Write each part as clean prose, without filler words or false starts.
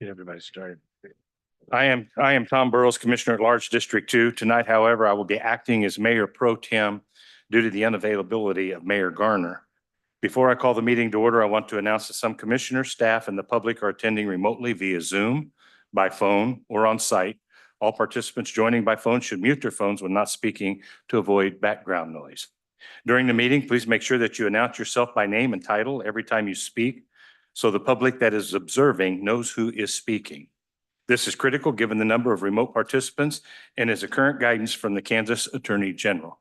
Get everybody started. I am Tom Burrows, Commissioner at Large, District 2. Tonight, however, I will be acting as Mayor Pro Tem due to the unavailability of Mayor Garner. Before I call the meeting to order, I want to announce that some commissioners, staff, and the public are attending remotely via Zoom, by phone, or on site. All participants joining by phone should mute their phones when not speaking to avoid background noise. During the meeting, please make sure that you announce yourself by name and title every time you speak, so the public that is observing knows who is speaking. This is critical given the number of remote participants and is a current guidance from the Kansas Attorney General.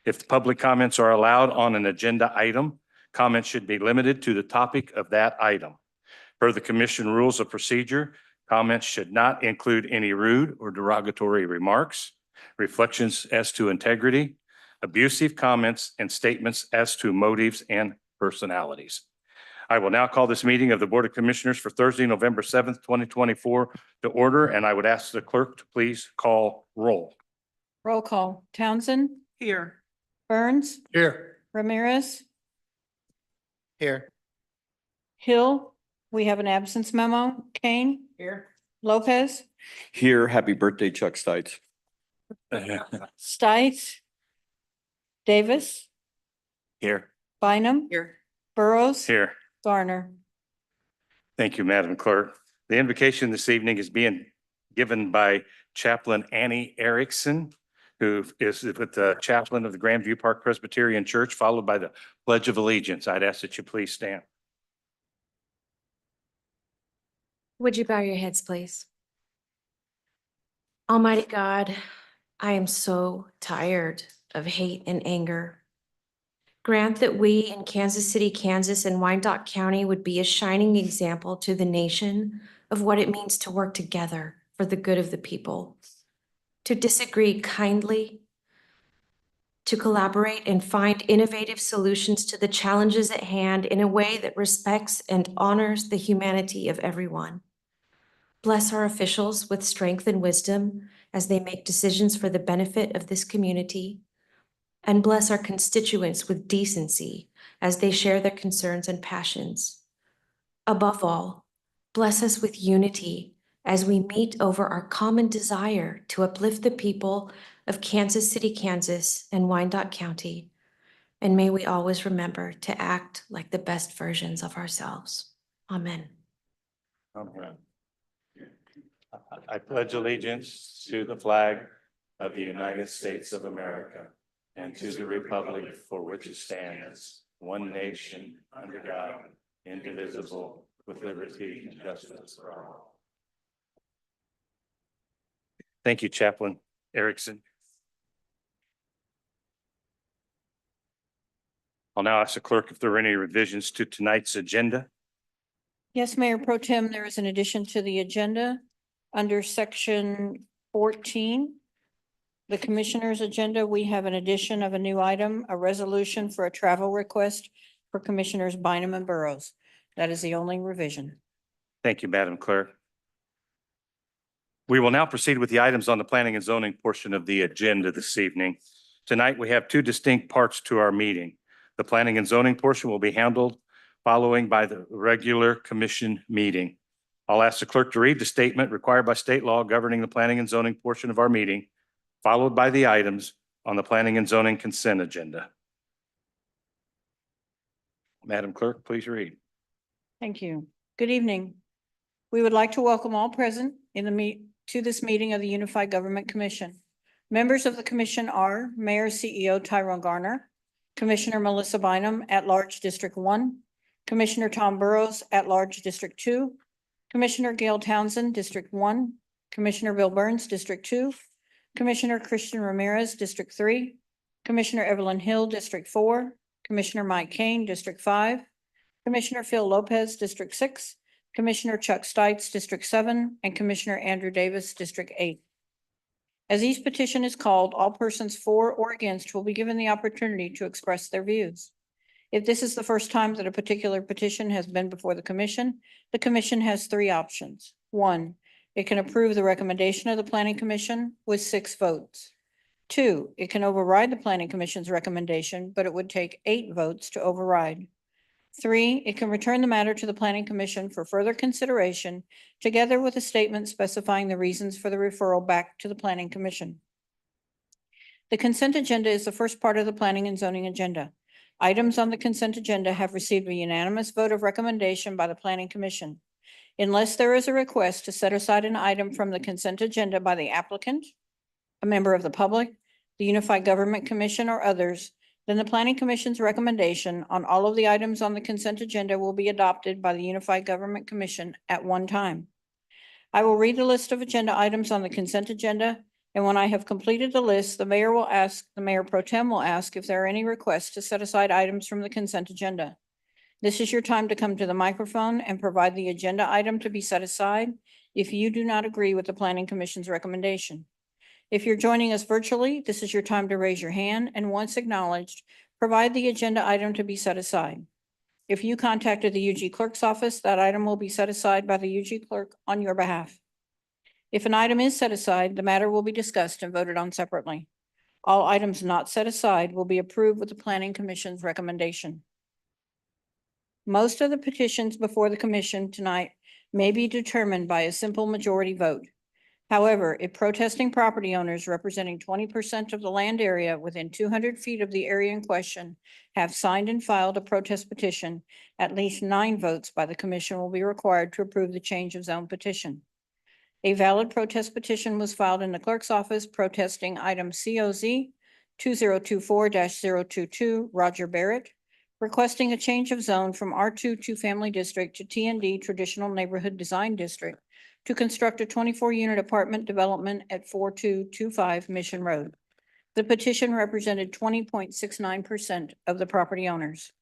If the public comments are allowed on an agenda item, comments should be limited to the topic of that item. Per the Commission Rules of Procedure, comments should not include any rude or derogatory remarks, reflections as to integrity, abusive comments, and statements as to motives and personalities. I will now call this meeting of the Board of Commissioners for Thursday, November 7th, 2024 to order, and I would ask the clerk to please call roll. Roll call. Townsend? Here. Burns? Here. Ramirez? Here. Hill? We have an absence memo. Kane? Here. Lopez? Here, happy birthday, Chuck Stites. Stites? Davis? Here. Bynum? Here. Burrows? Here. Garner? Thank you, Madam Clerk. The invocation this evening is being given by Chaplain Annie Erickson, who is with the chaplain of the Grandview Park Presbyterian Church, followed by the Pledge of Allegiance. I'd ask that you please stand. Would you bow your heads, please? Almighty God, I am so tired of hate and anger. Grant that we in Kansas City, Kansas, and Wyandotte County would be a shining example to the nation of what it means to work together for the good of the people, to disagree kindly, to collaborate and find innovative solutions to the challenges at hand in a way that respects and honors the humanity of everyone. Bless our officials with strength and wisdom as they make decisions for the benefit of this community, and bless our constituents with decency as they share their concerns and passions. Above all, bless us with unity as we meet over our common desire to uplift the people of Kansas City, Kansas, and Wyandotte County. And may we always remember to act like the best versions of ourselves. Amen. Amen. I pledge allegiance to the flag of the United States of America and to the republic for which it stands, one nation, under God, indivisible, with liberty and justice for all. Thank you, Chaplain Erickson. I'll now ask the clerk if there are any revisions to tonight's agenda. Yes, Mayor Pro Tem, there is an addition to the agenda under section 14. The commissioner's agenda, we have an addition of a new item, a resolution for a travel request for Commissioners Bynum and Burrows. That is the only revision. Thank you, Madam Clerk. We will now proceed with the items on the planning and zoning portion of the agenda this evening. Tonight, we have two distinct parts to our meeting. The planning and zoning portion will be handled following by the regular commission meeting. I'll ask the clerk to read the statement required by state law governing the planning and zoning portion of our meeting, followed by the items on the planning and zoning consent agenda. Madam Clerk, please read. Thank you. Good evening. We would like to welcome all present to this meeting of the Unified Government Commission. Members of the commission are Mayor CEO Tyrone Garner, Commissioner Melissa Bynum, at-large District 1, Commissioner Tom Burrows, at-large District 2, Commissioner Gail Townsend, District 1, Commissioner Bill Burns, District 2, Commissioner Christian Ramirez, District 3, Commissioner Evelyn Hill, District 4, Commissioner Mike Kane, District 5, Commissioner Phil Lopez, District 6, Commissioner Chuck Stites, District 7, and Commissioner Andrew Davis, District 8. As each petition is called, all persons for or against will be given the opportunity to express their views. If this is the first time that a particular petition has been before the commission has three options. 1, it can approve the recommendation of the Planning Commission with 6 votes. 2, it can override the Planning Commission's recommendation, but it would take 8 votes to override. 3, it can return the matter to the Planning Commission for further consideration, together with a statement specifying the reasons for the referral back to the Planning Commission. The consent agenda is the first part of the planning and zoning agenda. Items on the consent agenda have received a unanimous vote of recommendation by the Planning Commission. Unless there is a request to set aside an item from the consent agenda by the applicant, a member of the public, the Unified Government Commission, or others, then the Planning Commission's recommendation on all of the items on the consent agenda will be adopted by the Unified Government Commission at one time. I will read the list of agenda items on the consent agenda, and when I have completed the list, the Mayor Pro Tem will ask if there are any requests to set aside items from the consent agenda. This is your time to come to the microphone and provide the agenda item to be set aside if you do not agree with the Planning Commission's recommendation. If you're joining us virtually, this is your time to raise your hand, and once acknowledged, provide the agenda item to be set aside. If you contacted the UG Clerk's office, that item will be set aside by the UG Clerk on your behalf. If an item is set aside, the matter will be discussed and voted on separately. All items not set aside will be approved with the Planning Commission's recommendation. Most of the petitions before the commission tonight may be determined by a simple majority vote. However, if protesting property owners representing 20% of the land area within 200 feet of the area in question have signed and filed a protest petition, at least 9 votes by the commission will be required to approve the change of zone petition. A valid protest petition was filed in the clerk's office protesting item COZ 2024-022 Roger Barrett, requesting a change of zone from R2 two-family district to TND Traditional Neighborhood Design District to construct a 24-unit apartment development at 4225 Mission Road. The petition represented 20.69% of the property owners.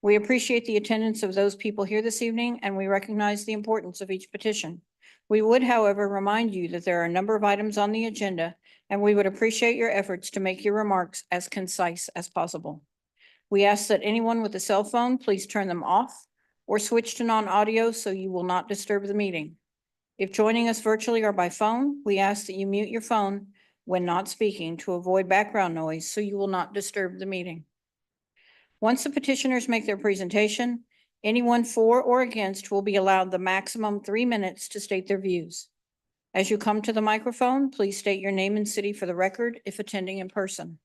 We appreciate the attendance of those people here this evening, and we recognize the importance of each petition. We would, however, remind you that there are a number of items on the agenda, and we would appreciate your efforts to make your remarks as concise as possible. We ask that anyone with a cell phone, please turn them off or switch to non-audio so you will not disturb the meeting. If joining us virtually or by phone, we ask that you mute your phone when not speaking to avoid background noise so you will not disturb the meeting. Once the petitioners make their presentation, anyone for or against will be allowed the maximum 3 minutes to state their views. As you come to the microphone, please state your name and city for the record if attending in person.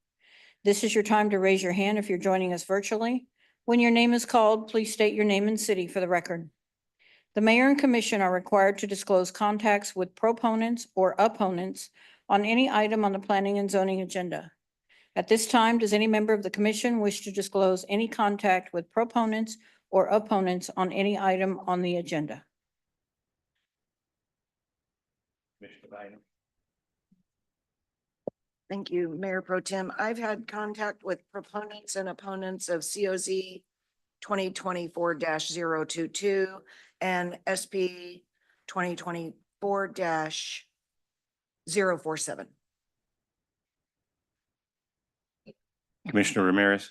This is your time to raise your hand if you're joining us virtually. When your name is called, please state your name and city for the record. The mayor and commission are required to disclose contacts with proponents or opponents on any item on the planning and zoning agenda. At this time, does any member of the commission wish to disclose any contact with proponents or opponents on any item on the agenda? Commissioner Bynum. Thank you, Mayor Pro Tem. I've had contact with proponents and opponents of COZ 2024-022 and SP 2024-047. Commissioner Ramirez.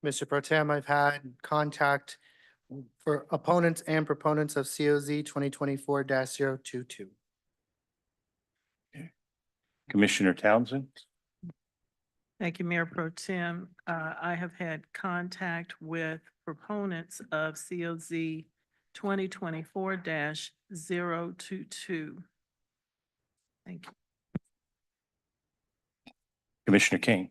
Mr. Pro Tem, I've had contact for opponents and proponents of COZ 2024-022. Commissioner Townsend. Thank you, Mayor Pro Tem. I have had contact with proponents of COZ 2024-022. Thank you. Commissioner King.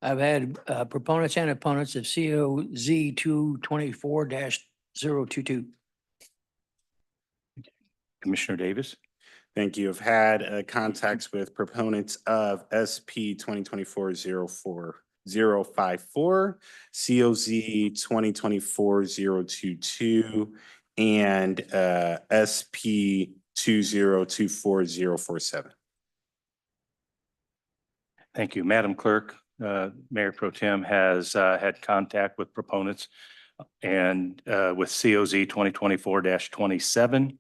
I've had proponents and opponents of COZ 224-022. Commissioner Davis. Thank you. I've had contacts with proponents of SP 2024-054, COZ 2024-022, and SP 2024-047. Thank you. Madam Clerk, Mayor Pro Tem has had contact with proponents and with COZ 2024-27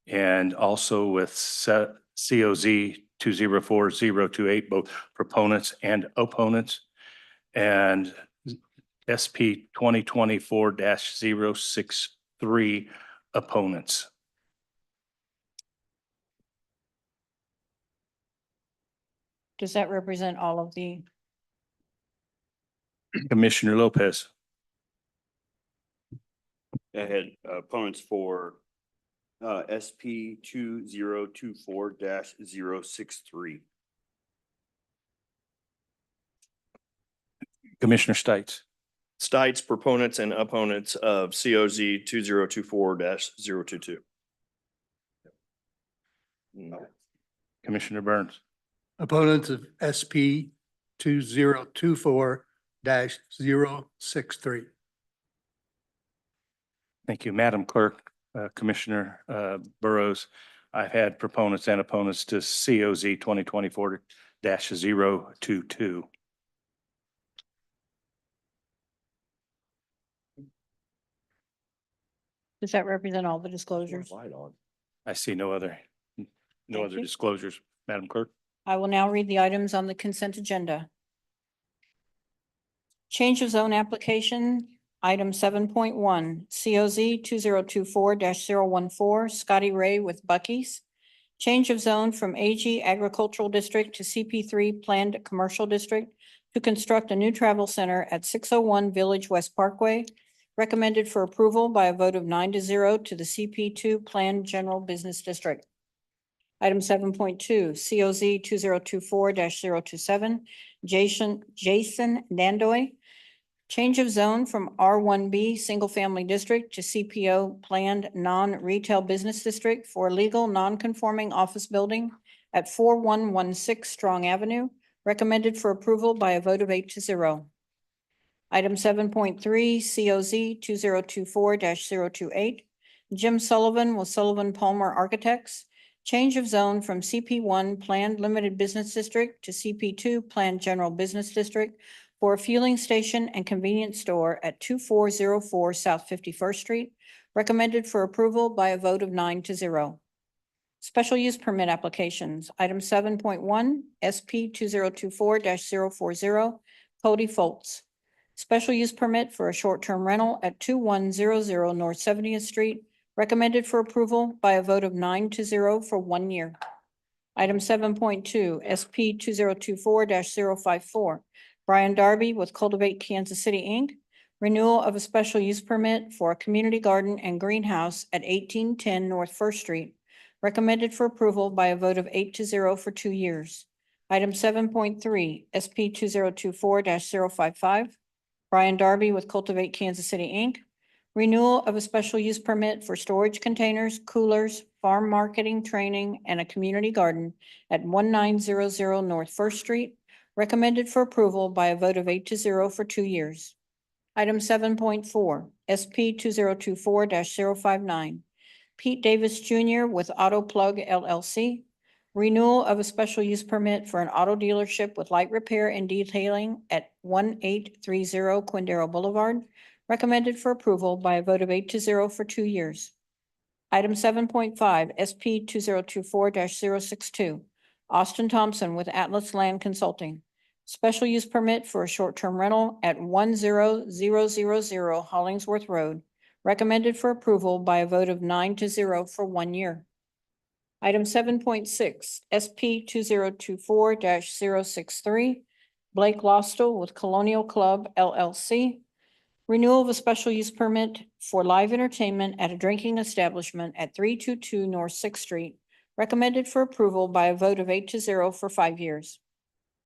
and also with COZ 204028, both proponents and opponents, and SP 2024-063 opponents. Does that represent all of the? Commissioner Lopez. I had opponents for SP 2024-063. Commissioner Stites. Stites, proponents and opponents of COZ 2024-022. Commissioner Burns. Opponents of SP 2024-063. Thank you, Madam Clerk, Commissioner Burrows. I've had proponents and opponents to COZ 2024-022. Does that represent all the disclosures? I see no other Thank you. disclosures, Madam Clerk. I will now read the items on the consent agenda. Change of zone application, item 7.1, COZ 2024-014, Scotty Ray with Bucky's. Change of zone from AG Agricultural District to CP3 Planned Commercial District to construct a new travel center at 601 Village West Parkway. Recommended for approval by a vote of 9-0 to the CP2 Planned General Business District. Item 7.2, COZ 2024-027, Jason Dandoy. Change of zone from R1B Single Family District to CPO Planned Non-Retail Business District for a legal non-conforming office building at 4116 Strong Avenue, recommended for approval by a vote of 8-0. Item 7.3, COZ 2024-028, Jim Sullivan with Sullivan Palmer Architects. Change of zone from CP1 Planned Limited Business District to CP2 Planned General Business District for a fueling station and convenience store at 2404 South 51st Street, recommended for approval by a vote of 9-0. Special use permit applications, item 7.1, SP 2024-040, Cody Foltz. Special use permit for a short-term rental at 2100 North 70th Street, recommended for approval by a vote of 9-0 for 1 year. Item 7.2, SP 2024-054, Brian Darby with Cultivate Kansas City, Inc., renewal of a special use permit for a community garden and greenhouse at 1810 North First Street, recommended for approval by a vote of 8-0 for 2 years. Item 7.3, SP 2024-055, Brian Darby with Cultivate Kansas City, Inc., renewal of a special use permit for storage containers, coolers, farm marketing, training, and a community garden at 1900 North First Street, recommended for approval by a vote of 8-0 for 2 years. Item 7.4, SP 2024-059, Pete Davis Jr. with Auto Plug LLC, renewal of a special use permit for an auto dealership with light repair and detailing at 1830 Quindaro Boulevard, recommended for approval by a vote of 8-0 for 2 years. Item 7.5, SP 2024-062, Austin Thompson with Atlas Land Consulting, special use permit for a short-term rental at 10000 Hollingsworth Road, recommended for approval by a vote of 9-0 for 1 year. Item 7.6, SP 2024-063, Blake Lostel with Colonial Club LLC, renewal of a special use permit for live entertainment at a drinking establishment at 322 North Sixth Street, recommended for approval by a vote of 8-0 for 5 years.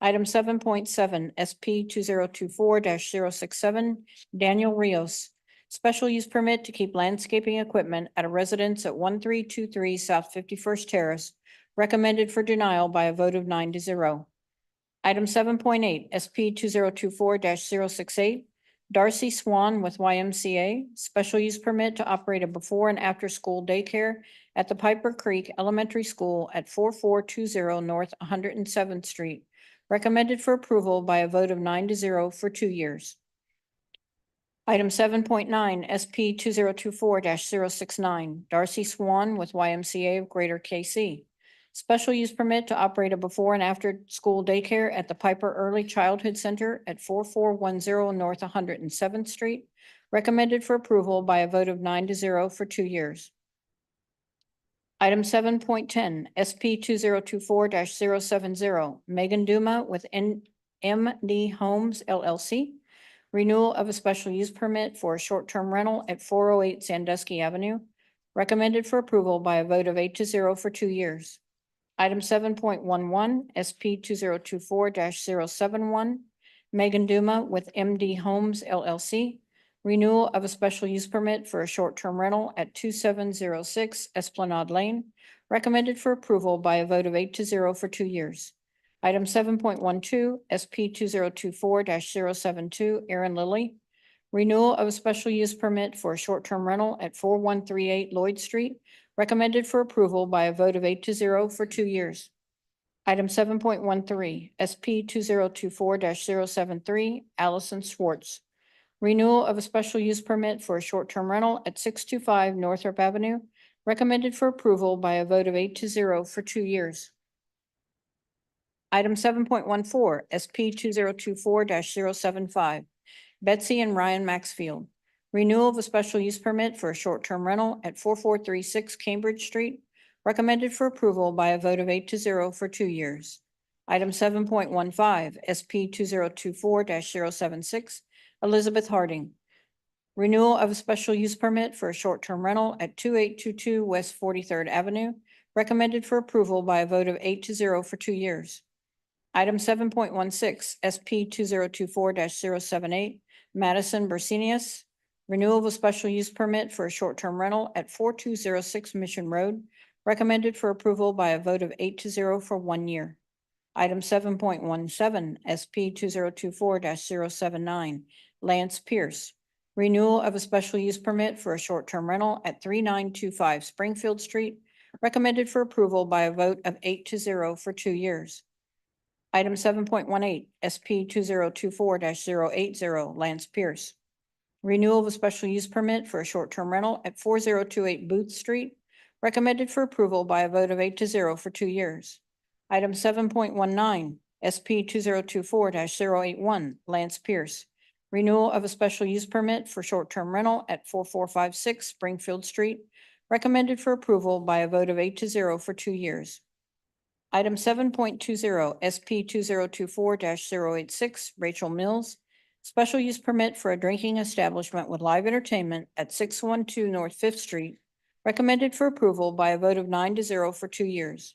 Item 7.7, SP 2024-067, Daniel Rios, special use permit to keep landscaping equipment at a residence at 1323 South 51st Terrace, recommended for denial by a vote of 9-0. Item 7.8, SP 2024-068, Darcy Swan with YMCA, special use permit to operate a before and after school daycare at the Piper Creek Elementary School at 4420 North 107th Street, recommended for approval by a vote of 9-0 for 2 years. Item 7.9, SP 2024-069, Darcy Swan with YMCA of Greater KC, special use permit to operate a before and after school daycare at the Piper Early Childhood Center at 4410 North 107th Street, recommended for approval by a vote of 9-0 for 2 years. Item 7.10, SP 2024-070, Megan Duma with MD Homes LLC, renewal of a special use permit for a short-term rental at 408 Sandusky Avenue, recommended for approval by a vote of 8-0 for 2 years. Item 7.11, SP 2024-071, Megan Duma with MD Homes LLC, renewal of a special use permit for a short-term rental at 2706 Esplanade Lane, recommended for approval by a vote of 8-0 for 2 years. Item 7.12, SP 2024-072, Aaron Lilly, renewal of a special use permit for a short-term rental at 4138 Lloyd Street, recommended for approval by a vote of 8-0 for 2 years. Item 7.13, SP 2024-073, Allison Schwartz, renewal of a special use permit for a short-term rental at 625 Northrop Avenue, recommended for approval by a vote of 8-0 for 2 years. Item 7.14, SP 2024-075, Betsy and Ryan Maxfield, renewal of a special use permit for a short-term rental at 4436 Cambridge Street, recommended for approval by a vote of 8-0 for 2 years. Item 7.15, SP 2024-076, Elizabeth Harding, renewal of a special use permit for a short-term rental at 2822 West 43rd Avenue, recommended for approval by a vote of 8-0 for 2 years. Item 7.16, SP 2024-078, Madison Bersenius, renewal of a special use permit for a short-term rental at 4206 Mission Road, recommended for approval by a vote of 8-0 for 1 year. Item 7.17, SP 2024-079, Lance Pierce, renewal of a special use permit for a short-term rental at 3925 Springfield Street, recommended for approval by a vote of 8-0 for 2 years. Item 7.18, SP 2024-080, Lance Pierce, renewal of a special use permit for a short-term rental at 4028 Booth Street, recommended for approval by a vote of 8-0 for 2 years. Item 7.19, SP 2024-081, Lance Pierce, renewal of a special use permit for short-term rental at 4456 Springfield Street, recommended for approval by a vote of 8-0 for 2 years. Item 7.20, SP 2024-086, Rachel Mills, special use permit for a drinking establishment with live entertainment at 612 North Fifth Street, recommended for approval by a vote of 9-0 for 2 years.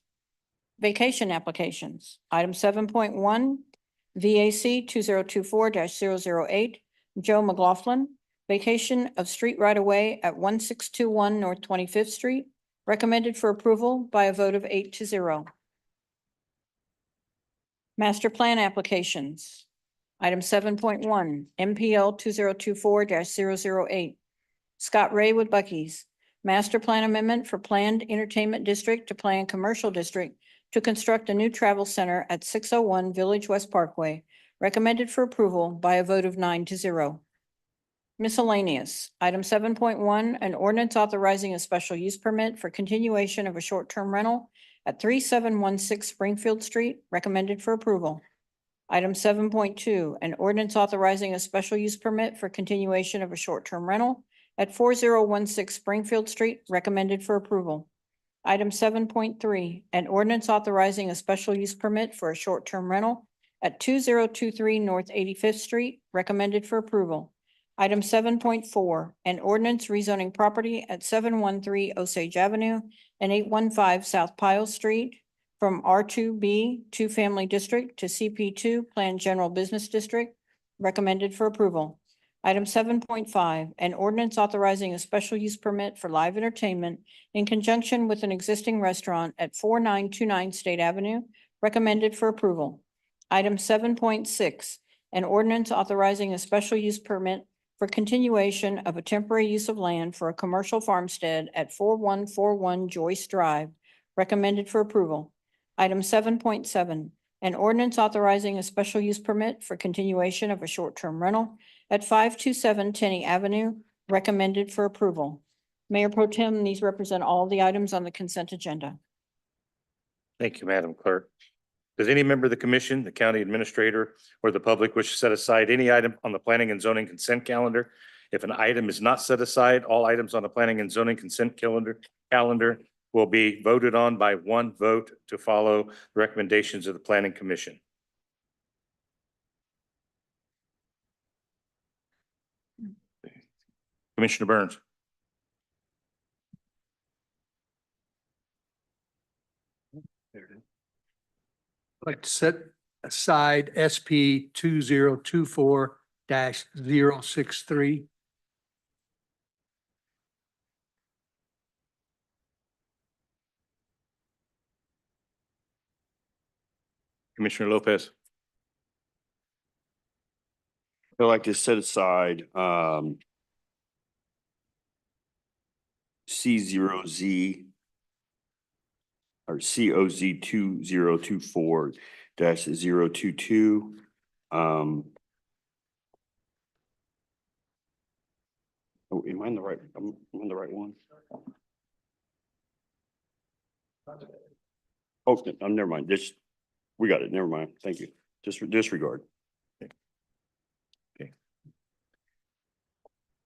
Vacation applications. Item 7.1, VAC 2024-008, Joe McLaughlin, vacation of street right-of-way at 1621 North 25th Street, recommended for approval by a vote of 8-0. Master plan applications. Item 7.1, MPL 2024-008, Scott Ray with Bucky's, master plan amendment for planned entertainment district to planned commercial district to construct a new travel center at 601 Village West Parkway, recommended for approval by a vote of 9-0. Miscellaneous. Item 7.1, an ordinance authorizing a special use permit for continuation of a short-term rental at 3716 Springfield Street, recommended for approval. Item 7.2, an ordinance authorizing a special use permit for continuation of a short-term rental at 4016 Springfield Street, recommended for approval. Item 7.3, an ordinance authorizing a special use permit for a short-term rental at 2023 North 85th Street, recommended for approval. Item 7.4, an ordinance rezoning property at 713 Osage Avenue and 815 South Pyle Street from R2B 2-Family District to CP2 Planned General Business District, recommended for approval. Item 7.5, an ordinance authorizing a special use permit for live entertainment in conjunction with an existing restaurant at 4929 State Avenue, recommended for approval. Item 7.6, an ordinance authorizing a special use permit for continuation of a temporary use of land for a commercial farmstead at 4141 Joyce Drive, recommended for approval. Item 7.7, an ordinance authorizing a special use permit for continuation of a short-term rental at 527 Tenney Avenue, recommended for approval. Mayor Pro Tem, these represent all the items on the consent agenda. Thank you, Madam Clerk. Does any member of the commission, the county administrator, or the public wish to set aside any item on the planning and zoning consent calendar? If an item is not set aside, all items on the planning and zoning consent calendar will be voted on by one vote to follow the recommendations of the planning commission. Commissioner Burns. Like to set aside SP 2024-063. Commissioner Lopez. I'd like to set aside, C0Z or COZ 2024-022. Oh, am I in the right, I'm in the right one? Oh, never mind. We got it. Never mind. Thank you. Disregard.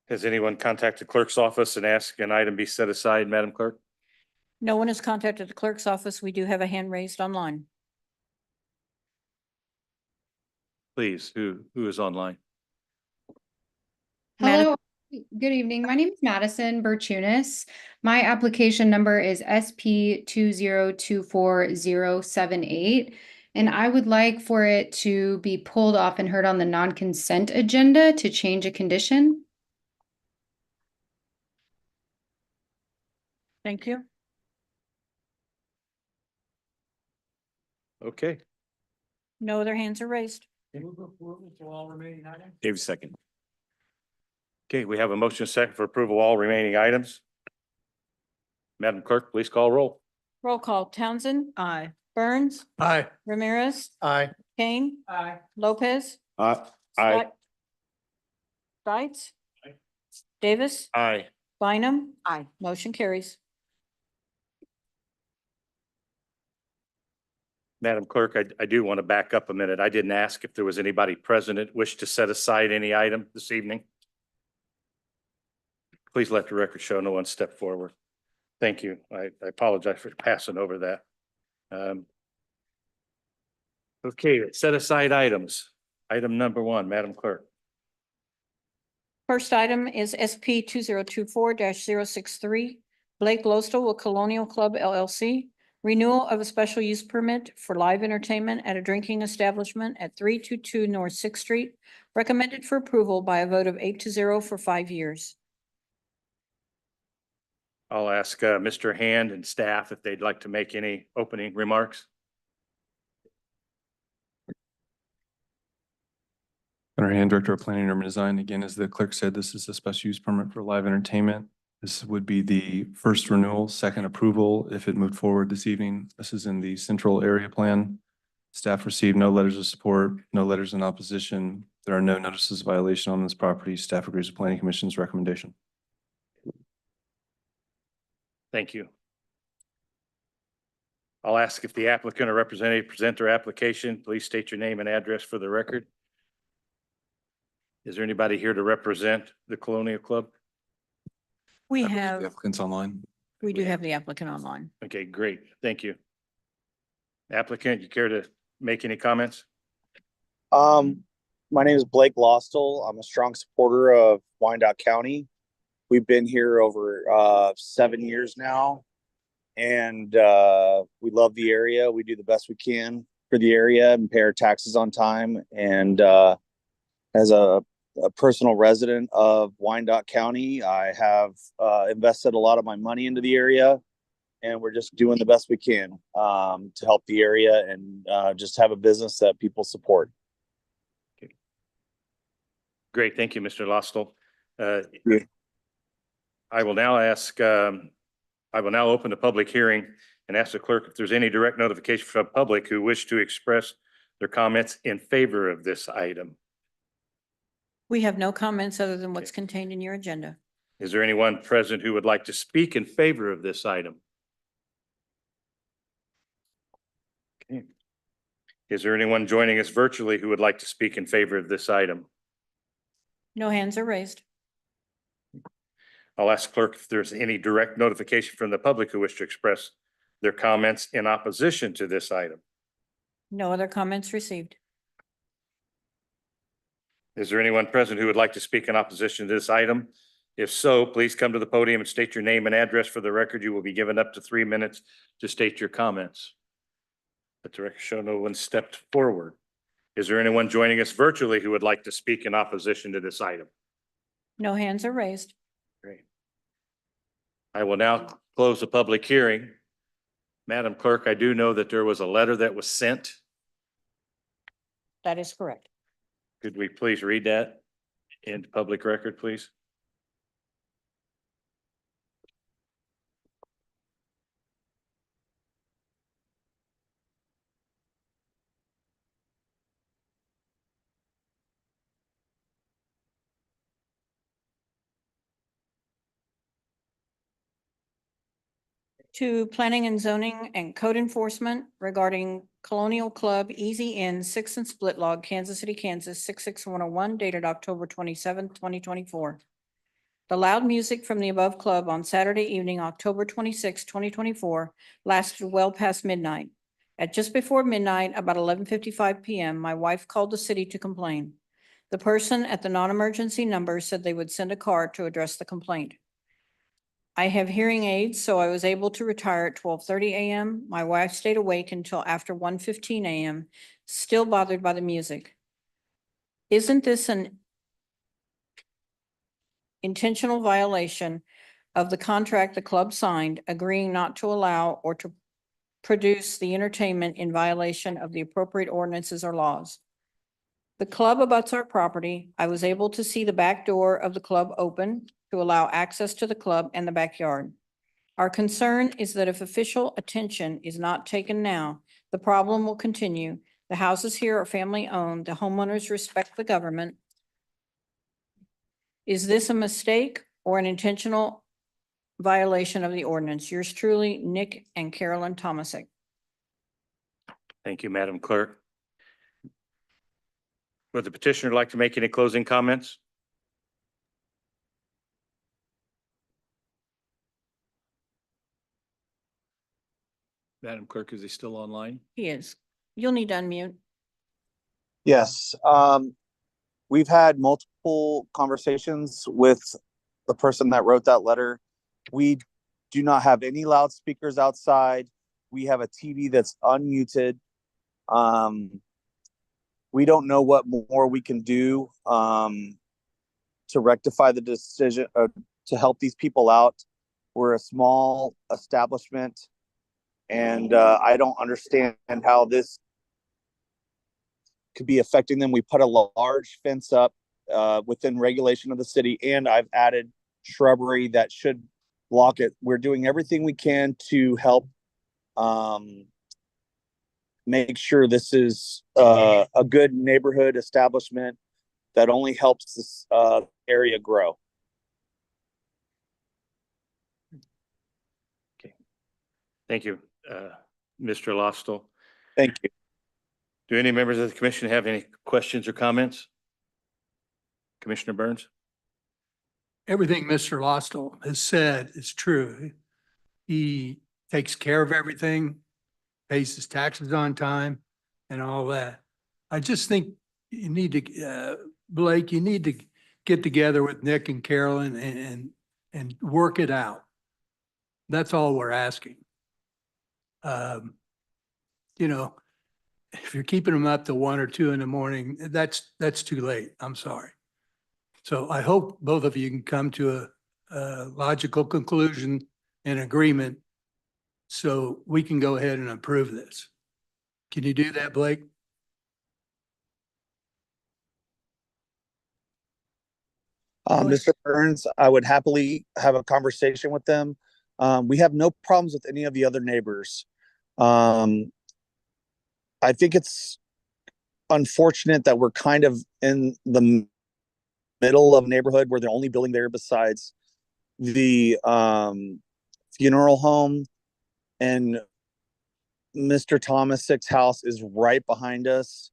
Has anyone contacted the clerk's office and asked an item be set aside, Madam Clerk? No one has contacted the clerk's office. We do have a hand raised online. Please, who is online? Madam- Hello, good evening. My name is Madison Bertunis. My application number is SP 2024078, and I would like for it to be pulled off and heard on the non-consent agenda to change a condition. Thank you. Okay. No other hands are raised. Dave, second. Okay, we have a motion second for approval of all remaining items. Madam Clerk, please call roll. Roll call. Townsend, Aye. Burns, Aye. Ramirez, Aye. Kane, Aye. Lopez. Aye. Stites. Davis, Aye. Bynum. Aye. Motion carries. Madam Clerk, I do want to back up a minute. I didn't ask if there was anybody present that wished to set aside any item this evening. Please let the record show no one stepped forward. Thank you. I apologize for passing over that. Okay, set aside items. Item number one, Madam Clerk. First item is SP 2024-063, Blake Lostel with Colonial Club LLC. Renewal of a special use permit for live entertainment at a drinking establishment at 322 North Sixth Street. Recommended for approval by a vote of 8-0 for 5 years. I'll ask Mr. Hand and staff if they'd like to make any opening remarks. Gunnar Hand, Director of Planning and Urban Design. Again, as the clerk said, this is a special use permit for live entertainment. This would be the first renewal, second approval if it moved forward this evening. This is in the central area plan. Staff received no letters of support, no letters in opposition. There are no notices of violation on this property. Staff agrees with Planning Commission's recommendation. Thank you. I'll ask if the applicant or representative present their application. Please state your name and address for the record. Is there anybody here to represent the Colonial Club? We The have, applicant's online. we do have the applicant online. Okay, great. Thank you. Applicant, you care to make any comments? My name is Blake Lostel. I'm a strong supporter of Wyandotte County. We've been here over 7 years now, and we love the area. We do the best we can for the area and pay our taxes on time. And as a personal resident of Wyandotte County, I have invested a lot of my money into the area, and we're just doing the best we can to help the area and just have a business that people support. Okay. Great. Thank you, Mr. Lostel. Yeah. I will now open the public hearing and ask the clerk if there's any direct notification from the public who wish to express their comments in favor of this item. We have no comments other than what's contained in your agenda. Is there anyone present who would like to speak in favor of this item? Okay. Is there anyone joining us virtually who would like to speak in favor of this item? No hands are raised. I'll ask clerk if there's any direct notification from the public who wish to express their comments in opposition to this item. No other comments received. Is there anyone present who would like to speak in opposition to this item? If so, please come to the podium and state your name and address for the record. You will be given up to 3 minutes to state your comments. Let the record show no one stepped forward. Is there anyone joining us virtually who would like to speak in opposition to this item? No hands are raised. Great. I will now close the public hearing. Madam Clerk, I do know that there was a letter that was sent. That is correct. Could we please read that in public record, please? To Planning and Zoning and Code Enforcement regarding Colonial Club Easy Inn 6 and Split Log, Kansas City, Kansas, 66101, dated October 27th, 2024. The loud music from the above club on Saturday evening, October 26, 2024, lasted well past midnight. At just before midnight, about 11:55 p.m., my wife called the city to complain. The person at the non-emergency number said they would send a car to address the complaint. I have hearing aids, so I was able to retire at 12:30 a.m. My wife stayed awake until after 1:15 a.m., still bothered by the music. Isn't this an intentional violation of the contract the club signed, agreeing not to allow or to produce the entertainment in violation of the appropriate ordinances or laws? The club abuts our property. I was able to see the back door of the club open to allow access to the club and the backyard. Our concern is that if official attention is not taken now, the problem will continue. The houses here are family-owned. The homeowners respect the government. Is this a mistake or an intentional violation of the ordinance? Yours truly, Nick and Carolyn Tomasic. Thank you, Madam Clerk. Would the petitioner like to make any closing comments? Madam Clerk, is he still online? He is. You'll need to unmute. Yes, we've had multiple conversations with the person that wrote that letter. We do not have any loudspeakers outside. We have a TV that's unmuted. We don't know what more we can do to rectify the decision, to help these people out. We're a small establishment, and I don't understand how this could be affecting them. We put a large fence up within regulation of the city, and I've added shrubbery that should block it. We're doing everything we can to help make sure this is a good neighborhood establishment that only helps this area grow. Okay. Thank you, Mr. Lostel. Thank you. Do any members of the commission have any questions or comments? Commissioner Burns? Everything Mr. Lostel has said is true. He takes care of everything, pays his taxes on time and all that. I just think you need to, Blake, you need to get together with Nick and Carolyn and work it out. That's all we're asking. You know, if you're keeping them up to 1 or 2 in the morning, that's too late. I'm sorry. So I hope both of you can come to a logical conclusion and agreement so we can go ahead and approve this. Can you do that, Blake? Mr. Burns, I would happily have a conversation with them. We have no problems with any of the other neighbors. I think it's unfortunate that we're kind of in the middle of a neighborhood where they're only building there besides the funeral home, and Mr. Thomasic's house is right behind us,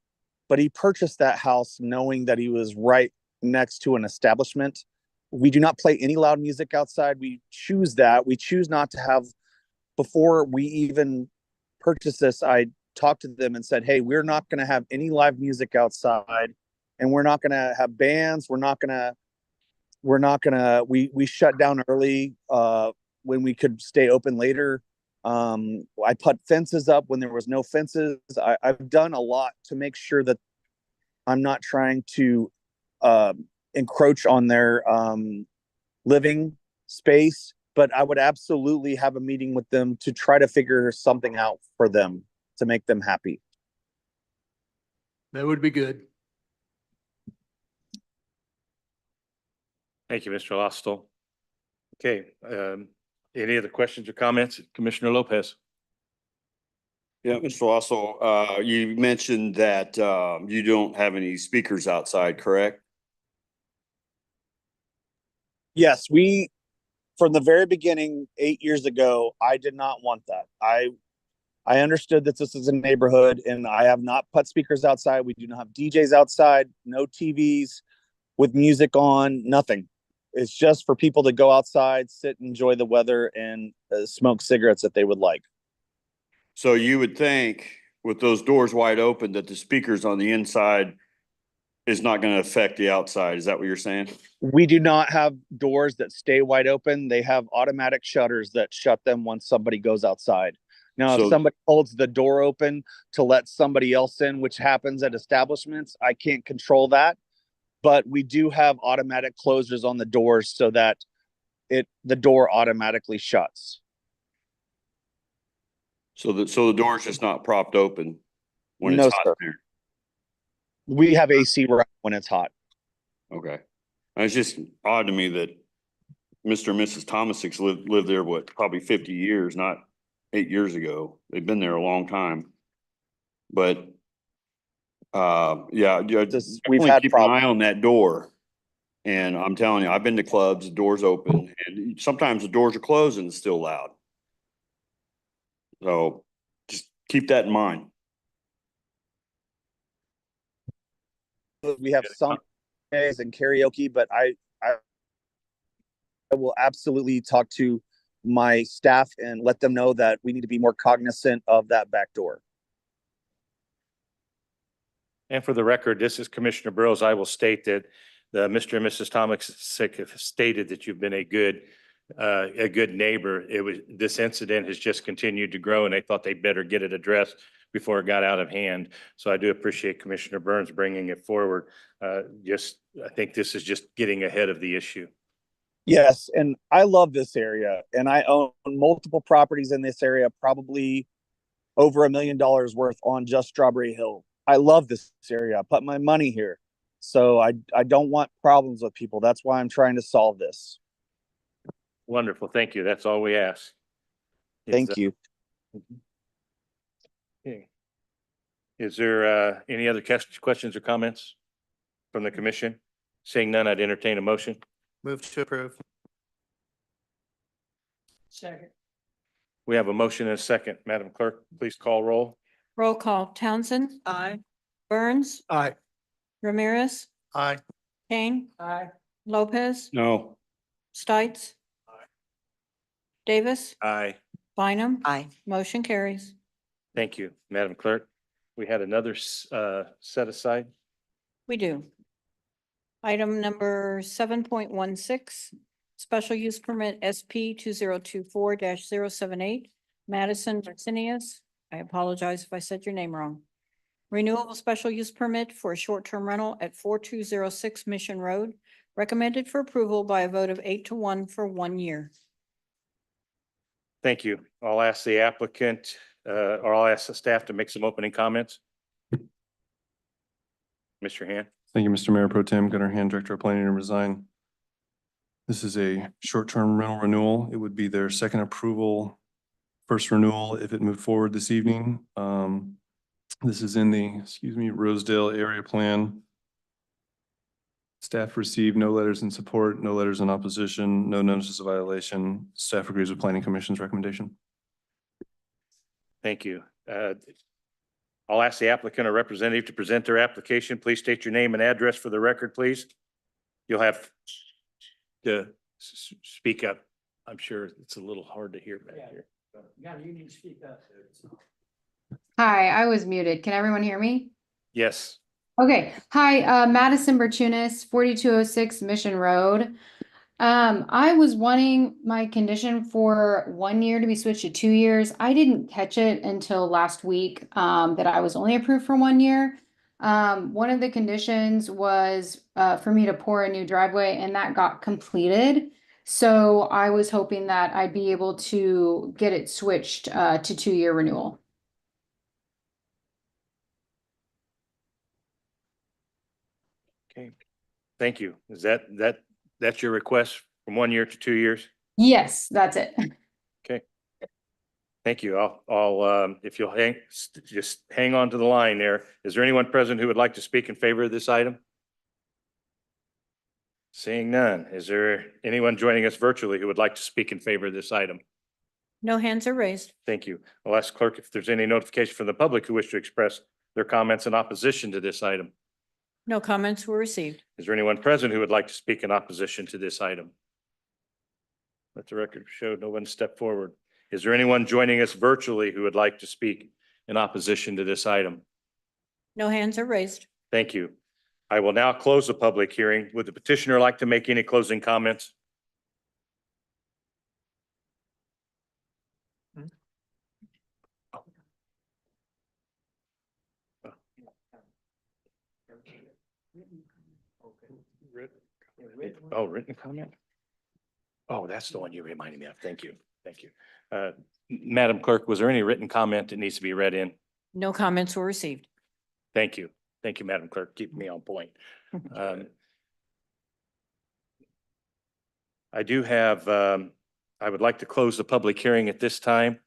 but he purchased that house knowing that he was right next to an establishment. We do not play any loud music outside. We choose that. We choose not to have. Before we even purchased this, I talked to them and said, hey, we're not going to have any live music outside, and we're not going to have bands. We're not going to we're not gonna, we shut down early, when we could stay open later. I put fences up when there was no fences. I've done a lot to make sure that I'm not trying to, encroach on their, living space, but I would absolutely have a meeting with them to try to figure something out for them to make them happy. That would be good. Thank you, Mr. Lostel. Okay, any other questions or comments? Commissioner Lopez? Yeah, Mr. Rossell, you mentioned that, you don't have any speakers outside, correct? Yes, from the very beginning, 8 years ago, I did not want that. I understood that this is a neighborhood and I have not put speakers outside. We do not have DJs outside, no TVs with music on, nothing. It's just for people to go outside, sit, enjoy the weather, and smoke cigarettes that they would like. So you would think with those doors wide open that the speakers on the inside is not going to affect the outside. Is that what you're saying? We do not have doors that stay wide open. They have automatic shutters that shut them once somebody goes outside. Now, if So- somebody holds the door open to let somebody else in, which happens at establishments, I can't control that. But we do have automatic closers on the doors so that the door automatically shuts. So the door's just not propped open when No, it's hot sir. in there? We have AC right when it's hot. Okay. And it's just odd to me that Mr. and Mrs. Thomasic's lived there, what, probably 50 years, not 8 years ago. They've been there a long time. But, yeah, We've definitely had keep an problems. eye on that door. And I'm telling you, I've been to clubs, the door's open, and sometimes the doors are closed and it's still loud. So just keep that in mind. We have some days and karaoke, but I will absolutely talk to my staff and let them know that we need to be more cognizant of that back door. And for the record, this is Commissioner Burrows. I will state that Mr. and Mrs. Tomasic have stated that you've been a good neighbor. This incident has just continued to grow and they thought they better get it addressed before it got out of hand. So I do appreciate Commissioner Burns bringing it forward. I think this is just getting ahead of the issue. Yes, and I love this area, and I own multiple properties in this area, probably over $1 million worth on just Strawberry Hill. I love this area. I put my money here. So I don't want problems with people. That's why I'm trying to solve this. Wonderful. Thank you. That's all we ask. Thank you. Okay. Is there any other questions or comments from the commission? Seeing none, I'd entertain a motion. Move to approve. Second. We have a motion and a second. Madam Clerk, please call roll. Roll call. Townsend, Aye. Burns, Aye. Ramirez, Aye. Kane, Aye. Lopez, No. Stites, Davis, Aye. Bynum. Aye. Motion carries. Thank you, Madam Clerk. We had another set aside. We do. Item number 7.16, special use permit SP 2024-078, Madison Marcinius. I apologize if I said your name wrong. Renewable special use permit for a short-term rental at 4206 Mission Road, recommended for approval by a vote of 8-1 for 1 year. Thank you. I'll ask the applicant, or I'll ask the staff to make some opening comments. Mr. Hand. Thank you, Mr. Mayor Pro Tem, Gunnar Hand, Director of Planning and Design. This is a short-term rental renewal. It would be their second approval, first renewal if it moved forward this evening. This is in the, Rosedale area plan. Staff received no letters in support, no letters in opposition, no notices of violation. Staff agrees with Planning Commission's recommendation. Thank you. I'll ask the applicant or representative to present their application. Please state your name and address for the record, please. You'll have to speak up. I'm sure it's a little hard to hear back here. Yeah, you need to speak up. Hi, I was muted. Can everyone hear me? Yes. Okay. Hi, Madison Bertunis, 4206 Mission Road. I was wanting my condition for 1 year to be switched to 2 years. I didn't catch it until last week, that I was only approved for 1 year. One of the conditions was, for me to pour a new driveway, and that got completed. So I was hoping that I'd be able to get it switched, to 2-year renewal. Okay, thank you. Is that's your request from 1 year to 2 years? Yes, that's it. Okay. Thank you. If you'll just hang on to the line there. Is there anyone present who would like to speak in favor of this item? Seeing none. Is there anyone joining us virtually who would like to speak in favor of this item? No hands are raised. Thank you. I'll ask clerk if there's any notification from the public who wish to express their comments in opposition to this item. No comments were received. Is there anyone present who would like to speak in opposition to this item? Let the record show no one stepped forward. Is there anyone joining us virtually who would like to speak in opposition to this item? No hands are raised. Thank you. I will now close the public hearing. Would the petitioner like to make any closing comments? Oh, written comment? Oh, that's the one you reminded me of. Thank you. Thank you. Madam Clerk, was there any written comment that needs to be read in? No comments were received. Thank you. Thank you, Madam Clerk. Keep me on point. I do have, I would like to close the public hearing at this time.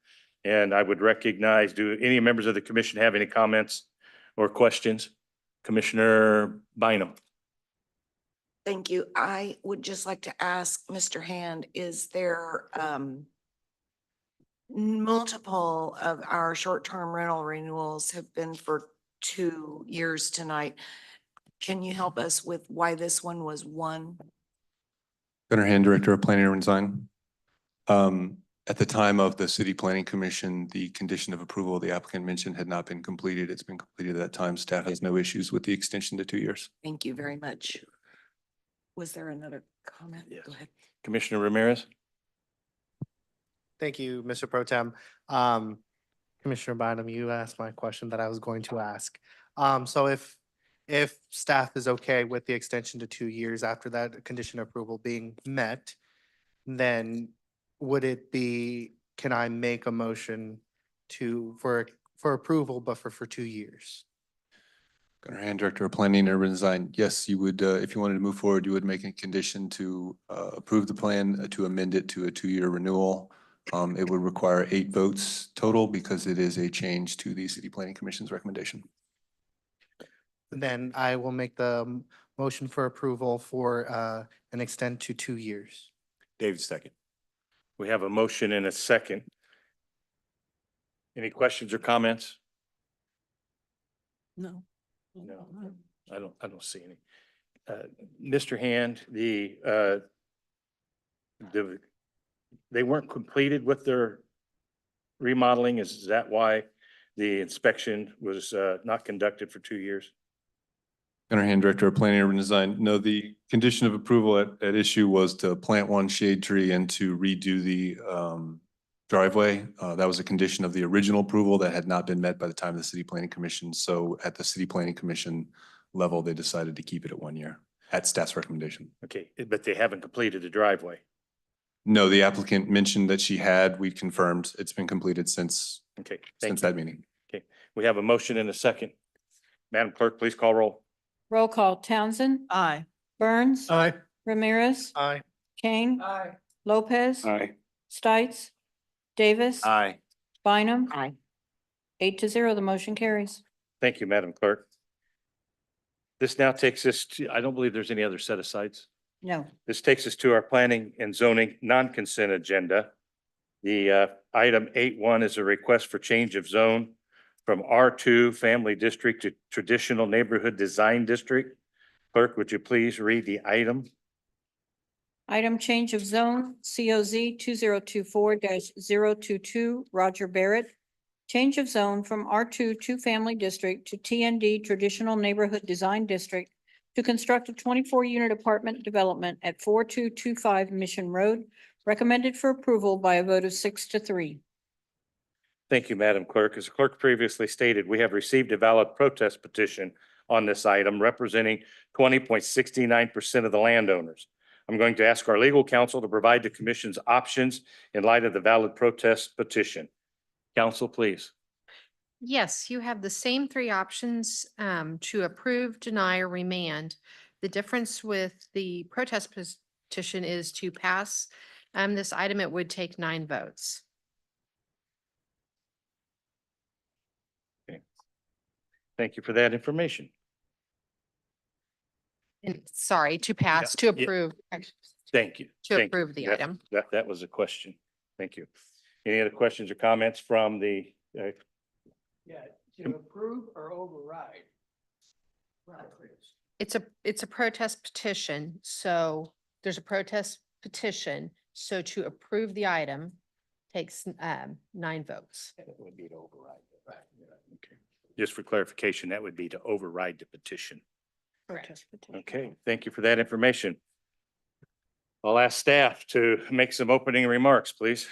And I would recognize, do any members of the commission have any comments or questions? Commissioner Bynum. Thank you. I would just like to ask Mr. Hand, is there multiple of our short-term rental renewals have been for 2 years tonight? Can you help us with why this one was 1? Gunnar Hand, Director of Planning and Design. At the time of the City Planning Commission, the condition of approval the applicant mentioned had not been completed. It's been completed at that time. Staff has no issues with the extension to 2 years. Thank you very much. Was there another comment? Yes. Go ahead. Commissioner Ramirez. Thank you, Mr. Pro Tem. Commissioner Bynum, you asked my question that I was going to ask. So if staff is okay with the extension to 2 years after that condition of approval being met, then would it be, can I make a motion for approval, but for 2 years? Gunnar Hand, Director of Planning and Urban Design. Yes, you would, if you wanted to move forward, you would make a condition to approve the plan, to amend it to a 2-year renewal. It would require 8 votes total because it is a change to the City Planning Commission's recommendation. Then I will make the motion for approval for an extend to 2 years. David, second. We have a motion and a second. Any questions or comments? No. No, I don't see any. Mr. Hand, they weren't completed with their remodeling. Is that why the inspection was not conducted for 2 years? Gunnar Hand, Director of Planning and Urban Design. No, the condition of approval at issue was to plant 1 shade tree and to redo the driveway. That was a condition of the original approval that had not been met by the time of the City Planning Commission. So at the City Planning Commission level, they decided to keep it at 1 year at staff's recommendation. Okay, but they haven't completed the driveway. No, the applicant mentioned that she had. We confirmed it's been completed since Okay, thank you. that meeting. Okay, we have a motion and a second. Madam Clerk, please call roll. Roll call. Townsend, Aye. Burns, Aye. Ramirez, Aye. Kane, Aye. Lopez, Aye. Stites, Davis, Aye. Bynum. Aye. 8-0, the motion carries. Thank you, Madam Clerk. This now takes us to, I don't believe there's any other set asides. No. This takes us to our planning and zoning non-consent agenda. The item 8.1 is a request for change of zone from R2 Family District to Traditional Neighborhood Design District. Clerk, would you please read the item? Item change of zone, COZ 2024-022, Roger Barrett. Change of zone from R2 Family District to TND Traditional Neighborhood Design District to construct a 24-unit apartment development at 4225 Mission Road, recommended for approval by a vote of 6-3. Thank you, Madam Clerk. As the clerk previously stated, we have received a valid protest petition on this item representing 20.69% of the landowners. I'm going to ask our legal counsel to provide the commission's options in light of the valid protest petition. Counsel, please. Yes, you have the same three options to approve, deny, or remand. The difference with the protest petition is to pass this item, it would take 9 votes. Thank you for that information. And sorry, to pass, to yeah. approve. Thank you. To Thank you. approve the That- item. That was a question. Thank you. Any other questions or comments from the, Yeah, to approve or override. It's a protest petition, so there's a protest petition. So to approve the item takes 9 votes. that would be to override. Okay. Just for clarification, that would be to override the petition. Protest petition. Okay, thank you for that information. I'll ask staff to make some opening remarks, please.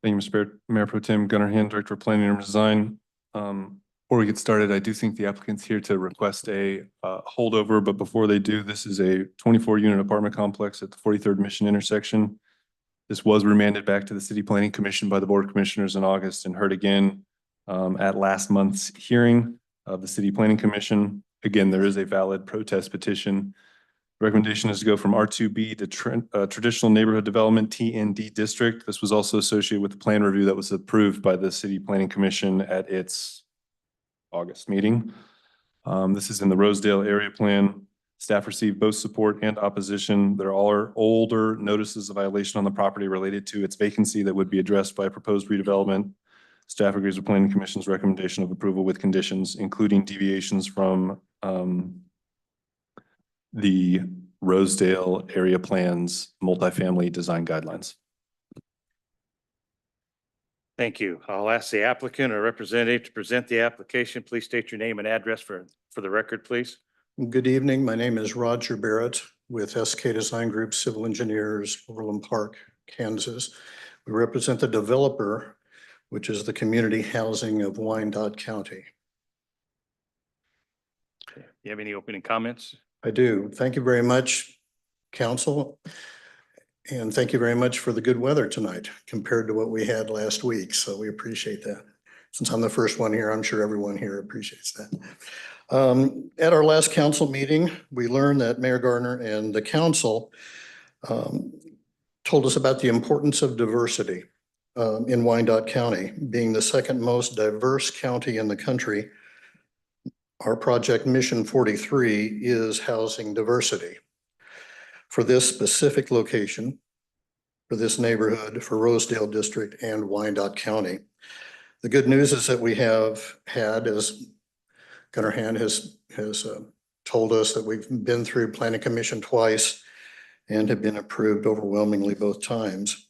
Thank you, Mr. Mayor Pro Tem Gunnar Hand, Director of Planning and Design. Before we get started, I do think the applicant's here to request a holdover, but before they do, this is a 24-unit apartment complex at the 43rd Mission intersection. This was remanded back to the City Planning Commission by the Board of Commissioners in August and heard again at last month's hearing of the City Planning Commission. Again, there is a valid protest petition. Recommendation is to go from R2B to Traditional Neighborhood Development TND District. This was also associated with the plan review that was approved by the City Planning Commission at its August meeting. This is in the Rosedale area plan. Staff received both support and opposition. There are older notices of violation on the property related to its vacancy that would be addressed by proposed redevelopment. Staff agrees with Planning Commission's recommendation of approval with conditions, including deviations from the Rosedale area plans multifamily design guidelines. Thank you. I'll ask the applicant or representative to present the application. Please state your name and address for the record, please. Good evening. My name is Roger Barrett with SK Design Group Civil Engineers, Overland Park, Kansas. We represent the developer, which is the community housing of Wyandotte County. You have any opening comments? I do. Thank you very much, council. And thank you very much for the good weather tonight compared to what we had last week. So we appreciate that. Since I'm the first one here, I'm sure everyone here appreciates that. At our last council meeting, we learned that Mayor Gardner and the council told us about the importance of diversity in Wyandotte County, being the second most diverse county in the country. Our project Mission 43 is housing diversity. For this specific location, for this neighborhood, for Rosedale District and Wyandotte County. The good news is that we have had, as Gunnar Hand has told us, that we've been through Planning Commission twice and have been approved overwhelmingly both times.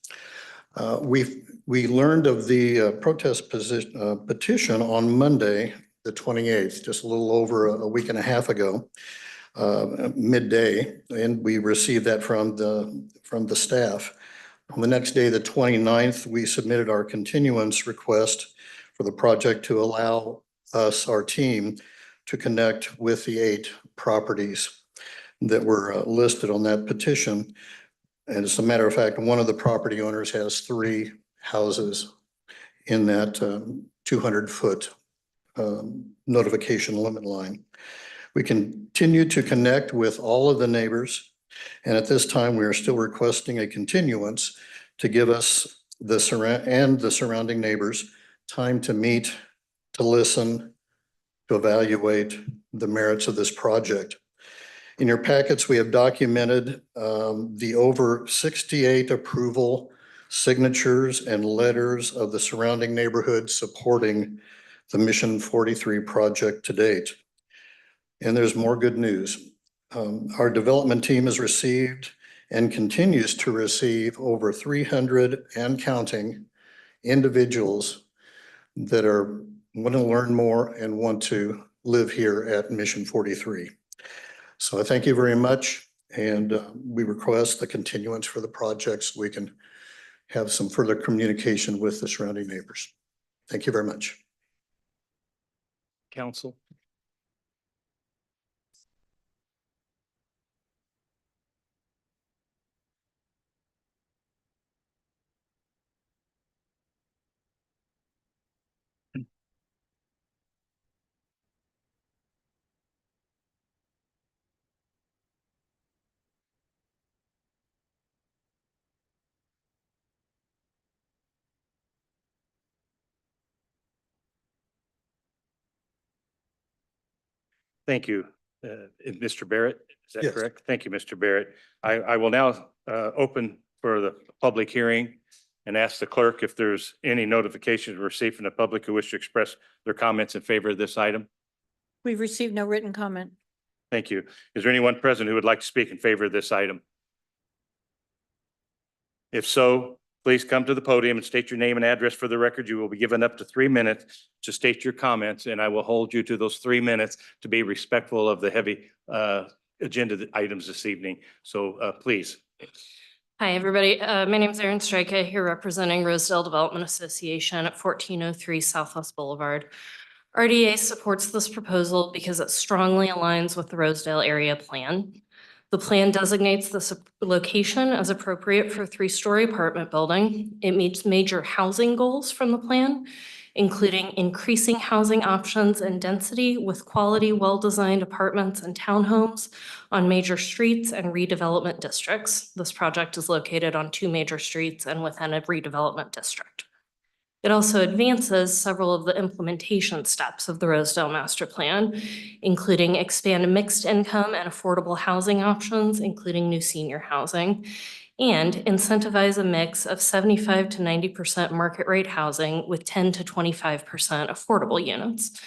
We learned of the protest petition on Monday, the 28th, just a little over a week and a half ago. Midday, and we received that from the staff. On the next day, the 29th, we submitted our continuance request for the project to allow us, our team, to connect with the 8 properties that were listed on that petition. And as a matter of fact, one of the property owners has 3 houses in that 200-foot notification limit line. We continue to connect with all of the neighbors, and at this time, we are still requesting a continuance to give us the surrounding neighbors time to meet, to listen, to evaluate the merits of this project. In your packets, we have documented the over 68 approval signatures and letters of the surrounding neighborhoods supporting the Mission 43 project to date. And there's more good news. Our development team has received and continues to receive over 300 and counting individuals that want to learn more and want to live here at Mission 43. So I thank you very much, and we request the continuance for the project so we can have some further communication with the surrounding neighbors. Thank you very much. Council. Thank you. Mr. Barrett, is that Yes. correct? Thank you, Mr. Barrett. I will now open for the public hearing and ask the clerk if there's any notifications received from the public who wish to express their comments in favor of this item. We've received no written comment. Thank you. Is there anyone present who would like to speak in favor of this item? If so, please come to the podium and state your name and address for the record. You will be given up to 3 minutes to state your comments, and I will hold you to those 3 minutes to be respectful of the heavy agenda items this evening. So please. Hi, everybody. My name is Erin Strika, here representing Rosedale Development Association at 1403 Southwest Boulevard. RDA supports this proposal because it strongly aligns with the Rosedale area plan. The plan designates this location as appropriate for a 3-story apartment building. It meets major housing goals from the plan, including increasing housing options and density with quality, well-designed apartments and townhomes on major streets and redevelopment districts. This project is located on 2 major streets and within a redevelopment district. It also advances several of the implementation steps of the Rosedale Master Plan, including expand mixed income and affordable housing options, including new senior housing, and incentivize a mix of 75 to 90% market rate housing with 10 to 25% affordable units.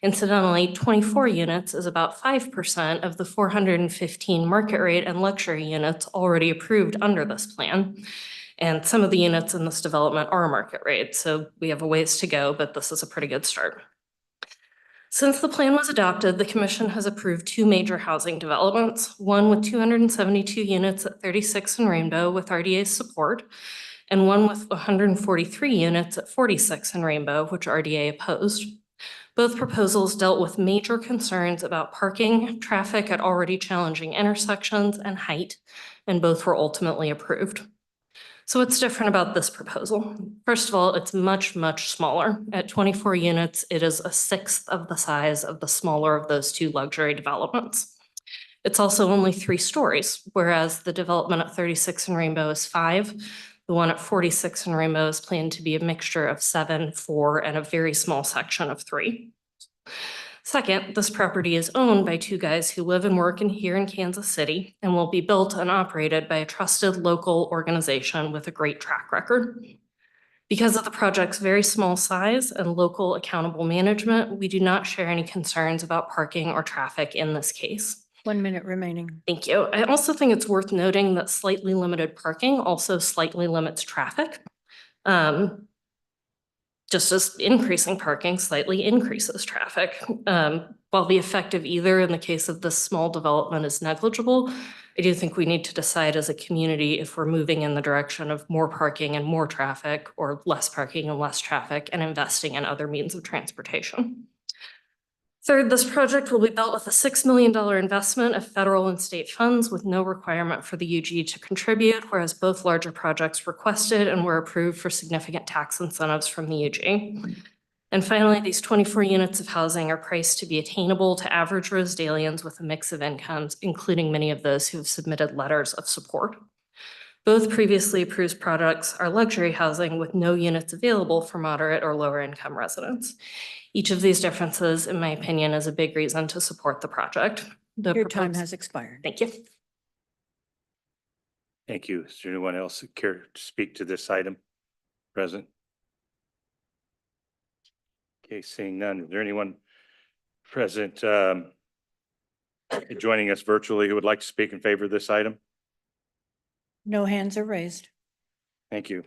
Incidentally, 24 units is about 5% of the 415 market rate and luxury units already approved under this plan. And some of the units in this development are market rate, so we have a ways to go, but this is a pretty good start. Since the plan was adopted, the Commission has approved 2 major housing developments, one with 272 units at 36 and Rainbow with RDA's support, and one with 143 units at 46 and Rainbow, which RDA opposed. Both proposals dealt with major concerns about parking, traffic at already challenging intersections, and height, and both were ultimately approved. So what's different about this proposal? First of all, it's much, much smaller. At 24 units, it is 1/6 of the size of the smaller of those 2 luxury developments. It's also only 3 stories, whereas the development at 36 and Rainbow is 5. The one at 46 and Rainbow is planned to be a mixture of 7, 4, and a very small section of 3. Second, this property is owned by 2 guys who live and work here in Kansas City and will be built and operated by a trusted local organization with a great track record. Because of the project's very small size and local accountable management, we do not share any concerns about parking or traffic in this case. 1 minute remaining. Thank you. I also think it's worth noting that slightly limited parking also slightly limits traffic. Just as increasing parking slightly increases traffic. While the effect of either in the case of this small development is negligible, I do think we need to decide as a community if we're moving in the direction of more parking and more traffic or less parking and less traffic and investing in other means of transportation. Third, this project will be built with a $6 million investment of federal and state funds with no requirement for the UG to contribute, whereas both larger projects requested and were approved for significant tax incentives from the UG. And finally, these 24 units of housing are priced to be attainable to average Rosedalians with a mix of incomes, including many of those who have submitted letters of support. Both previously approved products are luxury housing with no units available for moderate or lower income residents. Each of these differences, in my opinion, is a big reason to support the project. Your time has expired. Thank you. Thank you. Is there anyone else that care to speak to this item? Present? Okay, seeing none. Is there anyone present joining us virtually who would like to speak in favor of this item? No hands are raised. Thank you.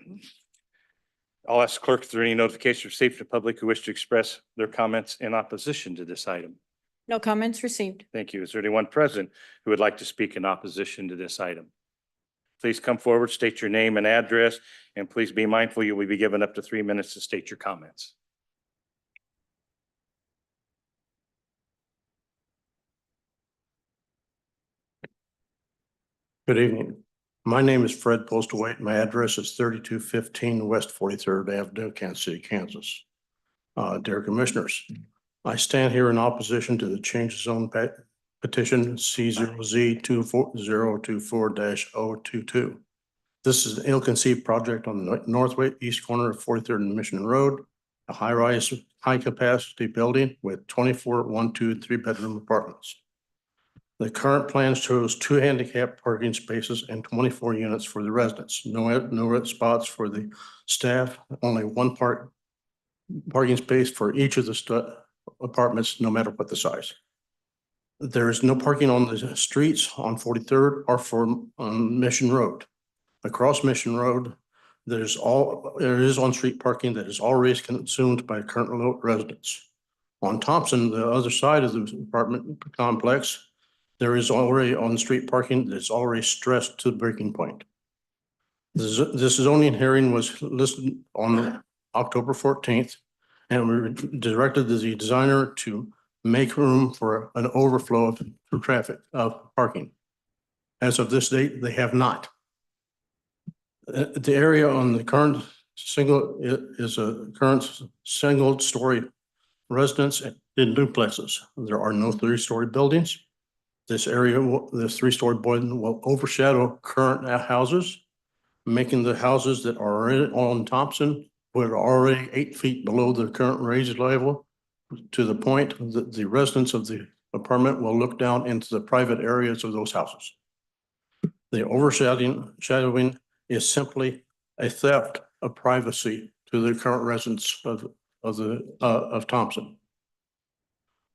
I'll ask clerk if there are any notifications received from the public who wish to express their comments in opposition to this item. No comments received. Thank you. Is there anyone present who would like to speak in opposition to this item? Please come forward, state your name and address, and please be mindful you will be given up to 3 minutes to state your comments. Good evening. My name is Fred Postlewaite. My address is 3215 West 43rd Avenue, Kansas City, Kansas. Dear Commissioners, I stand here in opposition to the change of zone petition C0Z24024-022. This is an ill-conceived project on the northwest corner of 43rd and Mission Road, a high-rise, high-capacity building with 24 1, 2, 3-bedroom apartments. The current plan shows 2 handicap parking spaces and 24 units for the residents. No spots for the staff, only 1 parking space for each of the apartments, no matter what the size. There is no parking on the streets on 43rd or on Mission Road. Across Mission Road, there is on-street parking that is already consumed by current residents. On Thompson, the other side of the apartment complex, there is already on-street parking that's already stressed to the breaking point. This zoning hearing was listed on October 14th, and we directed the designer to make room for an overflow of traffic, of parking. As of this date, they have not. The area on the current is a current single-story residence in duplexes. There are no 3-story buildings. This area, this 3-story building will overshadow current houses, making the houses that are on Thompson, who are already 8 feet below the current raised level, to the point that the residents of the apartment will look down into the private areas of those houses. The overshadowing is simply a theft of privacy to the current residents of Thompson.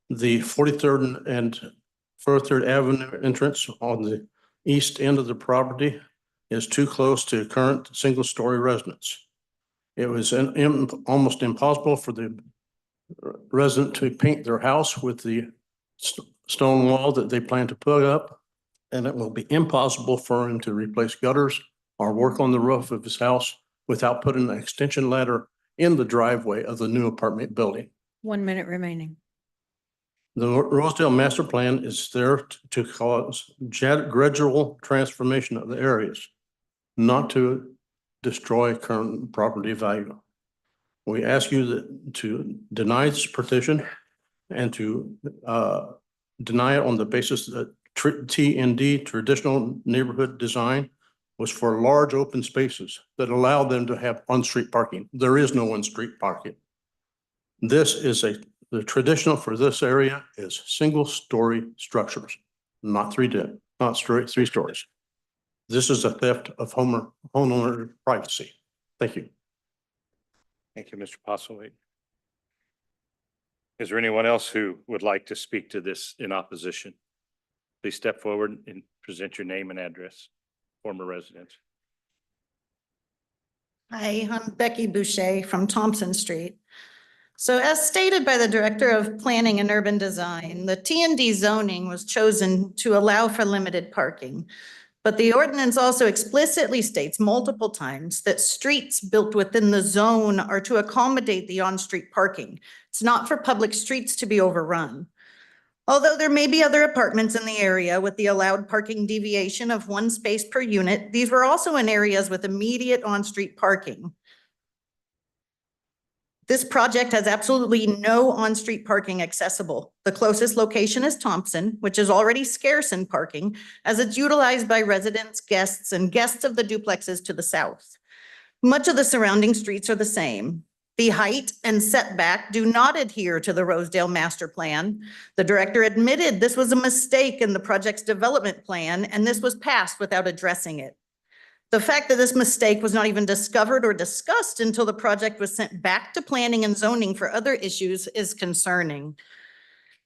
The 43rd and 43rd Avenue entrance on the east end of the property is too close to current single-story residents. It was almost impossible for the resident to paint their house with the stone wall that they plan to put up, and it will be impossible for him to replace gutters or work on the roof of his house without putting an extension ladder in the driveway of the new apartment building. 1 minute remaining. The Rosedale Master Plan is there to cause gradual transformation of the areas, not to destroy current property value. We ask you to deny this petition and to deny it on the basis that TND, traditional neighborhood design, was for large open spaces that allow them to have on-street parking. There is no on-street parking. This is the traditional for this area is single-story structures, not three stories. This is a theft of homeowner privacy. Thank you. Thank you, Mr. Postlewaite. Is there anyone else who would like to speak to this in opposition? Please step forward and present your name and address, former residents. Hi, I'm Becky Boucher from Thompson Street. So as stated by the Director of Planning and Urban Design, the TND zoning was chosen to allow for limited parking. But the ordinance also explicitly states multiple times that streets built within the zone are to accommodate the on-street parking. It's not for public streets to be overrun. Although there may be other apartments in the area with the allowed parking deviation of 1 space per unit, these were also in areas with immediate on-street parking. This project has absolutely no on-street parking accessible. The closest location is Thompson, which is already scarce in parking, as it's utilized by residents, guests, and guests of the duplexes to the south. Much of the surrounding streets are the same. The height and setback do not adhere to the Rosedale Master Plan. The director admitted this was a mistake in the project's development plan, and this was passed without addressing it. The fact that this mistake was not even discovered or discussed until the project was sent back to planning and zoning for other issues is concerning.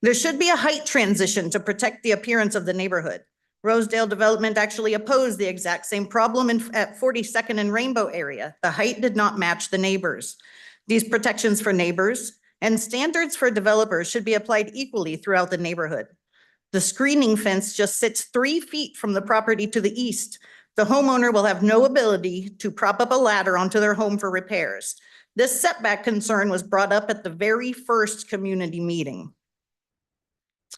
There should be a height transition to protect the appearance of the neighborhood. Rosedale Development actually opposed the exact same problem at 42nd and Rainbow area. The height did not match the neighbors. These protections for neighbors and standards for developers should be applied equally throughout the neighborhood. The screening fence just sits 3 feet from the property to the east. The homeowner will have no ability to prop up a ladder onto their home for repairs. This setback concern was brought up at the very first community meeting.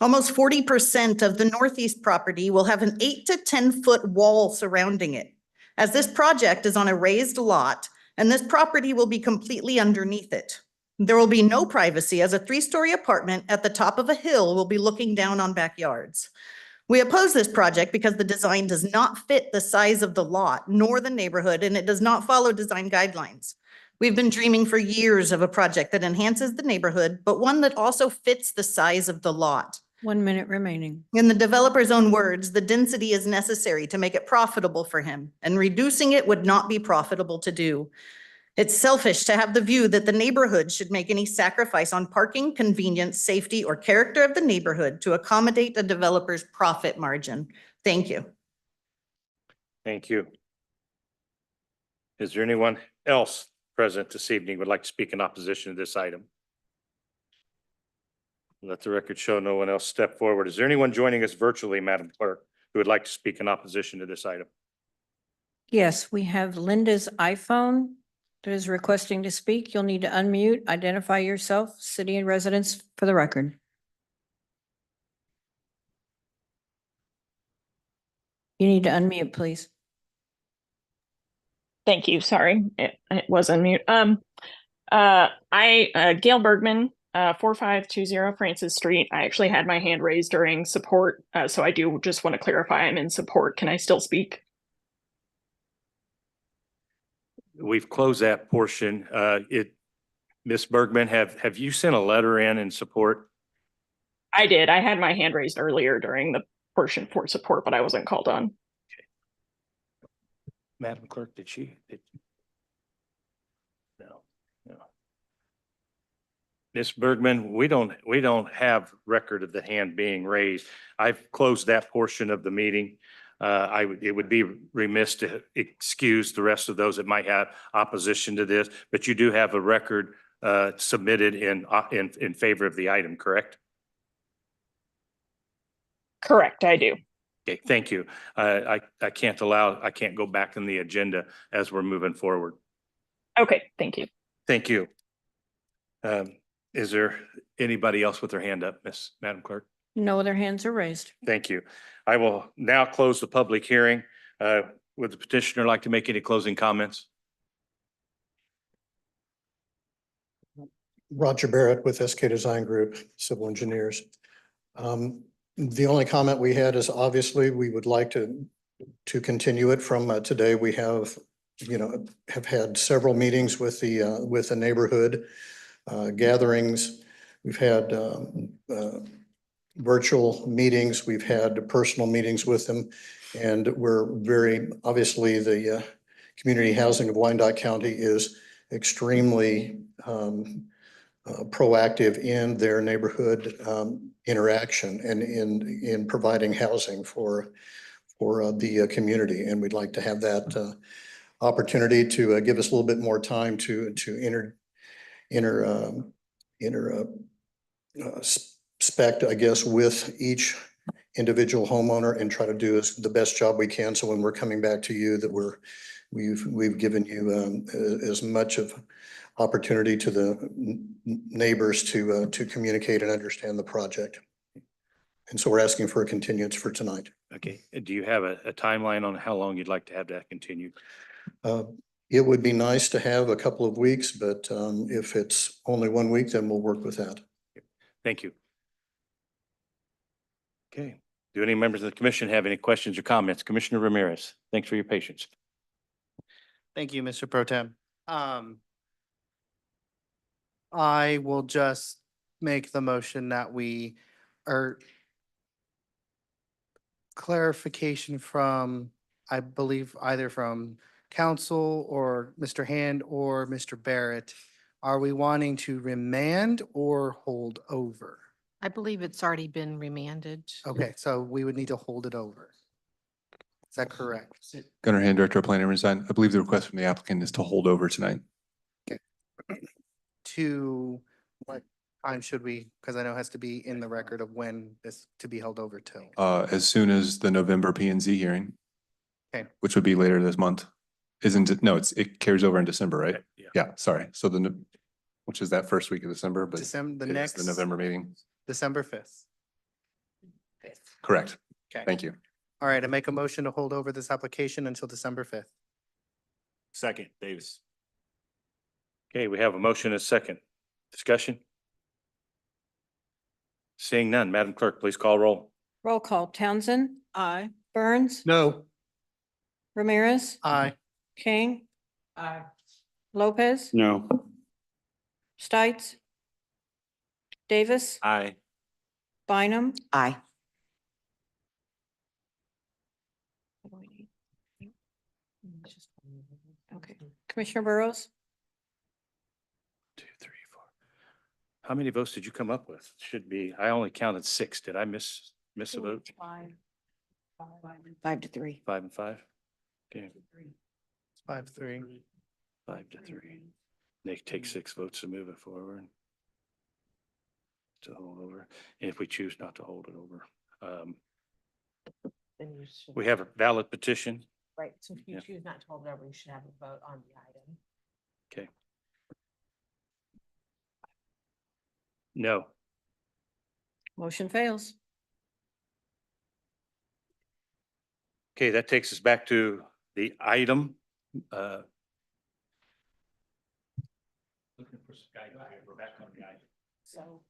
Almost 40% of the northeast property will have an 8 to 10-foot wall surrounding it, as this project is on a raised lot and this property will be completely underneath it. There will be no privacy, as a 3-story apartment at the top of a hill will be looking down on backyards. We oppose this project because the design does not fit the size of the lot nor the neighborhood, and it does not follow design guidelines. We've been dreaming for years of a project that enhances the neighborhood, but one that also fits the size of the lot. 1 minute remaining. In the developer's own words, the density is necessary to make it profitable for him, and reducing it would not be profitable to do. It's selfish to have the view that the neighborhood should make any sacrifice on parking, convenience, safety, or character of the neighborhood to accommodate a developer's profit margin. Thank you. Thank you. Is there anyone else present this evening who would like to speak in opposition to this item? Let the record show no one else step forward. Is there anyone joining us virtually, Madam Clerk, who would like to speak in opposition to this item? Yes, we have Linda's iPhone that is requesting to speak. You'll need to unmute, identify yourself, city and residence for the record. You need to unmute, please. Thank you. Sorry, it was on mute. Gail Bergman, 4520 Francis Street. I actually had my hand raised during support, so I do just want to clarify I'm in support. Can I still speak? We've closed that portion. Ms. Bergman, have you sent a letter in support? I did. I had my hand raised earlier during the portion for support, but I wasn't called on. Madam Clerk, did she? No. Ms. Bergman, we don't have record of the hand being raised. I've closed that portion of the meeting. It would be remiss to excuse the rest of those that might have opposition to this, but you do have a record submitted in favor of the item, correct? Correct, I do. Okay, thank you. I can't go back in the agenda as we're moving forward. Okay, thank you. Thank you. Is there anybody else with their hand up, Madam Clerk? No other hands are raised. Thank you. I will now close the public hearing. Would the petitioner like to make any closing comments? Roger Barrett with SK Design Group, Civil Engineers. The only comment we had is obviously we would like to continue it from today. We have had several meetings with the neighborhood gatherings. We've had virtual meetings. We've had personal meetings with them. And we're obviously the community housing of Wyandotte County is extremely proactive in their neighborhood interaction and in providing housing for the community. And we'd like to have that opportunity to give us a little bit more time to spec, I guess, with each individual homeowner and try to do the best job we can. So when we're coming back to you, that we've given you as much of opportunity to the neighbors to communicate and understand the project. And so we're asking for a continuance for tonight. Okay. Do you have a timeline on how long you'd like to have that continue? It would be nice to have a couple of weeks, but if it's only 1 week, then we'll work with that. Thank you. Okay. Do any members of the commission have any questions or comments? Commissioner Ramirez, thanks for your patience. Thank you, Mr. Pro Tem. I will just make the motion that we are clarification from, I believe, either from council or Mr. Hand or Mr. Barrett. Are we wanting to remand or hold over? I believe it's already been remanded. Okay, so we would need to hold it over. Is that correct? Gunnar Hand, Director of Planning and Design. I believe the request from the applicant is to hold over tonight. To what time should we, because I know it has to be in the record of when this to be held over till. As soon as the November P and Z hearing. Okay. Which would be later this month. Isn't it? No, it carries over in December, right? Yeah. Yeah, sorry. So which is that first week of December, but December, the it is next. the November meeting. December 5th. Correct. Okay. Thank you. All right, I make a motion to hold over this application until December 5th. Second, Davis. Okay, we have a motion and a second. Discussion? Seeing none, Madam Clerk, please call roll. Roll call. Townsend, Aye. Burns, No. Ramirez, Aye. King, Aye. Lopez, No. Stites, Davis, Aye. Bynum, Aye. okay. Commissioner Burrows, Two, three, four. How many votes did you come up with? Should be, I only counted 6. Did I miss a vote? 5-3. 5 and 5? Okay, 5-3. 5 to 3. They take 6 votes to move it forward. To hold over, and if we choose not to hold it over. We have a valid petition. Right, so if you Yeah. choose not to hold it over, you should have a vote on the item. Okay. No. motion fails. Okay, that takes us back to the item. Looking for some guidance here. We're back on the item. So.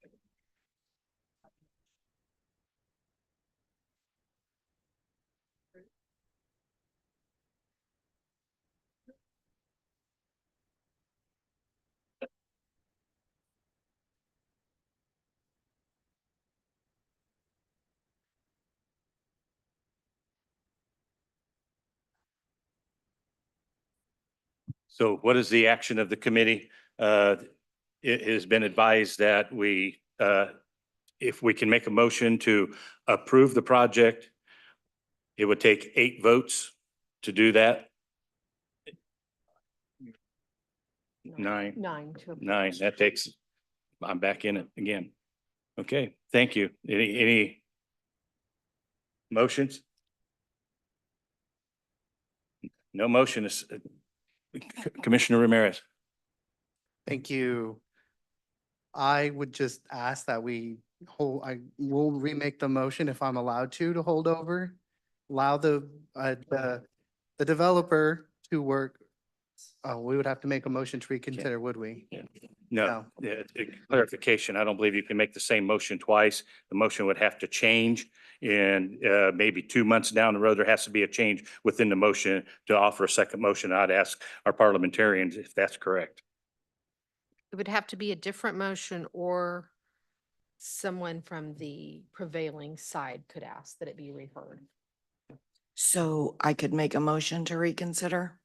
So what is the action of the committee? It has been advised that if we can make a motion to approve the project, it would take 8 votes to do that. 9. 9 to. approve. 9, that takes, I'm back in it again. Okay, thank you. Any motions? No motion is, Commissioner Ramirez. Thank you. I would just ask that we I will remake the motion if I'm allowed to hold over. Allow the developer to work. We would have to make a motion to reconsider, would we? No, clarification. I don't believe you can make the same motion twice. The motion would have to change. And maybe 2 months down the road, there has to be a change within the motion to offer a second motion. I'd ask our parliamentarians if that's correct. It would have to be a different motion, or someone from the prevailing side could ask that it be reheard. So I could make a motion to reconsider?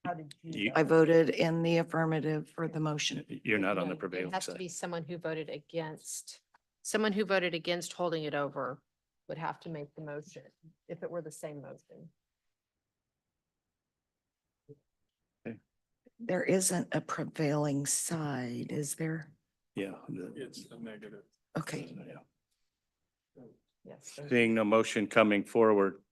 How did You- I voted in the affirmative for the motion. You're not on the It prevailing has to side. be someone who voted against, holding it over would have to make the motion, if it were the same motion. There isn't a prevailing side, is there? Yeah. It's a negative. Okay. Yes. Seeing no motion coming forward.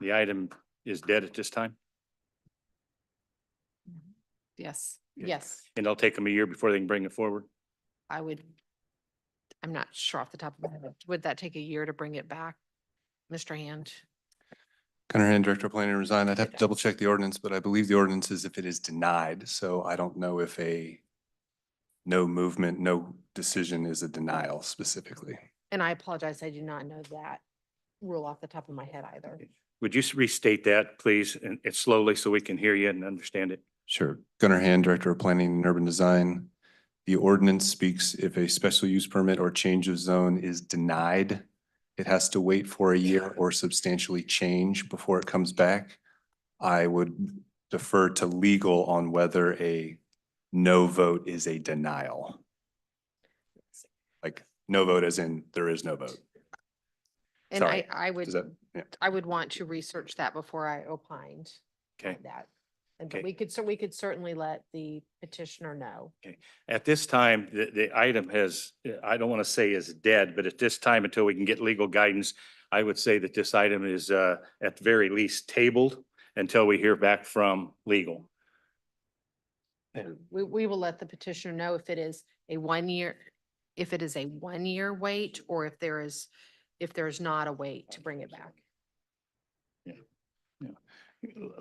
The item is dead at this time, Yes, Okay. yes, and it'll take them a year before they can bring it forward. I'm not sure off the top of my head. Would that take a year to bring it back? Mr. Hand? Gunnar Hand, Director of Planning and Design. I'd have to double check the ordinance, but I believe the ordinance is if it is denied. So I don't know if a no movement, no decision is a denial specifically. And I apologize, I do not know that rule off the top of my head either. Would you restate that, please, and slowly so we can hear you and understand it? Sure. Gunnar Hand, Director of Planning and Urban Design. The ordinance speaks if a special use permit or change of zone is denied, it has to wait for a year or substantially change before it comes back. I would defer to legal on whether a no vote is a denial. Like no vote as in there is no vote. And Sorry. I would, Does that- yeah. I would want to research that before I opined Okay. on that. And Okay. but we could certainly let the petitioner know. At this time, the item has, I don't want to say is dead, but at this time, until we can get legal guidance, I would say that this item is at the very least tabled until we hear back from legal. We will let the petitioner know if it is a 1 year, if it is a 1 year wait, or if there's not a wait to bring it back.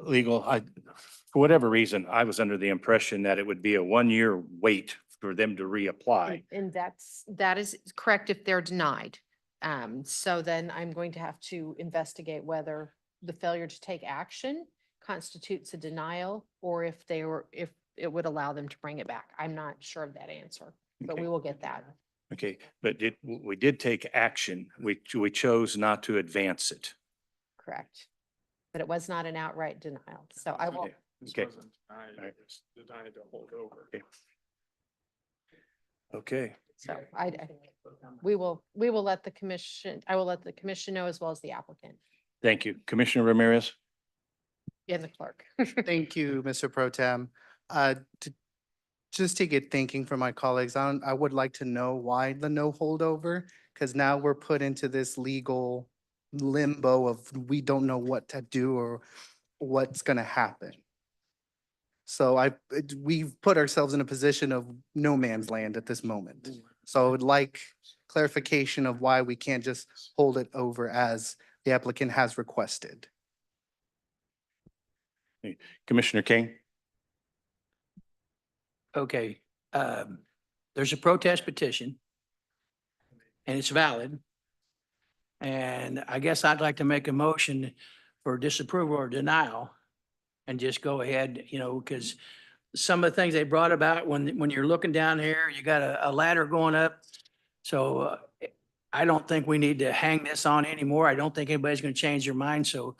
Legal, for whatever reason, I was under the impression that it would be a 1 year wait for them to reapply. And that is correct if they're denied. So then I'm going to have to investigate whether the failure to take action constitutes a denial, or if it would allow them to bring it back. I'm not sure of that answer, but Okay. we will get that. Okay, but we did take action. We chose not to advance it. Correct. But it was not an outright denial. So I will, Okay. Okay. Okay. so we will let the commission, I will let the commission know as well as the applicant Thank you. Commissioner Ramirez? and the clerk. Thank you, Mr. Pro Tem. Just to get thinking for my colleagues, I would like to know why the no holdover, because now we're put into this legal limbo of we don't know what to do or what's gonna happen. So we've put ourselves in a position of no man's land at this moment. So I would like clarification of why we can't just hold it over as the applicant has requested. Commissioner King? Okay, there's a protest petition and it's valid. And I guess I'd like to make a motion for disapproval or denial and just go ahead, because some of the things they brought about when you're looking down here, you got a ladder going up. So I don't think we need to hang this on anymore. I don't think anybody's going to change their mind. So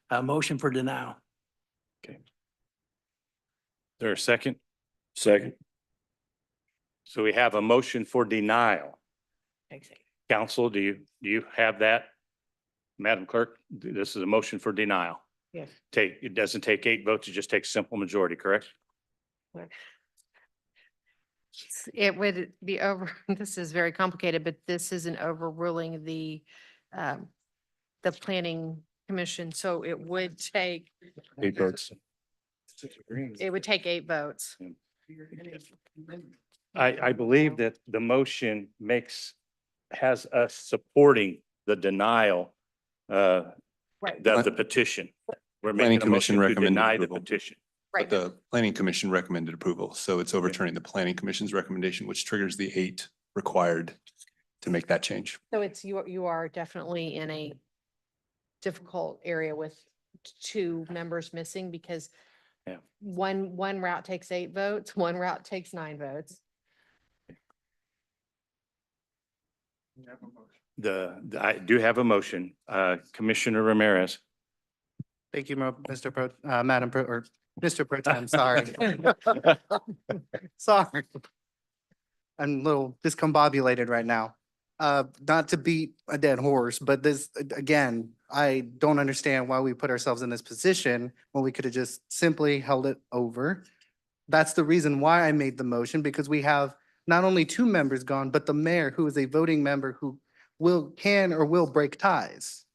a motion for denial. Okay. Is there a second? Second. So we have a motion for denial. Council, do you have that? Madam Clerk, this is a motion for denial. Yes. It doesn't take 8 votes, it just takes simple majority, correct? It would be over, this is very complicated, but this isn't overruling the planning commission. So it would take, 8 votes. it would take 8 votes. I believe that the motion has us supporting the denial of the petition. We're Planning making a motion Commission to recommended deny the approval. petition. Right. But the planning commission recommended approval, so it's overturning the planning commission's recommendation, which triggers the 8 required to make that change. So you are definitely in a difficult area with 2 members missing, because Yeah. one route takes 8 votes, one route takes 9 votes. I do have a motion. Commissioner Ramirez. Thank you, Madam Pro, or Mr. Pro Tem, sorry. Sorry. I'm a little discombobulated right now. Not to beat a dead horse, but this, again, I don't understand why we put ourselves in this position when we could have just simply held it over. That's the reason why I made the motion, because we have not only 2 members gone, but the mayor, who is a voting member who can or will break ties.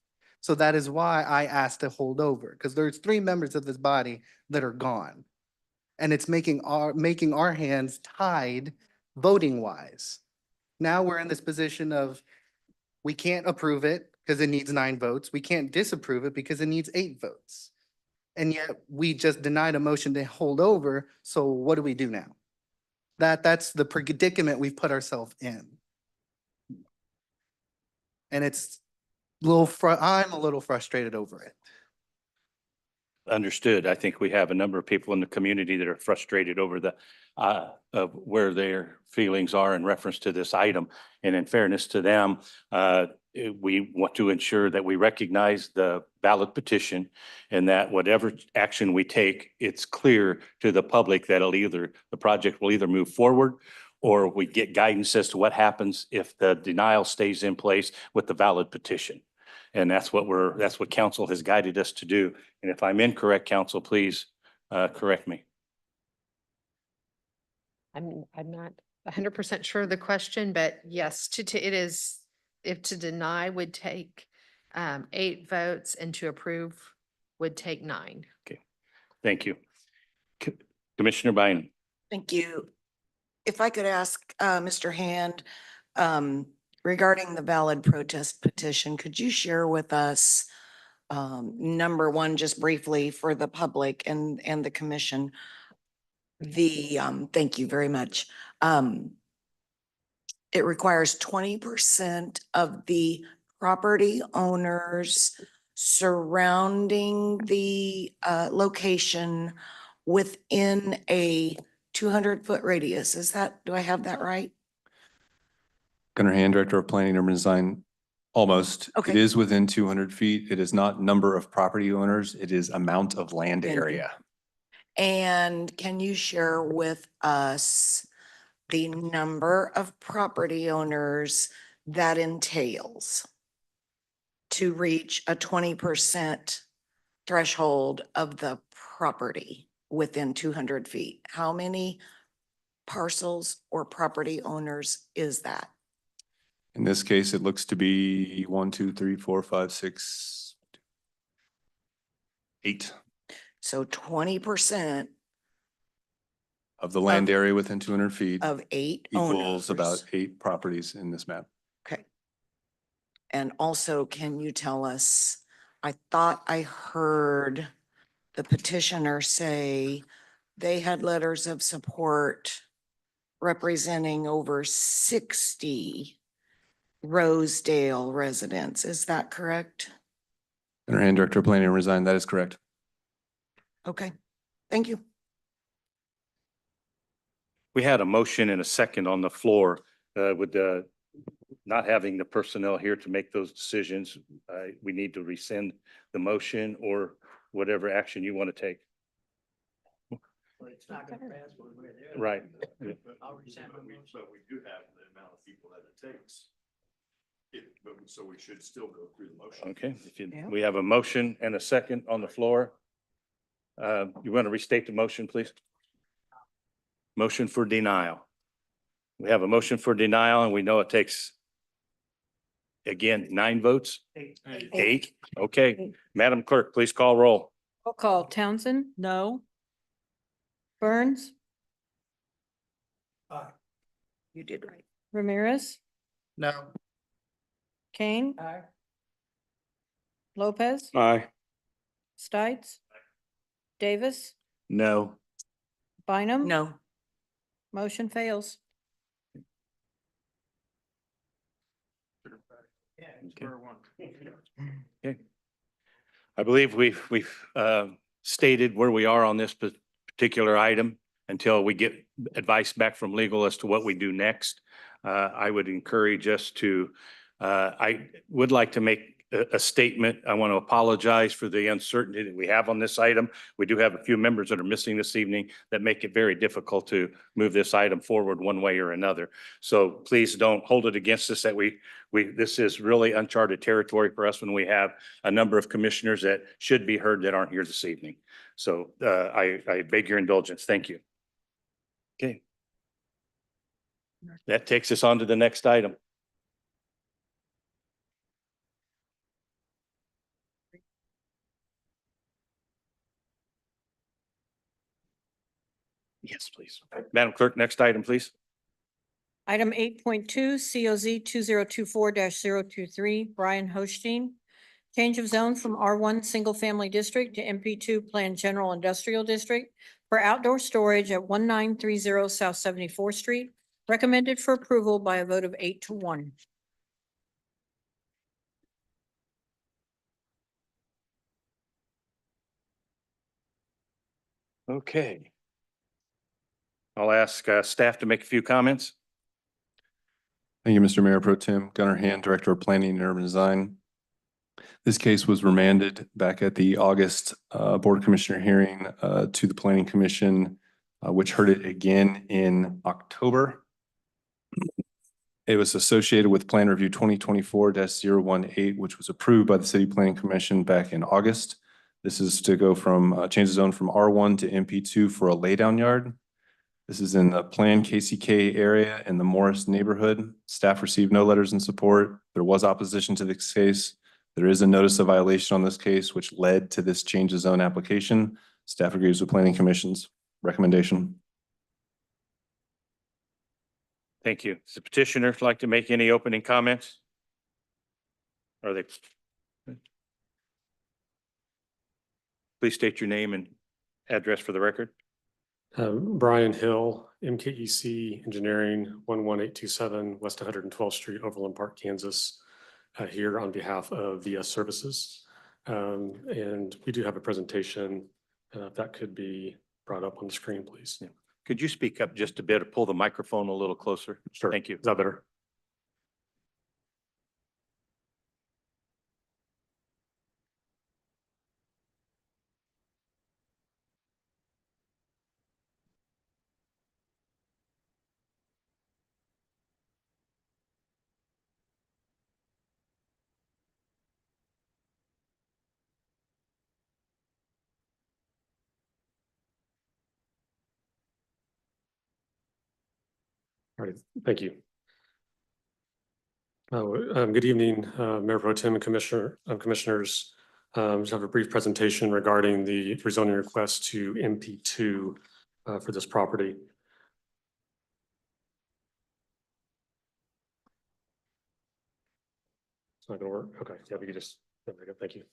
So that is why I asked to hold over, because there's 3 members of this body that are gone. And it's making our hands tied voting wise. Now we're in this position of, we can't approve it because it needs 9 votes. We can't disapprove it because it needs 8 votes. And yet we just denied a motion to hold over. So what do we do now? That's the predicament we've put ourselves in. And it's I'm a little frustrated over it. Understood. I think we have a number of people in the community that are frustrated over of where their feelings are in reference to this item. And in fairness to them, we want to ensure that we recognize the ballot petition and that whatever action we take, it's clear to the public that the project will either move forward or we get guidance as to what happens if the denial stays in place with the valid petition. And that's what council has guided us to do. And if I'm incorrect, council, please Correct me. I'm not 100% sure of the question, but yes, it is, if to deny would take 8 votes and to approve would take 9. Thank you. Commissioner Bynum. Thank you. If I could ask, Mr. Hand, regarding the valid protest petition, could you share with us, number one, just briefly for the public and the commission, thank you very much. It requires 20% of the property owners surrounding the location within a 200-foot radius. Do I have that right? Gunnar Hand, Director of Planning and Urban Design. Almost. Okay. It is within 200 feet. It is not number of property owners. It is amount of land Thank you. area. And can you share with us the number of property owners that entails to reach a 20% threshold of the property within 200 feet? How many parcels or property owners is that? In this case, it looks to be 1, 2, 3, 4, 5, 6, 8 So 20% of the land area within 200 feet of 8 equals owners. about 8 properties in this map. Okay. And also, can you tell us, I thought I heard the petitioner say they had letters of support representing over 60 Rosedale residents. Is that correct? Gunnar Hand, Director of Planning and Design. That is correct. Okay, thank you. We had a motion and a second on the floor with not having the personnel here to make those decisions. We need to rescind the motion or whatever action you want to take. It's not gonna pass when we're there. Right. I'll rescind my motion. But we do have the amount of people that it takes. So we should still go through the motion. Okay, we have a motion and a second on the floor. You want to restate the motion, please? Motion for denial. We have a motion for denial and we know it takes, again, 9 votes? 8. Okay. Madam Clerk, please call roll. Roll call. Townsend? No. Burns? You did right. Ramirez? No. Kane? Aye. Lopez? Aye. Stites? Davis? No. Bynum? No. Motion fails. Yeah, it's for one. Okay. I believe we've stated where we are on this particular item until we get advice back from legal as to what we do next. I would encourage us to, I would like to make a statement. I want to apologize for the uncertainty that we have on this item. We do have a few members that are missing this evening that make it very difficult to move this item forward one way or another. So please don't hold it against us that this is really uncharted territory for us when we have a number of commissioners that should be heard that aren't here this evening. So I beg your indulgence. Thank you. Okay. That takes us on to the next item. Yes, please. Madam Clerk, next item, please. Item 8.2, COZ 2024-023, Brian Hostein. Change of zone from R1 Single Family District to MP2 Planned General Industrial District for outdoor storage at 1930 South 74th Street. Recommended for approval by a vote of 8-1. Okay. I'll ask staff to make a few comments. Thank you, Mr. Mayor Pro Tem. Gunnar Hand, Director of Planning and Urban Design. This case was remanded back at the August Board Commissioner hearing to the Planning Commission, which heard it again in October. It was associated with Plan Review 2024-018, which was approved by the City Planning Commission back in August. This is to go from, change the zone from R1 to MP2 for a laydown yard. This is in the planned KCK area in the Morris neighborhood. Staff received no letters in support. There was opposition to this case. There is a notice of violation on this case, which led to this change of zone application. Staff agrees with Planning Commission's recommendation. Thank you. Does the petitioner like to make any opening comments? Are they? Please state your name and address for the record. Brian Hill, MKEC Engineering, 11827 West 112th Street, Overland Park, Kansas, here on behalf of VS Services. And we do have a presentation, if that could be brought up on the screen, please. Yeah. Could you speak up just a bit or pull the microphone a little closer? Sure. Thank you. Is that better? All right, thank you. Good evening, Mayor Pro Tem and Commissioners. Just have a brief presentation regarding the rezoning request to MP2 for this property. It's not going to work. Okay, yeah, we could just, there we go. Thank you.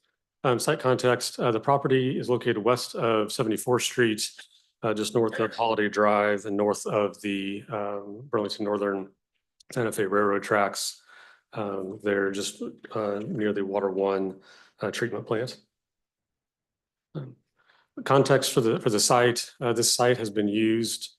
Site context, the property is located west of 74th Street, just north of Holiday Drive and north of the Burlington Northern Santa Fe Railroad tracks. They're just near the Water One treatment plant. Context for the site, this site has been used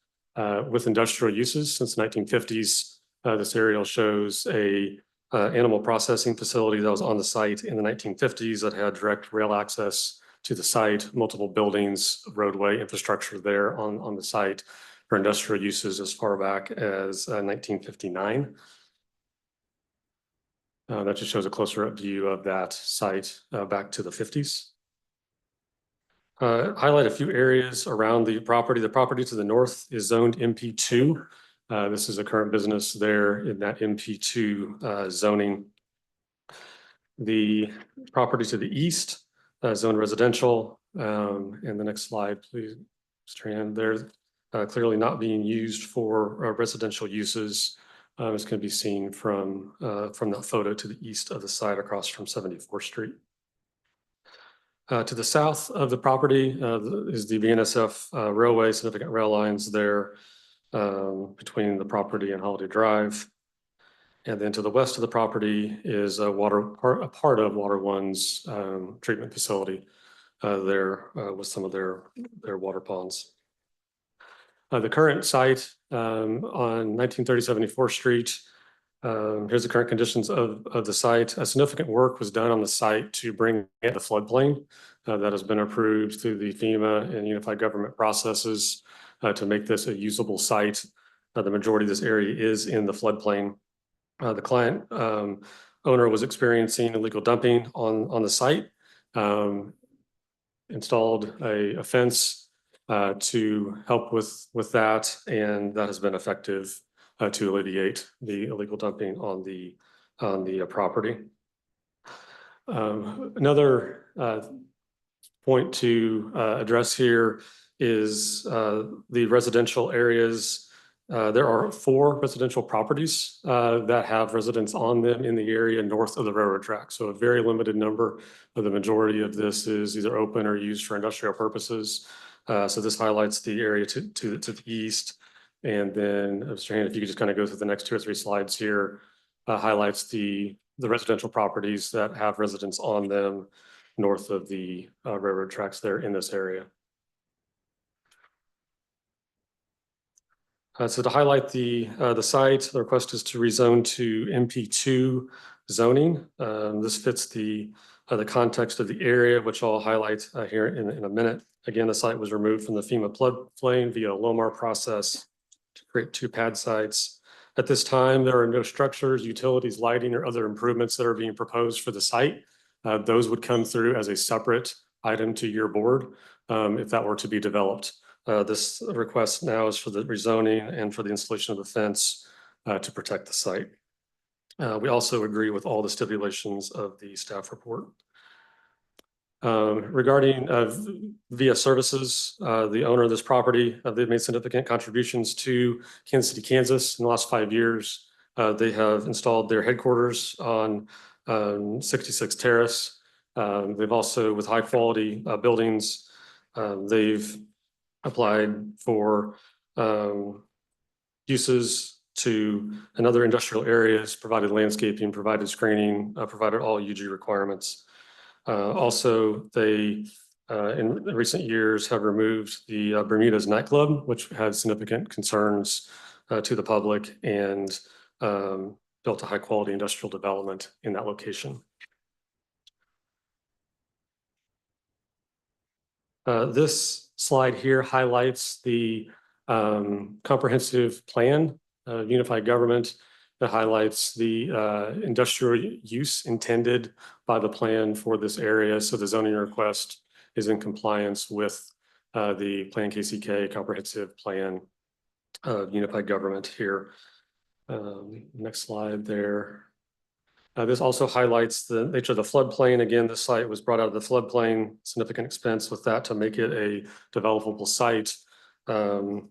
with industrial uses since the 1950s. This aerial shows a animal processing facility that was on the site in the 1950s that had direct rail access to the site, multiple buildings, roadway infrastructure there on the site for industrial uses as far back as 1959. That just shows a closer up view of that site back to the 50s. Highlight a few areas around the property. The property to the north is zoned MP2. This is a current business there in that MP2 zoning. The property to the east, zone residential, and the next slide, please, Mr. Hand. They're clearly not being used for residential uses. This can be seen from that photo to the east of the site across from 74th Street. To the south of the property is the BNSF railway, significant rail lines there between the property and Holiday Drive. And then to the west of the property is a part of Water One's treatment facility there with some of their water ponds. The current site on 1930 74th Street, here's the current conditions of the site. A significant work was done on the site to bring in the floodplain that has been approved through the FEMA and unified government processes to make this a usable site. The majority of this area is in the floodplain. The client owner was experiencing illegal dumping on the site, installed a fence to help with that, and that has been effective to alleviate the illegal dumping on the property. Another point to address here is the residential areas. There are 4 residential properties that have residents on them in the area north of the railroad track. So a very limited number, but the majority of this is either open or used for industrial purposes. So this highlights the area to the east. And then, Mr. Hand, if you could just kind of go through the next 2 or 3 slides here, highlights the residential properties that have residents on them north of the railroad tracks there in this area. So to highlight the site, the request is to rezone to MP2 zoning. This fits the context of the area, which I'll highlight here in a minute. Again, the site was removed from the FEMA floodplain via a LOMAR process to create 2 pad sites. At this time, there are no structures, utilities, lighting, or other improvements that are being proposed for the site. Those would come through as a separate item to your board, if that were to be developed. This request now is for the rezoning and for the installation of the fence to protect the site. We also agree with all the stipulations of the staff report. Regarding VIA Services, the owner of this property, they've made significant contributions to Kansas City, Kansas in the last 5 years. They have installed their headquarters on 66 Terrace. They've also, with high quality buildings, they've applied for uses in other industrial areas, provided landscaping, provided screening, provided all UG requirements. Also, they, in recent years, have removed the Bermuda's nightclub, which had significant concerns to the public, and built a high-quality industrial development in that location. This slide here highlights the comprehensive plan of unified government that highlights the industrial use intended by the plan for this area. So the zoning request is in compliance with the Plan KCK comprehensive plan of unified government here. Next slide there. This also highlights the nature of the floodplain. Again, this site was brought out of the floodplain, significant expense with that to make it a developable site. And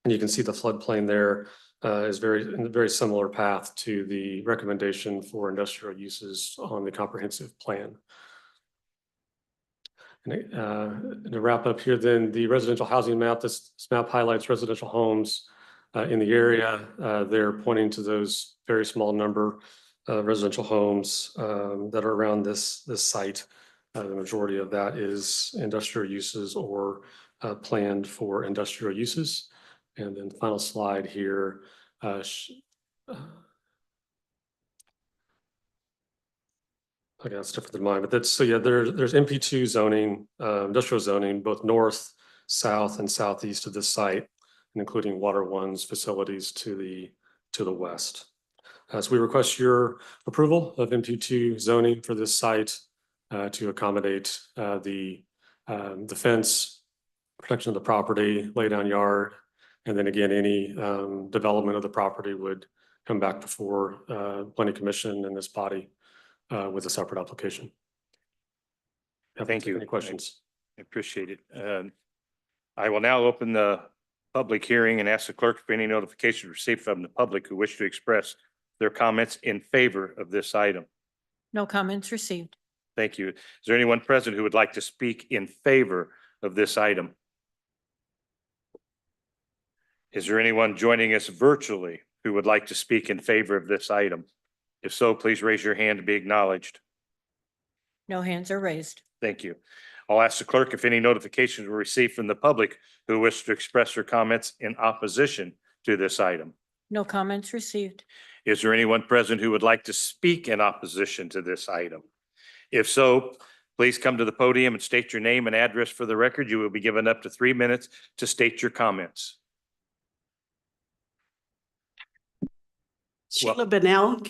you can see the floodplain there is very similar path to the recommendation for industrial uses on the comprehensive plan. And to wrap up here, then the residential housing map, this map highlights residential homes in the area. They're pointing to those very small number of residential homes that are around this site. The majority of that is industrial uses or planned for industrial uses. And then the final slide here. Okay, that's different than mine, but that's, so yeah, there's MP2 zoning, industrial zoning, both north, south, and southeast of this site, including Water One's facilities to the west. So we request your approval of MP2 zoning for this site to accommodate the fence, protection of the property, lay down yard, and then again, any development of the property would come back before Planning Commission and this body with a separate application. Thank you. Any questions? I appreciate it. I will now open the public hearing and ask the clerk if any notifications received from the public who wish to express their comments in favor of this item. No comments received. Thank you. Is there anyone present who would like to speak in favor of this item? Is there anyone joining us virtually who would like to speak in favor of this item? If so, please raise your hand to be acknowledged. No hands are raised. Thank you. I'll ask the clerk if any notifications were received from the public who wish to express their comments in opposition to this item. No comments received. Is there anyone present who would like to speak in opposition to this item? If so, please come to the podium and state your name and address for the record. You will be given up to 3 minutes to state your comments. Sheila Bennell,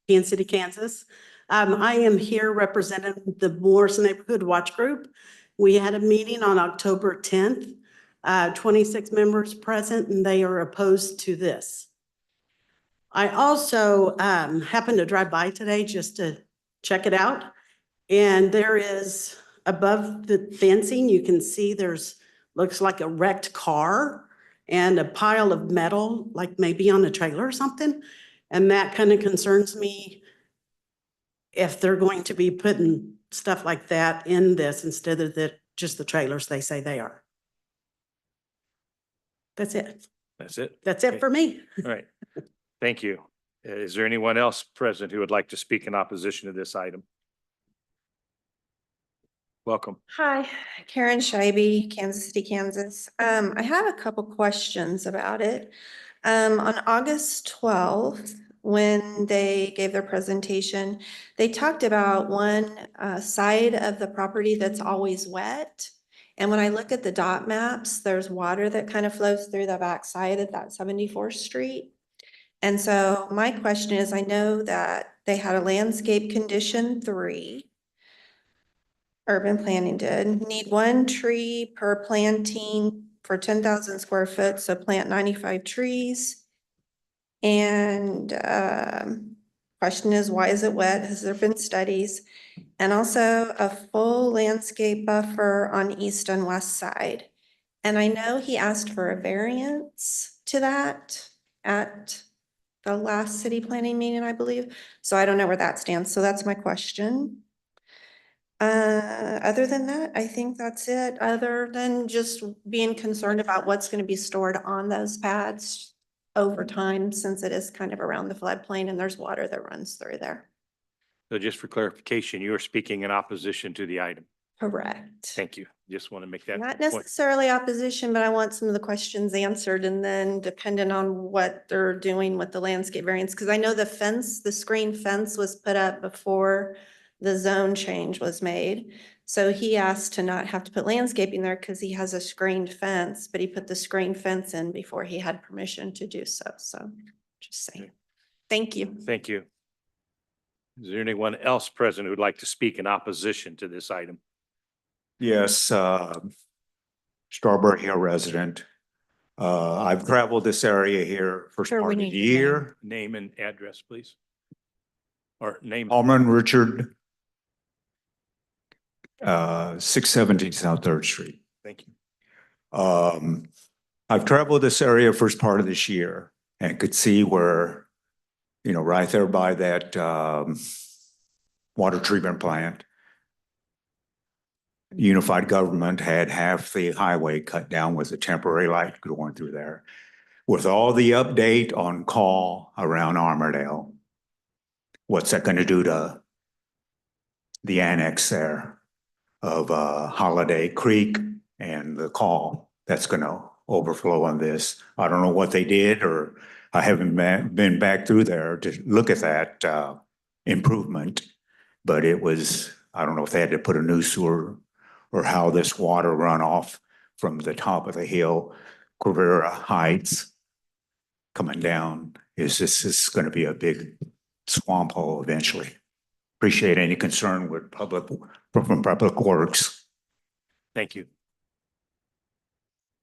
Kansas City, Kansas. I am here representing the Morris Neighborhood Watch Group. We had a meeting on October 10th, 26 members present, and they are opposed to this. I also happened to drive by today just to check it out. And there is, above the fencing, you can see looks like a wrecked car and a pile of metal, like maybe on a trailer or something. And that kind of concerns me if they're going to be putting stuff like that in this instead of just the trailers they say they are. That's it. That's it. That's it for me. All right. Thank you. Is there anyone else present who would like to speak in opposition to this item? Welcome. Hi, Karen Scheibe, Kansas City, Kansas. I have a couple questions about it. On August 12th, when they gave their presentation, they talked about one side of the property that's always wet. And when I look at the dot maps, there's water that kind of flows through the back side of that 74th Street. And so my question is, I know that they had a landscape condition 3. urban planning did. Need 1 tree per planting for 10,000 square foot, so plant 95 trees. And question is, why is it wet? Has there been studies? And also a full landscape buffer on east and west side. And I know he asked for a variance to that at the last city planning meeting, I believe. So I don't know where that stands. So that's my question. Other than that, I think that's it, other than just being concerned about what's going to be stored on those pads over time, since it is kind of around the floodplain and there's water that runs through there. So just for clarification, you are speaking in opposition to the item. Correct. Thank you. Just want to make that Not point. necessarily opposition, but I want some of the questions answered, and then depending on what they're doing with the landscape variance, because I know the fence, the screen fence was put up before the zone change was made. So he asked to not have to put landscaping there because he has a screened fence, but he put the screen fence in before he had permission to do so. So just saying. Thank you. Thank you. Is there anyone else present who would like to speak in opposition to this item? Yes, Strawberry Hill resident. I've traveled this area here first Sure, we part of the need your year. Name and address, please. Or name. Alman Richard, 617 South Third Street. Thank you. I've traveled this area first part of this year and could see where, right there by that water treatment plant, Unified Government had half the highway cut down with a temporary light going through there. With all the update on call around Armourdale, what's that going to do to the annex there of Holiday Creek and the call that's going to overflow on this? I don't know what they did, or I haven't been back through there to look at that improvement, but it was, I don't know if they had to put a new sewer or how this water runoff from the top of the hill, Quivira Heights, coming down, is going to be a big swamp hole eventually. Appreciate any concern with from Public Works. Thank you.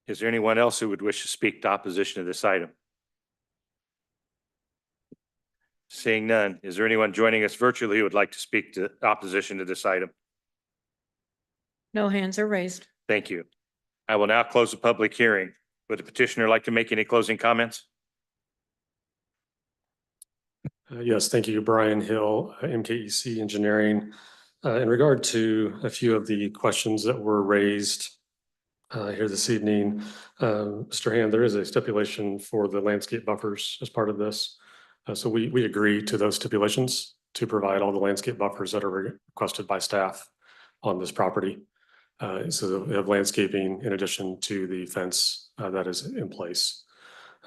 Is there anyone else who would wish to speak to opposition to this item? Seeing none, is there anyone joining us virtually who would like to speak to opposition to this item? No hands are raised. Thank you. I will now close the public hearing. Would the petitioner like to make any closing comments? Yes, thank you, Brian Hill, MKEC Engineering. In regard to a few of the questions that were raised here this evening, Mr. Hand, there is a stipulation for the landscape buffers as part of this. So we agree to those stipulations to provide all the landscape buffers that are requested by staff on this property. So we have landscaping in addition to the fence that is in place.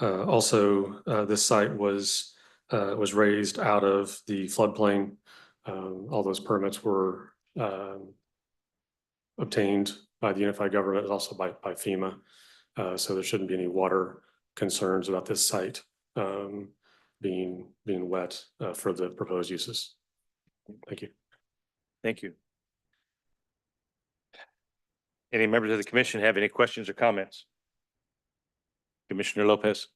Also, this site was raised out of the floodplain. All those permits were obtained by the Unified Government and also by FEMA. So there shouldn't be any water concerns about this site being wet for the proposed uses. Thank you. Thank you. Any members of the commission have any questions or comments? Commissioner Lopez.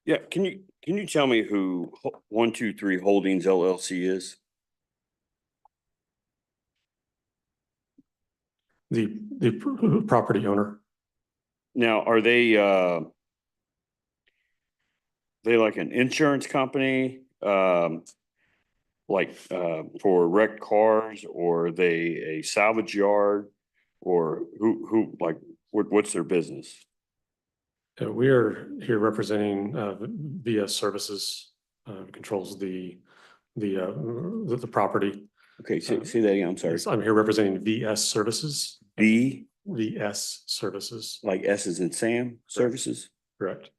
Yeah, can you tell me who 123 Holdings LLC is? The property owner. Now, are they like an insurance company, like for wrecked cars, or are they a salvage yard, or who like what's their business? We are here representing VS Services, controls the property. Okay, say that again. I'm sorry. I'm here representing VS Services. VS Services. Like S as in Sam Services? Correct.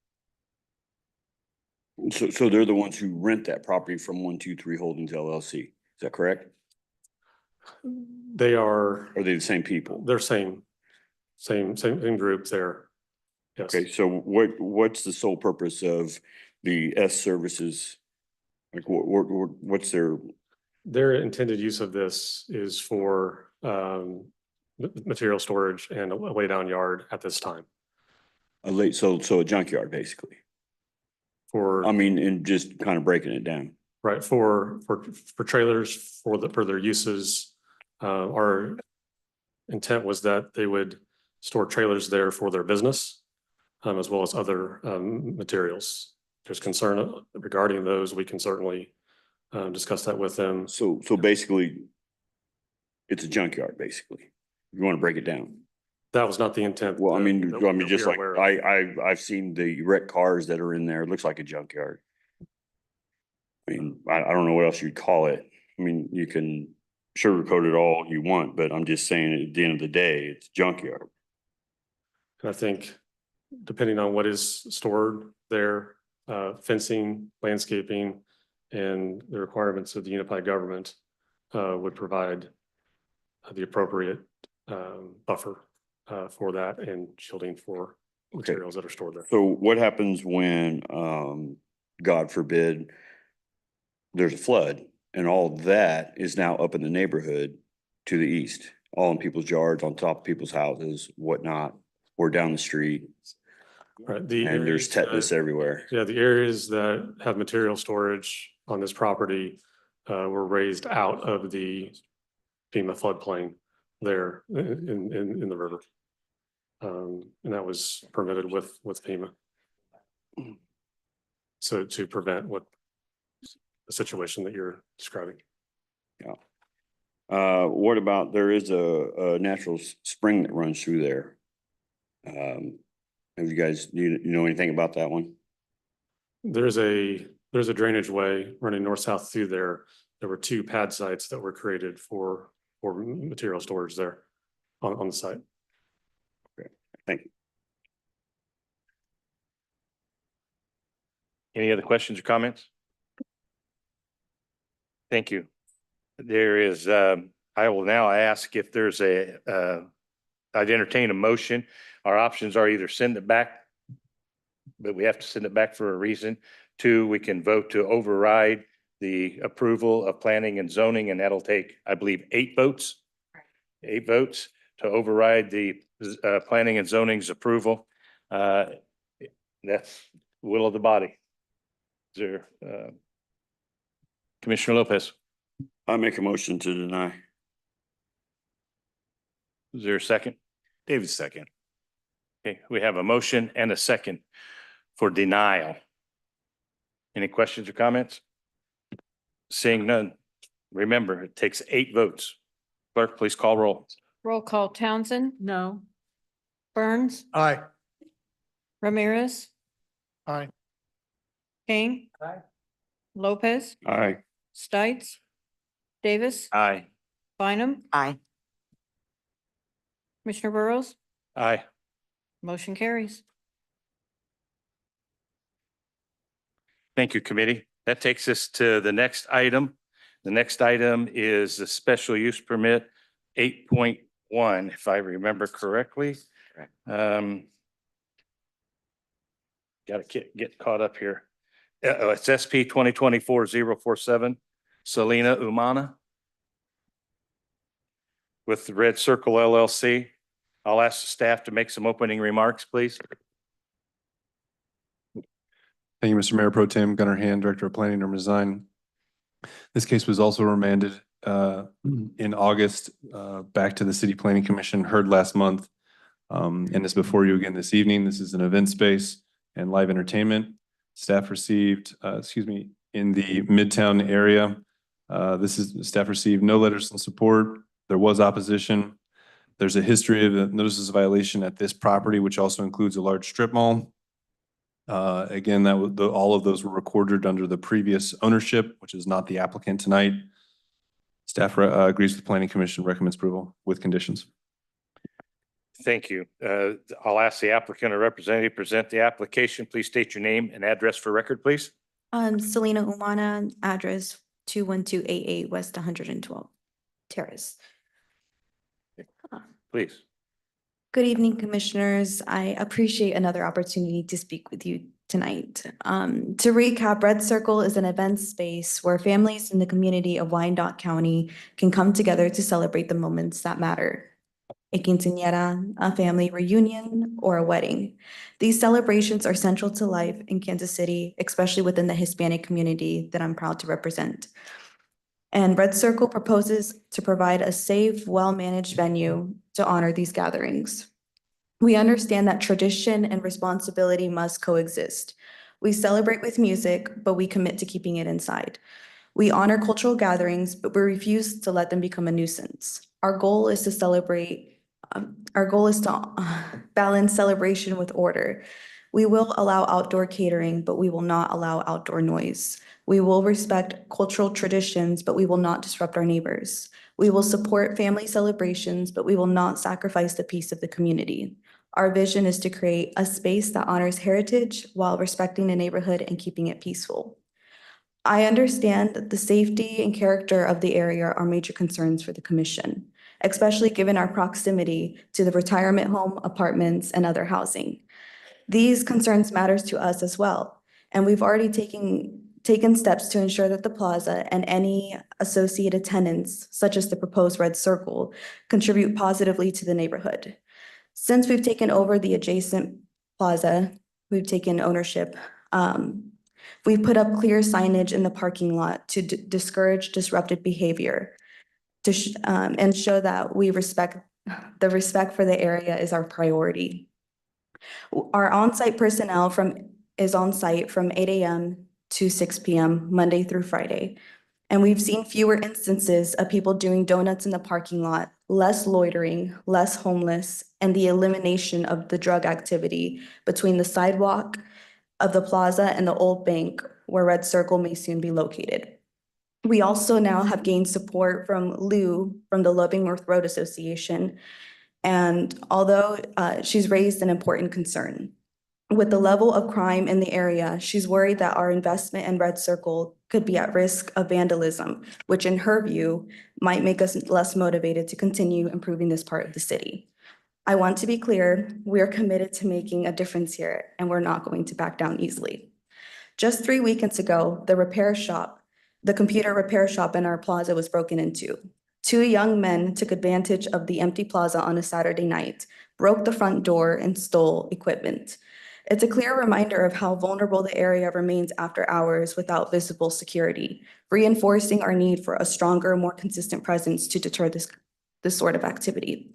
So they're the ones who rent that property from 123 Holdings LLC. Is that correct? They are. Are they the same people? They're same group there. Yes. Okay, so what's the sole purpose of the S Services? Like what's their intended use of this is for material storage and a lay down yard at this time So a junkyard, basically. for. I mean, and just kind of breaking it down. Right, for trailers, for their uses. Our intent was that they would store trailers there for their business, as well as other materials. There's concern regarding those. We can certainly discuss that with them. So basically, it's a junkyard, basically. You want to break it down. That was not the intent. Well, I mean, that just we are like, aware of. I've seen the wrecked cars that are in there. It looks like a junkyard. I mean, I don't know what else you'd call it. I mean, you can sugarcoat it all you want, but I'm just saying at the end of the day, it's junkyard. And I think depending on what is stored there, fencing, landscaping, and the requirements of the unified government would provide the appropriate buffer for that and shielding for materials that are stored there. So what happens when, God forbid, there's a flood and all that is now up in the neighborhood to the east, all in people's yards, on top of people's houses, whatnot, or down the street? Right, And there's tetanus everywhere. Yeah, the areas that have material storage on this property were raised out of the FEMA floodplain there in the river. And that was permitted with FEMA. So to prevent the situation that you're describing. Yeah. What about, there is a natural spring that runs through there. Have you guys, you know anything about that one? There's a drainage way running north-south through there. There were 2 pad sites that were created for material storage there on the site. Okay, thank you. Any other questions or comments? Thank you. There is, I will now ask if there's I'd entertain a motion. Our options are either send it back, but we have to send it back for a reason. 2, we can vote to override the approval of planning and zoning, and that'll take, I believe, 8 votes. 8 votes to override the planning and zoning's approval. That's will of the body. Is there, Commissioner Lopez? I make a motion to deny. Is there a second? David, second. Okay, we have a motion and a second for denial. Any questions or comments? Seeing none. Remember, it takes 8 votes. Clerk, please call roll. Roll call Townsend, No. Burns, Aye. Ramirez, Aye. King. Lopez, Aye. Stites, Davis, Aye. Bynum, Aye. Commissioner Burrows, Aye. motion carries. Thank you, committee. That takes us to the next item. The next item is the special use permit 8.1, if I remember correctly. Got to get caught up here. It's SP 2024-047, Selena Umana with the Red Circle LLC. I'll ask the staff to make some opening remarks, please. Thank you, Mr. Mayor Pro Tem Gunnar Hand, Director of Planning and Urban Design. This case was also remanded in August back to the City Planning Commission, heard last month, and is before you again this evening. This is an event space and live entertainment. Staff received, in the Midtown area. Staff received no letters in support. There was opposition. There's a history of notices of violation at this property, which also includes a large strip mall. Again, all of those were recorded under the previous ownership, which is not the applicant tonight. Staff agrees with the Planning Commission, recommends approval with conditions. Thank you. I'll ask the applicant or representative present the application. Please state your name and address for record, please. Selena Umana, address 21288 West 112 Terrace. Please. Good evening, commissioners. I appreciate another opportunity to speak with you tonight. To recap, Red Circle is an event space where families in the community of Wyandotte County can come together to celebrate the moments that matter. A quinceañera, a family reunion, or a wedding. These celebrations are central to life in Kansas City, especially within the Hispanic community that I'm proud to represent. And Red Circle proposes to provide a safe, well-managed venue to honor these gatherings. We understand that tradition and responsibility must coexist. We celebrate with music, but we commit to keeping it inside. We honor cultural gatherings, but we refuse to let them become a nuisance. Our goal is to balance celebration with order. We will allow outdoor catering, but we will not allow outdoor noise. We will respect cultural traditions, but we will not disrupt our neighbors. We will support family celebrations, but we will not sacrifice the peace of the community. Our vision is to create a space that honors heritage while respecting the neighborhood and keeping it peaceful. I understand that the safety and character of the area are major concerns for the commission, especially given our proximity to the retirement home, apartments, and other housing. These concerns matters to us as well, and we've already taken steps to ensure that the plaza and any associated tenants, such as the proposed Red Circle, contribute positively to the neighborhood. Since we've taken over the adjacent plaza, we've taken ownership. We've put up clear signage in the parking lot to discourage disruptive behavior and show that we respect for the area is our priority. Our on-site personnel is on site from 8 a.m. to 6 p.m. Monday through Friday. And we've seen fewer instances of people doing donuts in the parking lot, less loitering, less homeless, and the elimination of the drug activity between the sidewalk of the plaza and the old bank where Red Circle may soon be located. We also now have gained support from Lou from the Leavenworth Road Association. And although she's raised an important concern, with the level of crime in the area, she's worried that our investment in Red Circle could be at risk of vandalism, which in her view might make us less motivated to continue improving this part of the city. I want to be clear, we are committed to making a difference here, and we're not going to back down easily. Just 3 weekends ago, the computer repair shop in our plaza was broken into. 2 young men took advantage of the empty plaza on a Saturday night, broke the front door, and stole equipment. It's a clear reminder of how vulnerable the area remains after hours without visible security, reinforcing our need for a stronger, more consistent presence to deter this sort of activity.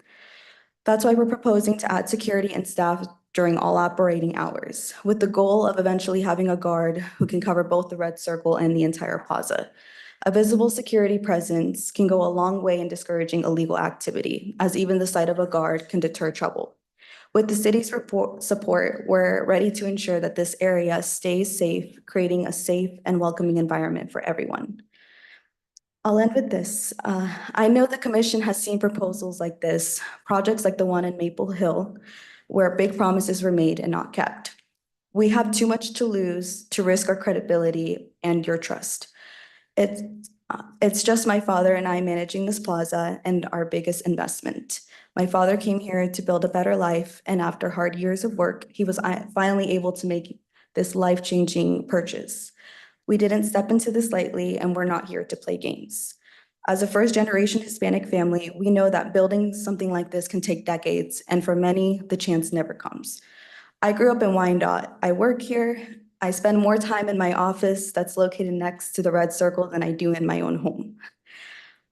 That's why we're proposing to add security and staff during all operating hours, with the goal of eventually having a guard who can cover both the Red Circle and the entire plaza. A visible security presence can go a long way in discouraging illegal activity, as even the sight of a guard can deter trouble. With the city's support, we're ready to ensure that this area stays safe, creating a safe and welcoming environment for everyone. I'll end with this. I know the commission has seen proposals like this, projects like the one in Maple Hill, where big promises were made and not kept. We have too much to lose to risk our credibility and your trust. It's just my father and I managing this plaza and our biggest investment. My father came here to build a better life, and after hard years of work, he was finally able to make this life-changing purchase. We didn't step into this lightly, and we're not here to play games. As a first-generation Hispanic family, we know that building something like this can take decades, and for many, the chance never comes. I grew up in Wyandotte. I work here. I spend more time in my office that's located next to the Red Circle than I do in my own home.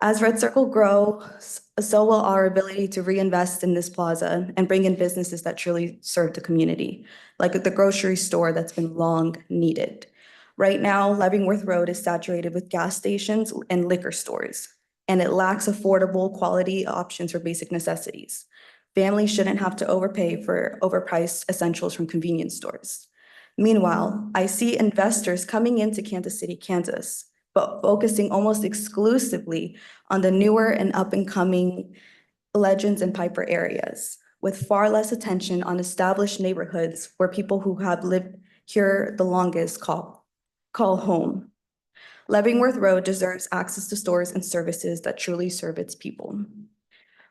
As Red Circle grows, so will our ability to reinvest in this plaza and bring in businesses that truly serve the community, like the grocery store that's been long needed. Right now, Leavenworth Road is saturated with gas stations and liquor stores, and it lacks affordable quality options for basic necessities. Families shouldn't have to overpay for overpriced essentials from convenience stores. Meanwhile, I see investors coming into Kansas City, Kansas, but focusing almost exclusively on the newer and up-and-coming Legends and Piper areas, with far less attention on established neighborhoods where people who have lived here the longest call home. Leavenworth Road deserves access to stores and services that truly serve its people.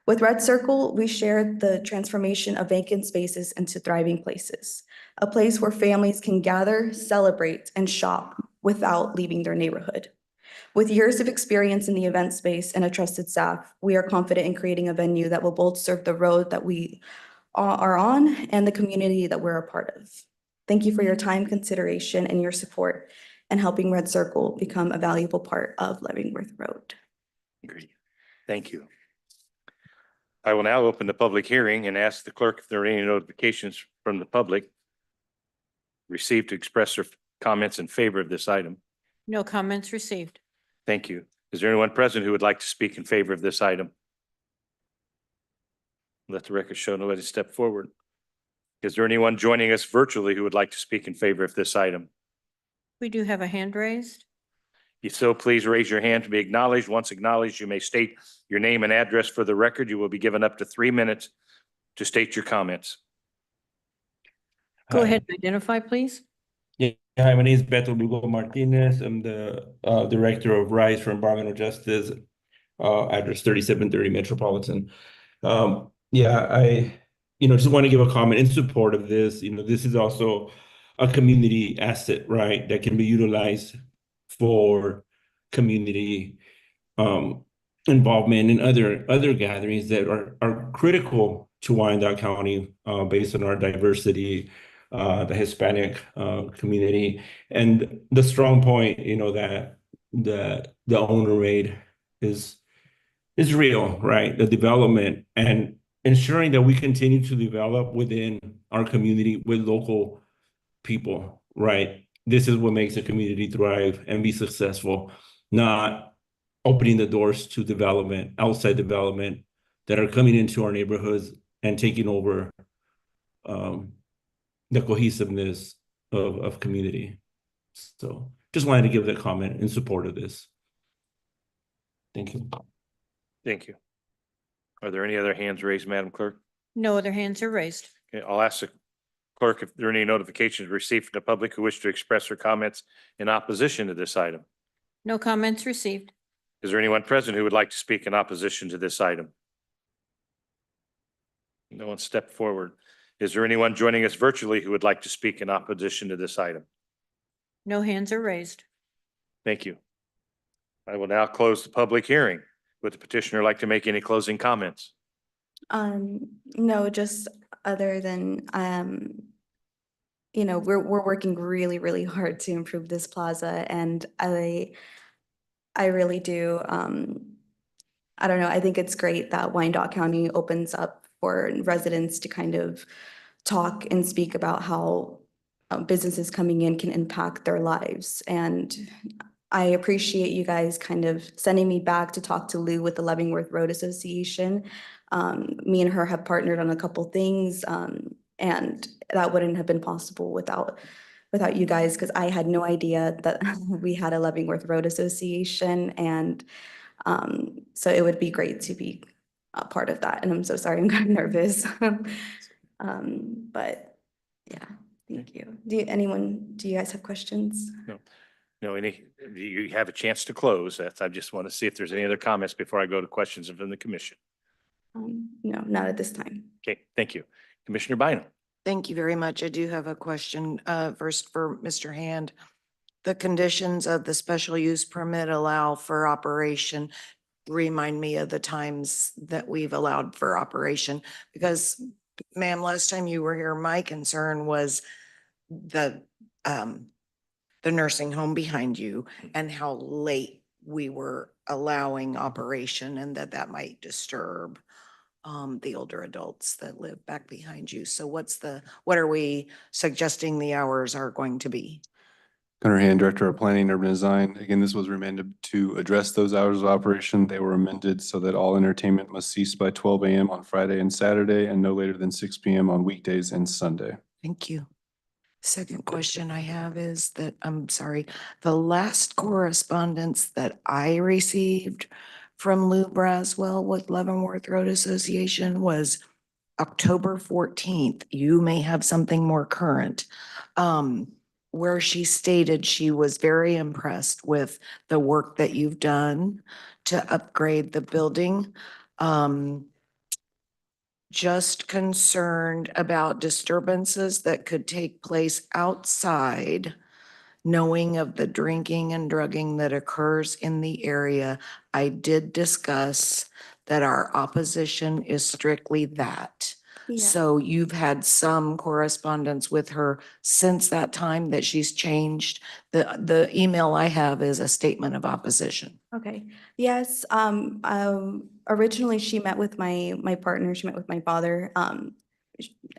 With Red Circle, we shared the transformation of vacant spaces into thriving places. a place where families can gather, celebrate, and shop without leaving their neighborhood. With years of experience in the event space and a trusted staff, we are confident in creating a venue that will both serve the road that we are on and the community that we're a part of. Thank you for your time, consideration, and your support in helping Red Circle become a valuable part of Leavenworth Road. Great. Thank you. I will now open the public hearing and ask the clerk if there are any notifications from the public received to express their comments in favor of this item. No comments received. Thank you. Is there anyone present who would like to speak in favor of this item? Let the record show nobody step forward. Is there anyone joining us virtually who would like to speak in favor of this item? We do have a hand raised. If so, please raise your hand to be acknowledged. Once acknowledged, you may state your name and address for the record. You will be given up to 3 minutes to state your comments. Go ahead and identify, please. Yeah, hi, my name is Beto Lugo Martinez. I'm the Director of Rights for Environmental Justice, address 3730 Metropolitan. I just want to give a comment in support of this. This is also a community asset, right, that can be utilized for community involvement and other gatherings that are critical to Wyandotte County based on our diversity, the Hispanic community, and the strong point that the owner made is real, right? The development and ensuring that we continue to develop within our community with local people, right? This is what makes a community thrive and be successful, not opening the doors to development, outside development that are coming into our neighborhoods and taking over the cohesiveness of community. So just wanted to give that comment in support of this. Thank you. Thank you. Are there any other hands raised, Madam Clerk? No other hands are raised. Okay, I'll ask the clerk if there are any notifications received from the public who wish to express their comments in opposition to this item. No comments received. Is there anyone present who would like to speak in opposition to this item? No one stepped forward. Is there anyone joining us virtually who would like to speak in opposition to this item? No hands are raised. Thank you. I will now close the public hearing. Would the petitioner like to make any closing comments? No, just other than, we're working really, really hard to improve this plaza, and I really do, I don't know, I think it's great that Wyandotte County opens up for residents to kind of talk and speak about how businesses coming in can impact their lives. And I appreciate you guys kind of sending me back to talk to Lou with the Leavenworth Road Association. Me and her have partnered on a couple things, and that wouldn't have been possible without you guys, because I had no idea that we had a Leavenworth Road Association, and so it would be great to be a part of that. And I'm so sorry, I'm kind of nervous. But yeah, thank you. Do you guys have questions? No. No, you have a chance to close. I just want to see if there's any other comments before I go to questions from the commission. No, not at this time. Okay, thank you. Commissioner Bynum. Thank you very much. I do have a question first for Mr. Hand. The conditions of the special use permit allow for operation. Remind me of the times that we've allowed for operation, because ma'am, last time you were here, my concern was the nursing home behind you and how late we were allowing operation, and that might disturb the older adults that live back behind you. So what are we suggesting the hours are going to be? Gunnar Hand, Director of Planning and Urban Design. Again, this was remanded to address those hours of operation. They were amended so that all entertainment must cease by 12 a.m. on Friday and Saturday and no later than 6 p.m. on weekdays and Sunday. Thank you. Second question I have is that, I'm sorry, the last correspondence that I received from Lou Braswell with Leavenworth Road Association was October 14th. You may have something more current, where she stated she was very impressed with the work that you've done to upgrade the building. just concerned about disturbances that could take place outside, knowing of the drinking and drugging that occurs in the area. I did discuss that our opposition is strictly that. Yeah. So you've had some correspondence with her since that time that she's changed. The email I have is a statement of opposition. Okay, yes, originally she met with my partner, she met with my father.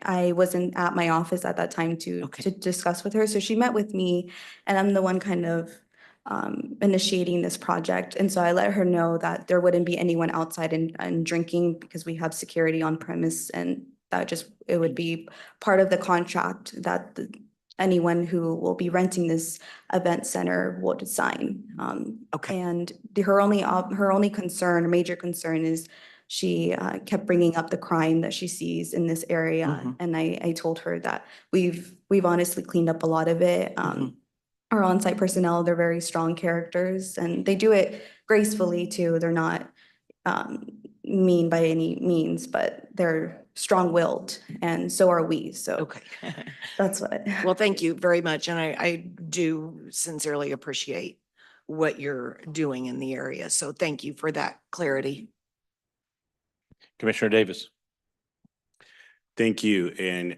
I wasn't at my office at that time to discuss with her, so she met with me, and I'm the one kind of initiating this project. And so I let her know that there wouldn't be anyone outside and drinking because we have security on premise, and that just, it would be part of the contract that anyone who will be renting this event center would sign. And her only concern, or major concern, is she kept bringing up the crime that she sees in this area. And I told her that we've honestly cleaned up a lot of it. Our on-site personnel, they're very strong characters, and they do it gracefully too. They're not mean by any means, but they're strong-willed, and so are we. So that's what. Well, thank you very much. And I do sincerely appreciate what you're doing in the area. So thank you for that clarity. Commissioner Davis. Thank you. And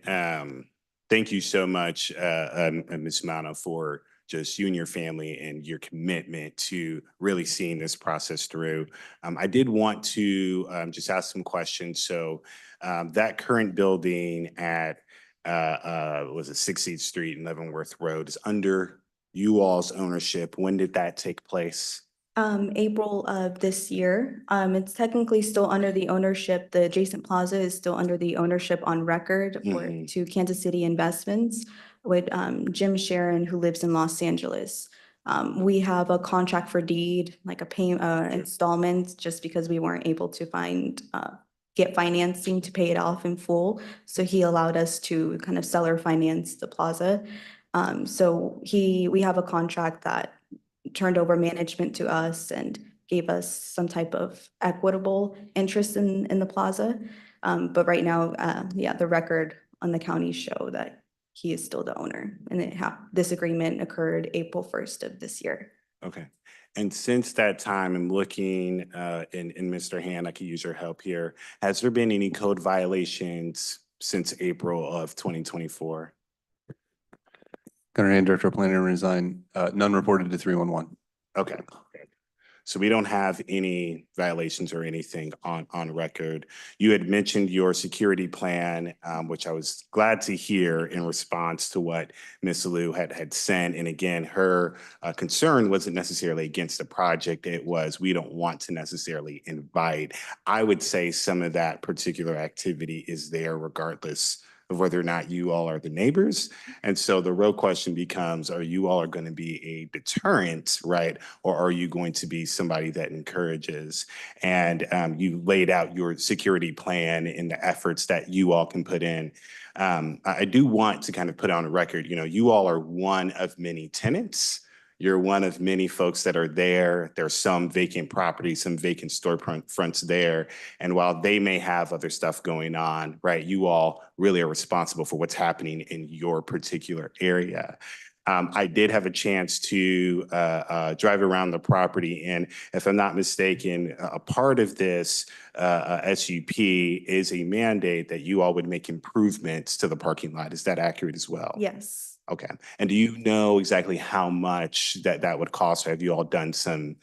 thank you so much, Ms. Mano, for just you and your family and your commitment to really seeing this process through. I did want to just ask some questions. So that current building at was it 16th Street and Leavenworth Road is under you all's ownership. When did that take place? April of this year. It's technically still under the ownership. The adjacent plaza is still under the ownership on record to Kansas City Investments with Jim Sharon, who lives in Los Angeles. We have a contract for deed, like a installment, just because we weren't able to get financing to pay it off in full. So he allowed us to kind of seller finance the plaza. So we have a contract that turned over management to us and gave us some type of equitable interest in the plaza. But right now, the record on the county show that he is still the owner, and this agreement occurred April 1st of this year. Okay. And since that time, I'm looking in Mr. Hand, I could use your help here. Has there been any code violations since April of 2024? Gunner Hand, Director of Planning and Design, none reported to 311. Okay. So we don't have any violations or anything on record. You had mentioned your security plan, which I was glad to hear in response to what Ms. Liu had sent. And again, her concern wasn't necessarily against the project. It was, we don't want to necessarily invite. I would say some of that particular activity is there regardless of whether or not you all are the neighbors. And so the real question becomes, are you all going to be a deterrent, right? Or are you going to be somebody that encourages? And you laid out your security plan and the efforts that you all can put in. I do want to kind of put on a record, you all are one of many tenants. You're one of many folks that are there. There's some vacant properties, some vacant storefronts there. And while they may have other stuff going on, right, you all really are responsible for what's happening in your particular area. I did have a chance to drive around the property, and if I'm not mistaken, a part of this SUP is a mandate that you all would make improvements to the parking lot. Is that accurate as well? Yes. Okay. And do you know exactly how much that would cost? Or have you all done some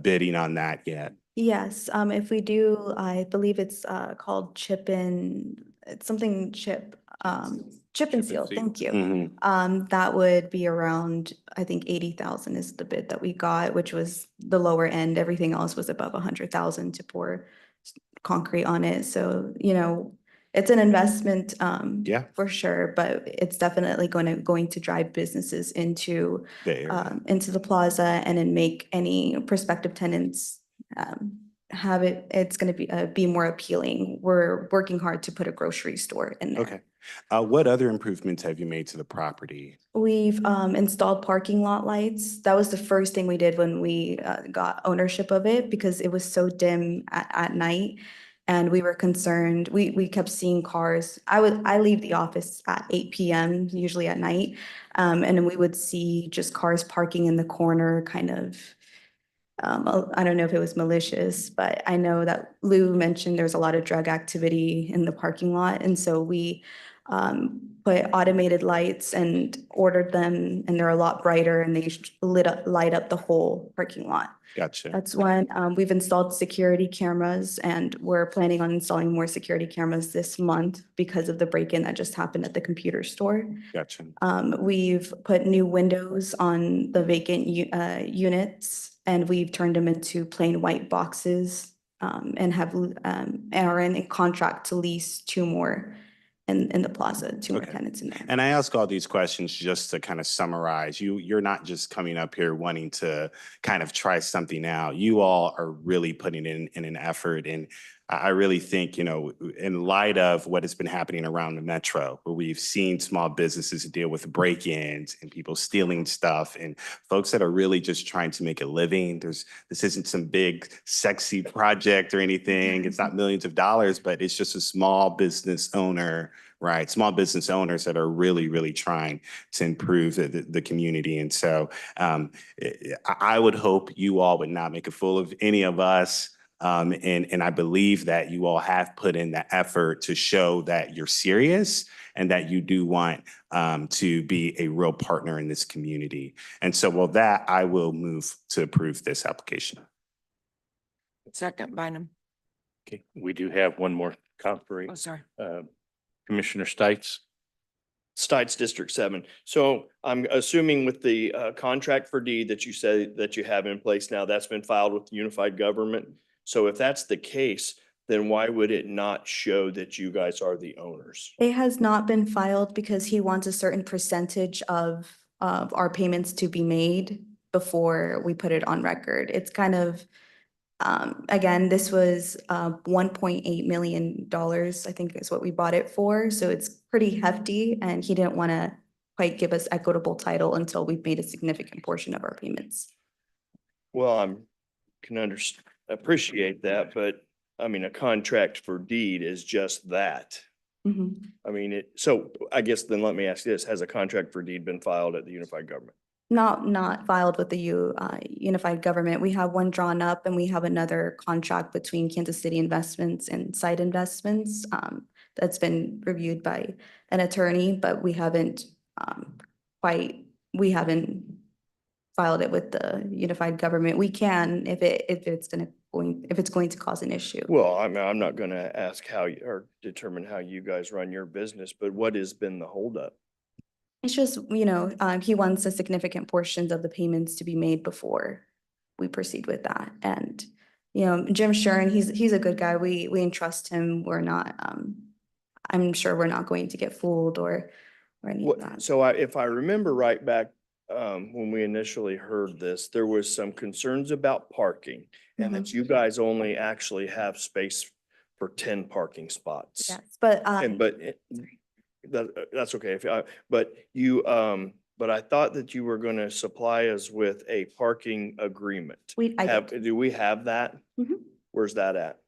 bidding on that yet? Yes, if we do, I believe it's called chip and seal. Thank you. That would be around, I think 80,000 is the bid that we got, which was the lower end. Everything else was above 100,000 to pour concrete on it. So, it's an investment, for sure, but it's definitely going to drive businesses into the plaza and then make any prospective tenants it's going to be more appealing. We're working hard to put a grocery store in there. Okay. What other improvements have you made to the property? We've installed parking lot lights. That was the first thing we did when we got ownership of it, because it was so dim at night. And we were concerned, we kept seeing cars. I leave the office at 8 PM, usually at night. And then we would see just cars parking in the corner, kind of, I don't know if it was malicious, but I know that Lou mentioned there's a lot of drug activity in the parking lot. And so we put automated lights and ordered them, and they're a lot brighter, and they light up the whole parking lot. Gotcha. That's one. We've installed security cameras, and we're planning on installing more security cameras this month because of the break-in that just happened at the computer store. Gotcha. We've put new windows on the vacant units, and we've turned them into plain white boxes, and are in contract to lease 2 more in the plaza, 2 more Okay. tenants in there. And I ask all these questions just to kind of summarize. You're not just coming up here wanting to kind of try something out. You all are really putting in an effort. And I really think, you know, in light of what has been happening around the metro, where we've seen small businesses deal with break-ins and people stealing stuff and folks that are really just trying to make a living. This isn't some big sexy project or anything. It's not millions of dollars, but it's just a small business owner, right? Small business owners that are really, really trying to improve the community. And so I would hope you all would not make a fool of any of us. And I believe that you all have put in the effort to show that you're serious and that you do want to be a real partner in this community. And so with that, I will move to approve this application. Second, Bynum. Okay, we do have one more conferee. Oh, sorry. Commissioner Stites. Stites District 7. So I'm assuming with the contract for deed that you say that you have in place now, that's been filed with Unified Government. So if that's the case, then why would it not show that you guys are the owners? It has not been filed because he wants a certain percentage of our payments to be made before we put it on record. It's kind of, again, this was $1.8 million, I think is what we bought it for. So it's pretty hefty, and he didn't want to quite give us equitable title until we've made a significant portion of our payments. Well, can appreciate that, but I mean, a contract for deed is just that. Mhm. I mean, so I guess then let me ask this, has a contract for deed been filed at the Unified Government? Not filed with the Unified Government. We have one drawn up, and we have another contract between Kansas City Investments and Site Investments that's been reviewed by an attorney, but we haven't filed it with the Unified Government. We can if it's going to cause an issue. Well, I mean, I'm not gonna ask or determine how you guys run your business, but what has been the holdup? It's just, he wants a significant portions of the payments to be made before we proceed with that. And, Jim Shuren, he's a good guy. We entrust him. We're not, I'm sure we're not going to get fooled or any of that. So if I remember right back, when we initially heard this, there was some concerns about parking and that you guys only actually have space for 10 parking spots. Yes, but, That's okay. But I thought that you were going to supply us with a parking agreement. Do we have that? Mhm. Where's that at?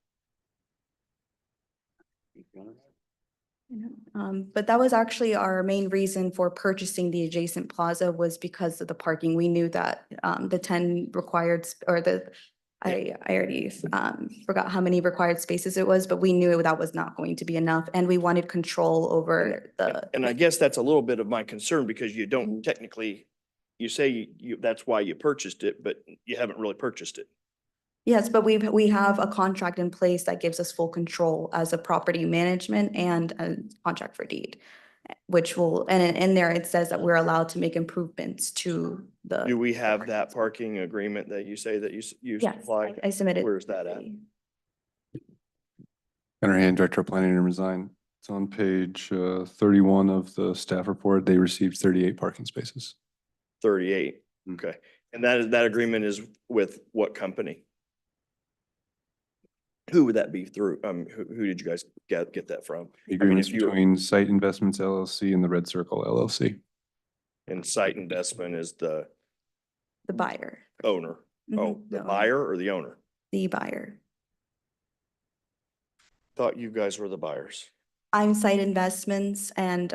But that was actually our main reason for purchasing the adjacent plaza, was because of the parking. We knew that the 10 required, I already forgot how many required spaces it was, but we knew that was not going to be enough, and we wanted control over And I guess that's a little bit of my concern, because you don't technically, you say that's why you purchased it, but you haven't really purchased it. Yes, but we have a contract in place that gives us full control as a property management and a contract for deed, which will, and in there it says that we're allowed to make improvements to the. Do we have that parking agreement that you say that you Yes, supply? I submitted. Where's that at? Gunnar Hand, Director of Planning and Design. It's on page 31 of the staff report. They received 38 parking spaces. 38. Okay. And that agreement is with what company? Who would that be through? Who did you guys get that from? The agreements between Site Investments LLC and the Red Circle LLC. And Site Investment is the buyer. owner. Oh, the buyer or the owner? The buyer. thought you guys were the buyers. I'm Site Investments and,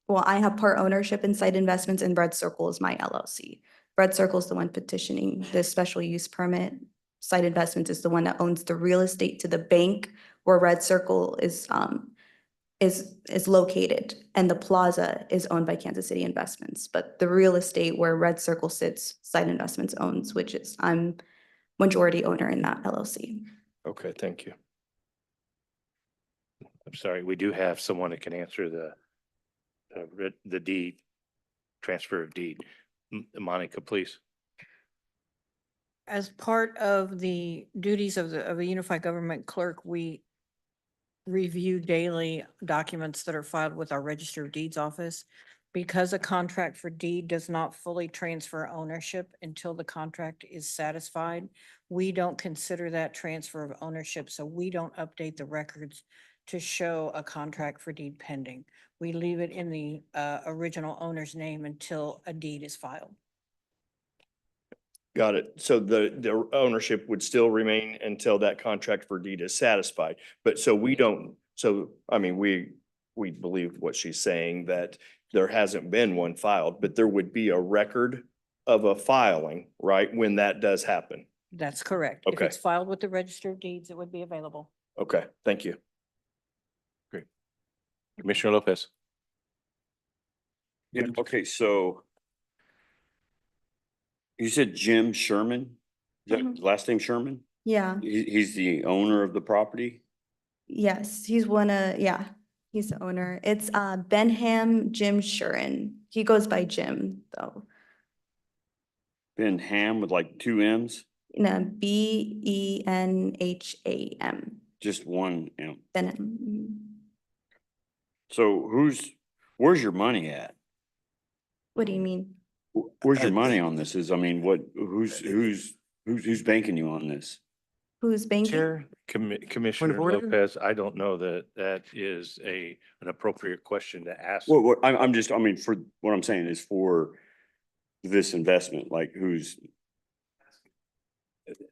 well, I have part ownership in Site Investments and Red Circle is my LLC. Red Circle is the one petitioning the special use permit. Site Investments is the one that owns the real estate to the bank where Red Circle is located. And the plaza is owned by Kansas City Investments, but the real estate where Red Circle sits, Site Investments owns, which is, I'm majority owner in that LLC. Okay, thank you. I'm sorry, we do have someone that can answer the deed, transfer of deed. Monica, please. As part of the duties of a unified government clerk, we review daily documents that are filed with our Register of Deeds office. Because a contract for deed does not fully transfer ownership until the contract is satisfied, we don't consider that transfer of ownership, so we don't update the records to show a contract for deed pending. We leave it in the original owner's name until a deed is filed. Got it. So the ownership would still remain until that contract for deed is satisfied. But so we don't, so, I mean, we believe what she's saying, that there hasn't been one filed, but there would be a record of a filing, right, when that does happen. That's correct. If Okay. it's filed with the Register of Deeds, it would be available. Okay, thank you. Commissioner Lopez. Yeah, okay, so you said Jim Sherman? Is that last name Sherman? Yeah, He's the owner of the property? yes, he's he's the owner. It's Benham Jim Shuren. He goes by Jim though. Ben Ham with like two M's? No, Benham. Just one M. Benham. So where's your money at? What do you mean? Where's your money on this? I mean, who's banking you on this? Who's banking? Chair, Commissioner order? Lopez, I don't know that is an appropriate question to ask. Well, I mean, for what I'm saying is for this investment, like who's,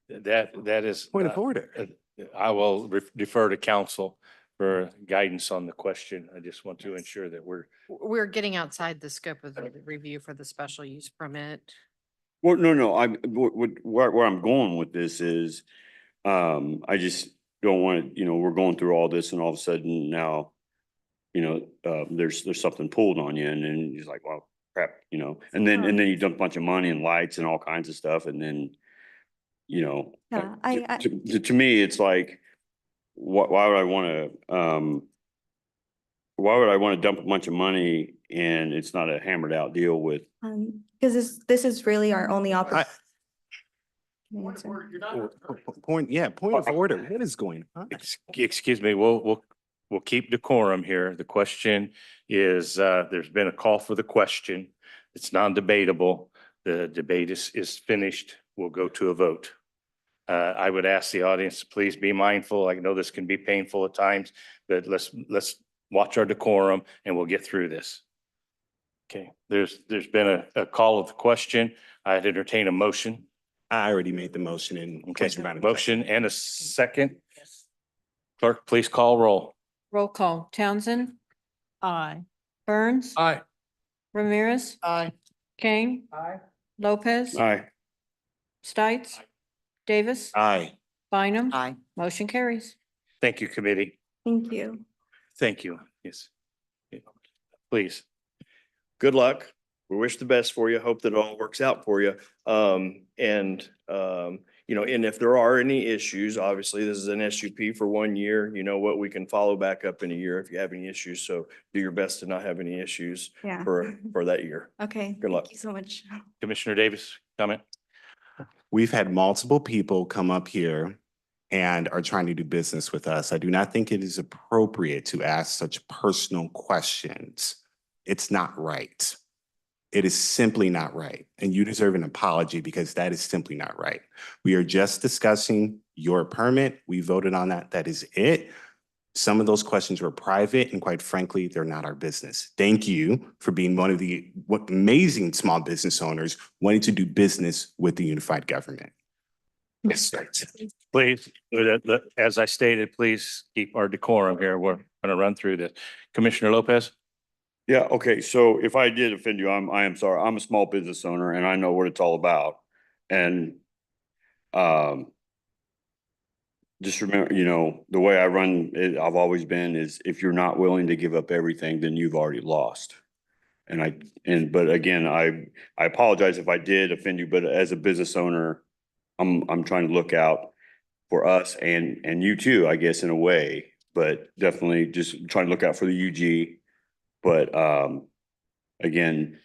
That is. Point of order. I will defer to council for guidance on the question. I just want to ensure that We're getting outside the scope of the review for the special use permit. well, no, where I'm going with this is, I just don't want, we're going through all this and all of a sudden now, there's something pulled on you and then you're like, well, crap, and then you dump a bunch of money and lights and all kinds of stuff. And then, Yeah, to me, it's like, why would I want to dump a bunch of money and it's not a hammered out deal with? Because this is really our only opportunity. Point of order. What is going on? excuse me, we'll keep decorum here. The question is, there's been a call for the question. It's non-debatable. The debate is finished. We'll go to a vote. I would ask the audience to please be mindful. I know this can be painful at times, but let's watch our decorum and we'll get through this. Okay, there's been a call of the question. I'd entertain a motion. I already made the motion and. Okay, motion and a second. Clerk, please call roll. Roll call. Townsend, Aye. Burns, Aye. Ramirez, aye. Kane, Lopez, Aye. Stites, Davis, Aye. Bynum. Aye. Motion carries. Thank you, committee. Thank you. Thank you. Yes. Please. Good luck. We wish the best for you. Hope that it all works out for you. And if there are any issues, obviously this is an SUP for 1 year. You know what, we can follow back up in a year if you have any issues. So do your best to not have any issues Yeah. for that year. Okay. Good luck. Thank you so much. Commissioner Davis, comment? We've had multiple people come up here and are trying to do business with us. I do not think it is appropriate to ask such personal questions. It's not right. It is simply not right. And you deserve an apology because that is simply not right. We are just discussing your permit. We voted on that. That is it. Some of those questions were private and quite frankly, they're not our business. Thank you for being one of the amazing small business owners wanting to do business with the unified government. Yes, sir. Please, as I stated, please keep our decorum here. We're going to run through this. Commissioner Lopez? Yeah, okay, so if I did offend you, I am sorry. I'm a small business owner and I know what it's all about. And just remember, the way I run it, I've always been is if you're not willing to give up everything, then you've already lost. But again, I apologize if I did offend you, but as a business owner, I'm trying to look out for us and you too, I guess, in a way, but definitely just trying to look out for the UG. But again,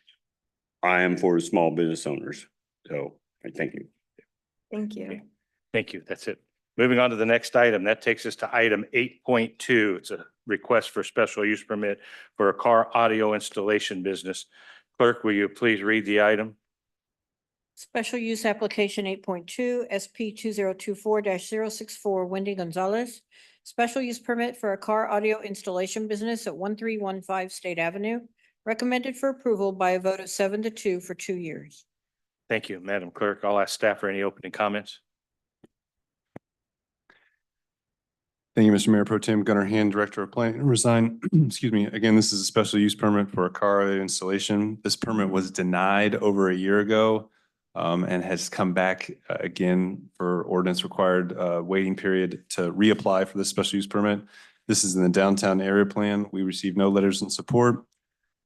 I am for the small business owners. So I thank you. Thank you. Thank you. That's it. Moving on to the next item. That takes us to item 8.2. It's a request for special use permit for a car audio installation business. Clerk, will you please read the item? Special use application 8.2, SP 2024-064, Wendy Gonzalez. Special use permit for a car audio installation business at 1315 State Avenue. Recommended for approval by a vote of 7-2 for 2 years. Thank you, Madam Clerk. I'll ask staff for any opening comments. Thank you, Mr. Mayor Pro Tem. Gunnar Hand, Director of Planning and Resign. Excuse me. Again, this is a special use permit for a car audio installation. This permit was denied over a year ago and has come back again for ordinance required waiting period to reapply for this special use permit. This is in the downtown area plan. We received no letters in support.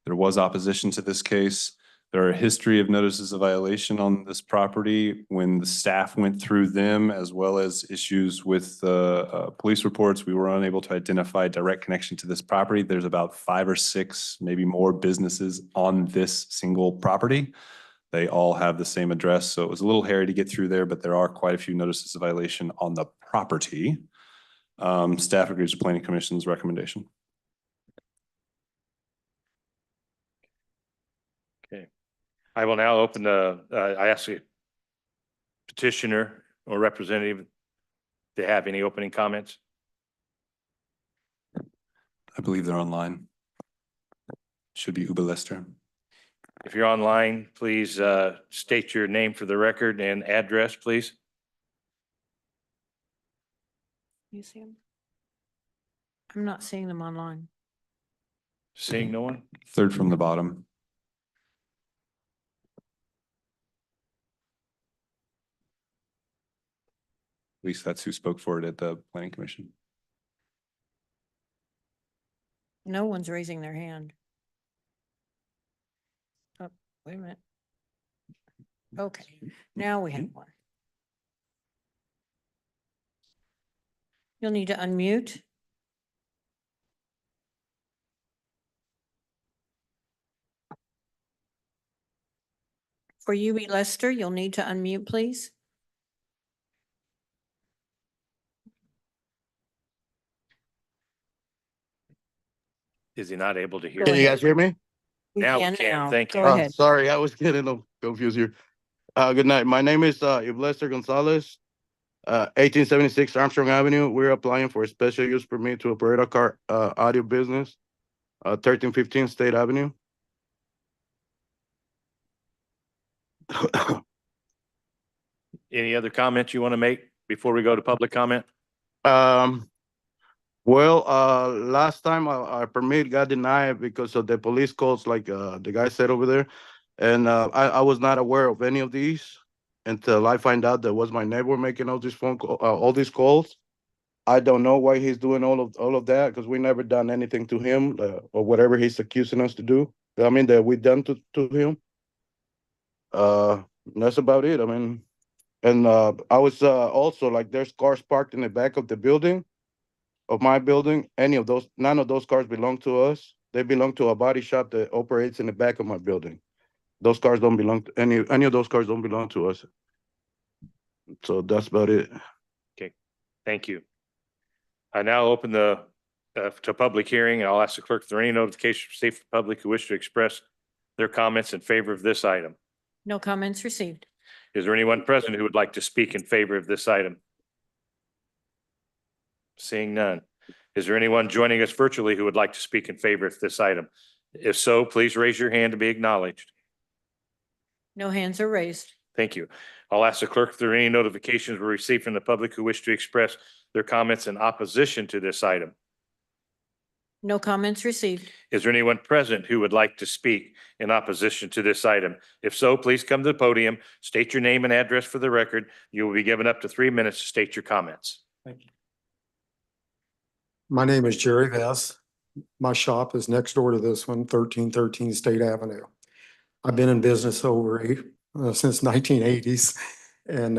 There was opposition to this case. There are a history of notices of violation on this property when the staff went through them, as well as issues with police reports. We were unable to identify direct connection to this property. There's about 5 or 6, maybe more businesses on this single property. They all have the same address, so it was a little hairy to get through there, but there are quite a few notices of violation on the property. Staff agrees with Planning Commission's recommendation. Okay. I will now open I ask the petitioner or representative to have any opening comments. I believe they're online. Should be Uba Lester. If you're online, please state your name for the record and address, please. You see them? I'm not seeing them online. Seeing no one? Third from the bottom. At least that's who spoke for it at the Planning Commission. No one's raising their hand. Oh, wait a minute. Okay, now we have one. You'll need to unmute. For UB Lester, you'll need to unmute, please. Is he not able to hear? Can you guys hear me? Now we can can. now. Thank you. Go ahead. Sorry, I was getting confused here. Good night. My name is Lester Gonzalez, 1876 Armstrong Avenue. We're applying for a special use permit to operate a car audio business, 1315 State Avenue. Any other comments you want to make before we go to public comment? Well, last time our permit got denied because of the police calls, like the guy said over there. And I was not aware of any of these until I find out that was my neighbor making all these all these calls. I don't know why he's doing all of that, because we never done anything to him or whatever he's accusing us to do. I mean, that we done to him. That's about it. I mean, and I was also like, there's cars parked in the back of the building, of my building. None of those cars belong to us. They belong to a body shop that operates in the back of my building. Those cars don't belong to any of those cars don't belong to us. So that's about it. Okay, thank you. I now open the to public hearing, and I'll ask the clerk if there are any notifications received from the public who wish to express their comments in favor of this item. No comments received. Is there anyone present who would like to speak in favor of this item? Seeing none. Is there anyone joining us virtually who would like to speak in favor of this item? If so, please raise your hand to be acknowledged. No hands are raised. Thank you. I'll ask the clerk if there are any notifications were received from the public who wish to express their comments in opposition to this item. No comments received. Is there anyone present who would like to speak in opposition to this item? If so, please come to the podium, state your name and address for the record. You will be given up to 3 minutes to state your comments. Thank you. My name is Jerry Vess. My shop is next door to this one, 1313 State Avenue. I've been in business since 1980s, and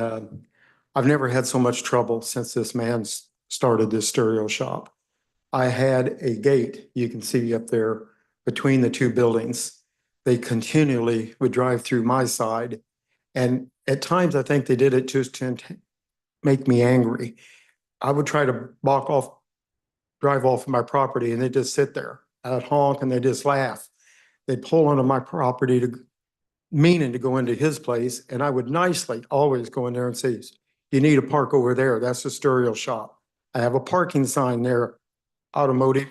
I've never had so much trouble since this man started this stereo shop. I had a gate, you can see up there, between the two buildings. They continually would drive through my side, and at times I think they did it just to make me angry. I would try to drive off my property, and they just sit there. I'd honk and they just laugh. They'd pull onto my property meaning to go into his place, and I would nicely always go in there and say, "You need to park over there. That's the stereo shop. I have a parking sign there, automotive,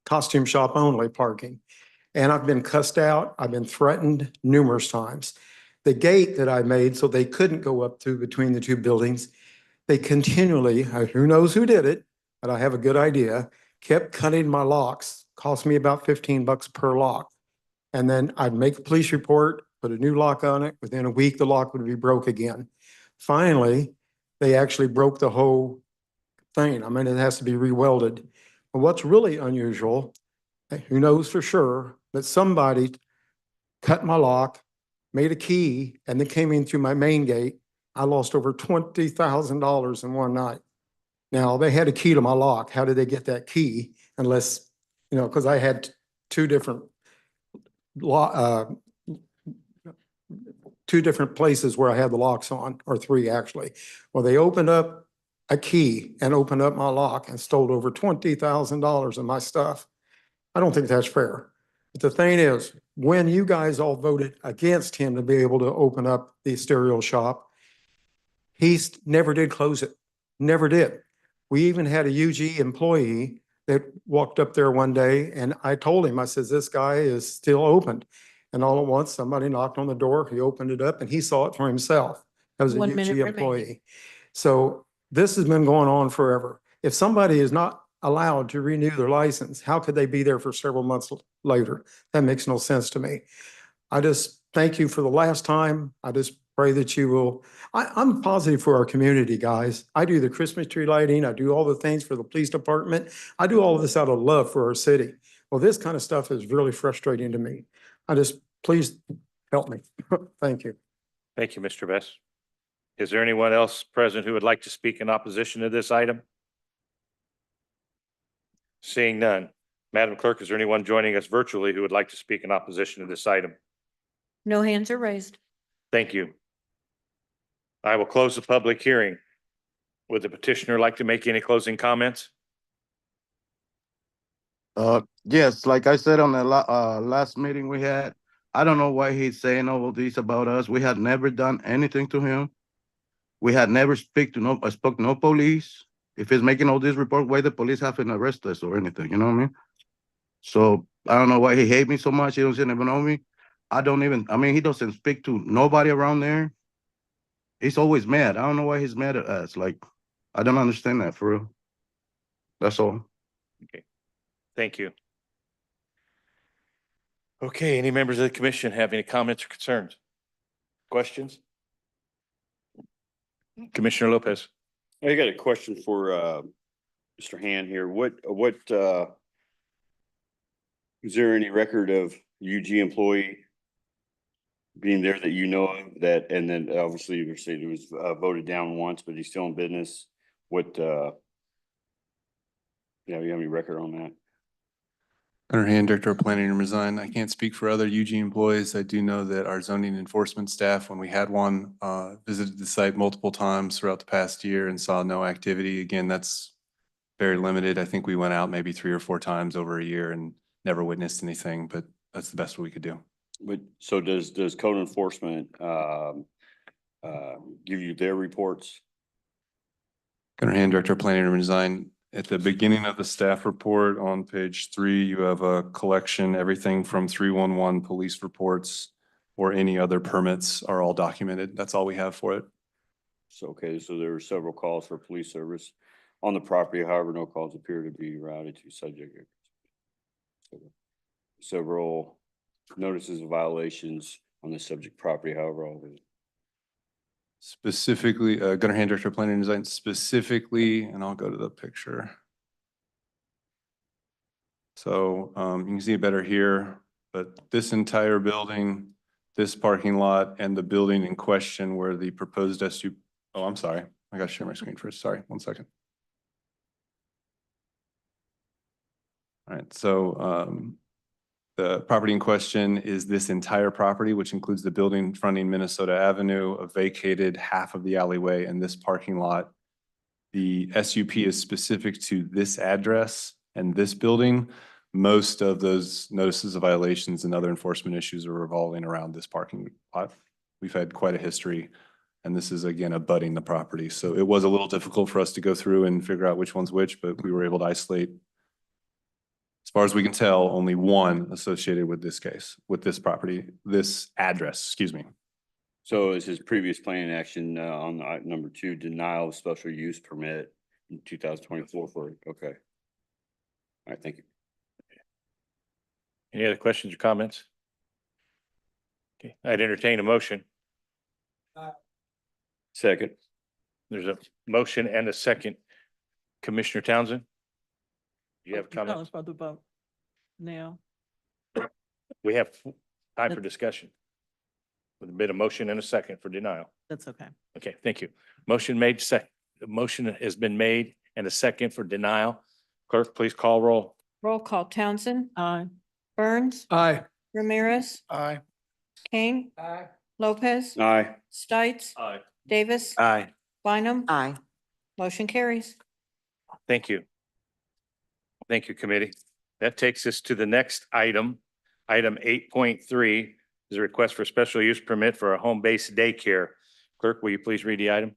costume shop only parking." And I've been cussed out. I've been threatened numerous times. The gate that I made so they couldn't go up through between the two buildings, they continually, who knows who did it, but I have a good idea, kept cutting my locks. Cost me about $15 per lock. And then I'd make a police report, put a new lock on it. Within a week, the lock would be broke again. Finally, they actually broke the whole thing. I mean, it has to be re-welded. But what's really unusual, who knows for sure, that somebody cut my lock, made a key, and then came in through my main gate. I lost over $20,000 in one night. Now, they had a key to my lock. How did they get that key? Unless, because I had two different places where I had the locks on, or three actually. Well, they opened up a key and opened up my lock and stole over $20,000 of my stuff. I don't think that's fair. But the thing is, when you guys all voted against him to be able to open up the stereo shop, he never did close it. Never did. We even had a UG employee that walked up there one day, and I told him, I says, "This guy is still open." And all at once, somebody knocked on the door. He opened it up and he saw it for himself. That was a 1 minute UG remaining. employee. So this has been going on forever. If somebody is not allowed to renew their license, how could they be there for several months later? That makes no sense to me. I just thank you for the last time. I just pray that you will, I'm positive for our community, guys. I do the Christmas tree lighting. I do all the things for the police department. I do all of this out of love for our city. Well, this kind of stuff is really frustrating to me. Please help me. Thank you. Thank you, Mr. Best. Is there anyone else present who would like to speak in opposition to this item? Seeing none. Madam Clerk, is there anyone joining us virtually who would like to speak in opposition to this item? No hands are raised. Thank you. I will close the public hearing. Would the petitioner like to make any closing comments? Yes, like I said on the last meeting we had, I don't know why he's saying all of this about us. We had never done anything to him. We had never spoke to no police. If he's making all this report, why the police haven't arrested us or anything, you know what I mean? So I don't know why he hate me so much. He doesn't even know me. He doesn't speak to nobody around there. He's always mad. I don't know why he's mad at us. Like, I don't understand that for real. That's all. Okay. Thank you. Okay, any members of the commission have any comments or concerns? Questions? Commissioner Lopez. I got a question for Mr. Han here. What is there any record of UG employee being there that you know of that, and then obviously you said he was voted down once, but he's still in business? What you have any record on that? Under hand, Director of Planning and Design, I can't speak for other UG employees. I do know that our zoning enforcement staff, when we had one, visited the site multiple times throughout the past year and saw no activity. Again, that's very limited. I think we went out maybe 3 or 4 times over a year and never witnessed anything, but that's the best we could do. But so does code enforcement give you their reports? Under hand, Director of Planning and Design, at the beginning of the staff report on page 3, you have a collection, everything from 311 police reports or any other permits are all documented. That's all we have for it. So, okay, so there were several calls for police service on the property. However, no calls appear to be routed to subject. Several notices of violations on the subject property, however, all the Specifically, Gunner Hand, Director of Planning and Design, specifically, and I'll go to the picture. So you can see it better here, but this entire building, this parking lot, and the building in question where the proposed SU, oh, I'm sorry. I gotta share my screen first. Sorry, 1 second. All right, so the property in question is this entire property, which includes the building fronting Minnesota Avenue, a vacated half of the alleyway, and this parking lot. The SUP is specific to this address and this building. Most of those notices of violations and other enforcement issues are revolving around this parking lot. We've had quite a history, and this is again abutting the property. So it was a little difficult for us to go through and figure out which one's which, but we were able to isolate, as far as we can tell, only one associated with this case, with this property, this address, excuse me. So is his previous plan action on number 2, denial of special use permit in 2024 for it? Okay. All right, thank you. Any other questions or comments? Okay, I'd entertain a motion. Second. There's a motion and a second. Commissioner Townsend? Do you have Call comments? for the vote now. We have time for discussion. With a bit of motion and a second for denial. That's okay. Okay, thank you. Motion made, the motion has been made and a second for denial. Clerk, please call roll. Roll call Townsend, Aye. Burns, Aye. Ramirez, Aye. King, Aye. Lopez, Aye. Stites, Aye. Davis, Aye. Bynum. Aye. Motion carries. Thank you. Thank you, committee. That takes us to the next item. Item 8.3 is a request for special use permit for a home-based daycare. Clerk, will you please read the item?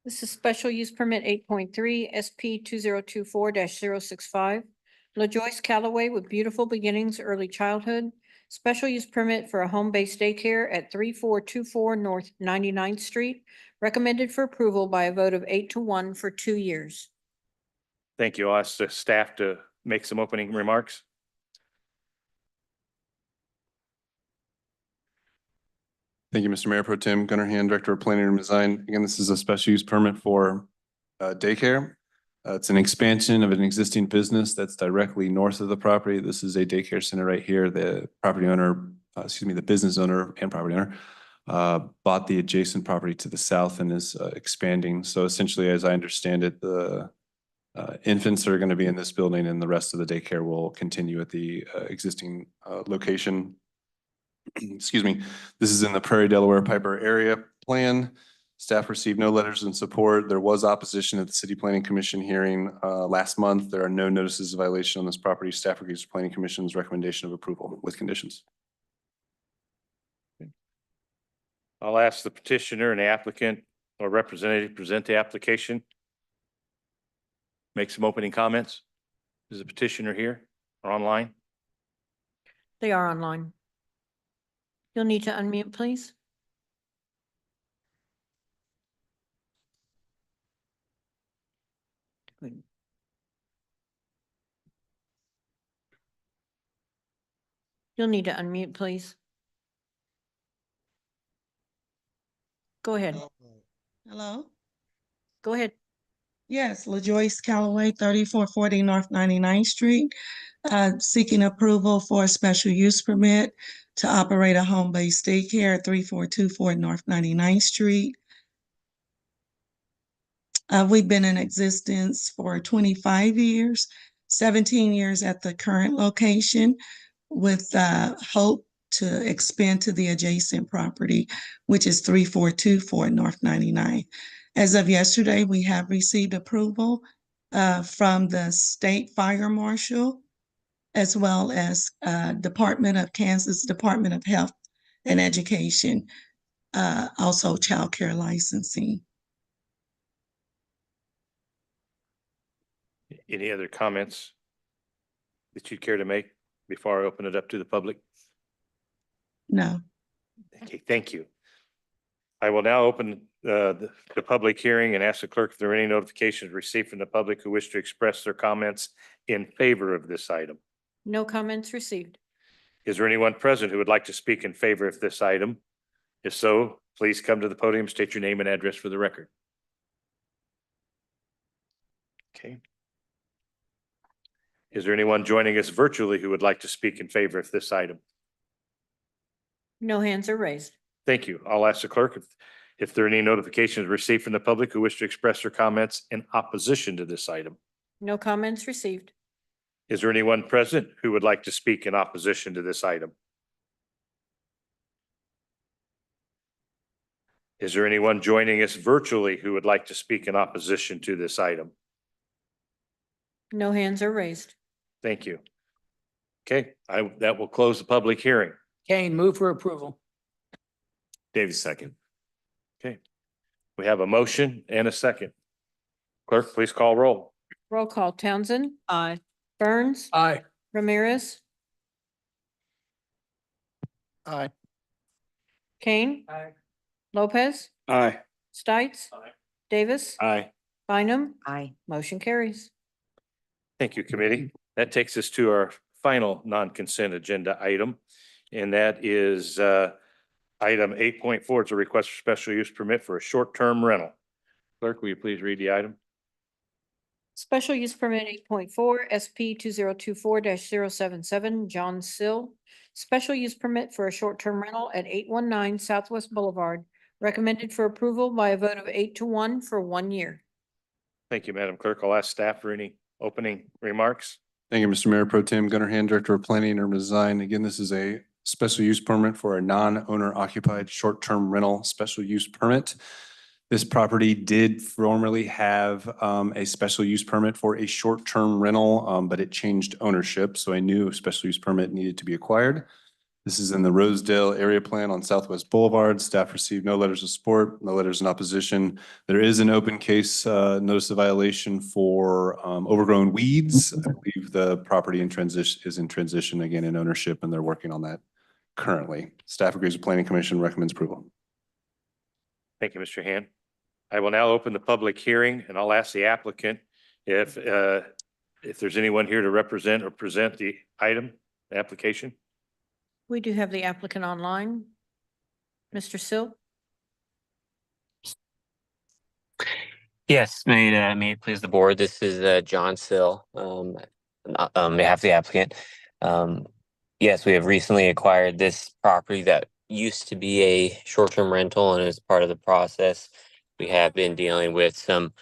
This is special use permit 8.3 SP 2024-065. LaJoyce Callaway with Beautiful Beginnings Early Childhood. Special use permit for a home-based daycare at 3424 North 99th Street. Recommended for approval by a vote of 8-1 for 2 years. Thank you. I'll ask the staff to make some opening remarks. Thank you, Mr. Mayor Pro Tem. Gunner Hand, Director of Planning and Design. Again, this is a special use permit for daycare. It's an expansion of an existing business that's directly north of the property. This is a daycare center right here. The property owner, the business owner and property owner bought the adjacent property to the south and is expanding. So essentially, as I understand it, the infants are going to be in this building and the rest of the daycare will continue at the existing location. Excuse me. This is in the Prairie Delaware Piper area plan. Staff received no letters in support. There was opposition at the City Planning Commission hearing last month. There are no notices of violation on this property. Staff agrees with Planning Commission's recommendation of approval with conditions. I'll ask the petitioner and the applicant or representative present the application. Make some opening comments. Is the petitioner here or online? They are online. You'll need to unmute, please. Good. You'll need to unmute, please. Go ahead. Hello? Go ahead. Yes, LaJoyce Callaway, 3440 North 99th Street, seeking approval for a special use permit to operate a home-based daycare at 3424 North 99th Street. We've been in existence for 25 years, 17 years at the current location with hope to expand to the adjacent property, which is 3424 North 99. As of yesterday, we have received approval from the State Fire Marshal, as well as Kansas Department of Health and Education, also child care licensing. Any other comments that you'd care to make before I open it up to the public? No. Okay, thank you. I will now open the public hearing and ask the clerk if there are any notifications received from the public who wish to express their comments in favor of this item. No comments received. Is there anyone present who would like to speak in favor of this item? If so, please come to the podium, state your name and address for the record. Okay. Is there anyone joining us virtually who would like to speak in favor of this item? No hands are raised. Thank you. I'll ask the clerk if there are any notifications received from the public who wish to express their comments in opposition to this item. No comments received. Is there anyone present who would like to speak in opposition to this item? Is there anyone joining us virtually who would like to speak in opposition to this item? No hands are raised. Thank you. Okay, that will close the public hearing. Kane, move for approval. Davis, second. Okay, we have a motion and a second. Clerk, please call roll. Roll call. Townsend, Aye. Burns, Aye. Ramirez, Aye. Kane, Aye. Lopez, Aye. Stites, Davis, Aye. Bynum. Aye. Motion carries. Thank you, committee. That takes us to our final non-consent agenda item, and that is item 8.4. It's a request for special use permit for a short-term rental. Clerk, will you please read the item? Special use permit 8.4 SP 2024-077 John Sill. Special use permit for a short-term rental at 819 Southwest Boulevard. Recommended for approval by a vote of 8-1 for 1 year. Thank you, Madam Clerk. I'll ask staff for any opening remarks. Thank you, Mr. Mayor Pro Tem Gunnar Hand, Director of Planning and Urban Design. Again, this is a special use permit for a non-owner occupied short-term rental special use permit. This property did formerly have a special use permit for a short-term rental, but it changed ownership, so a new special use permit needed to be acquired. This is in the Rosedale area plan on Southwest Boulevard. Staff received no letters of support, no letters in opposition. There is an open case notice of violation for overgrown weeds. I believe the property is in transition again in ownership, and they're working on that currently. Staff agrees with Planning Commission, recommends approval. Thank you, Mr. Hand. I will now open the public hearing, and I'll ask the applicant if there's anyone here to represent or present the item, the application. We do have the applicant online. Mr. Sill. Yes, may it please the board. This is John Sill, on behalf of the applicant. Yes, we have recently acquired this property that used to be a short-term rental, and as part of the process, we have been dealing with some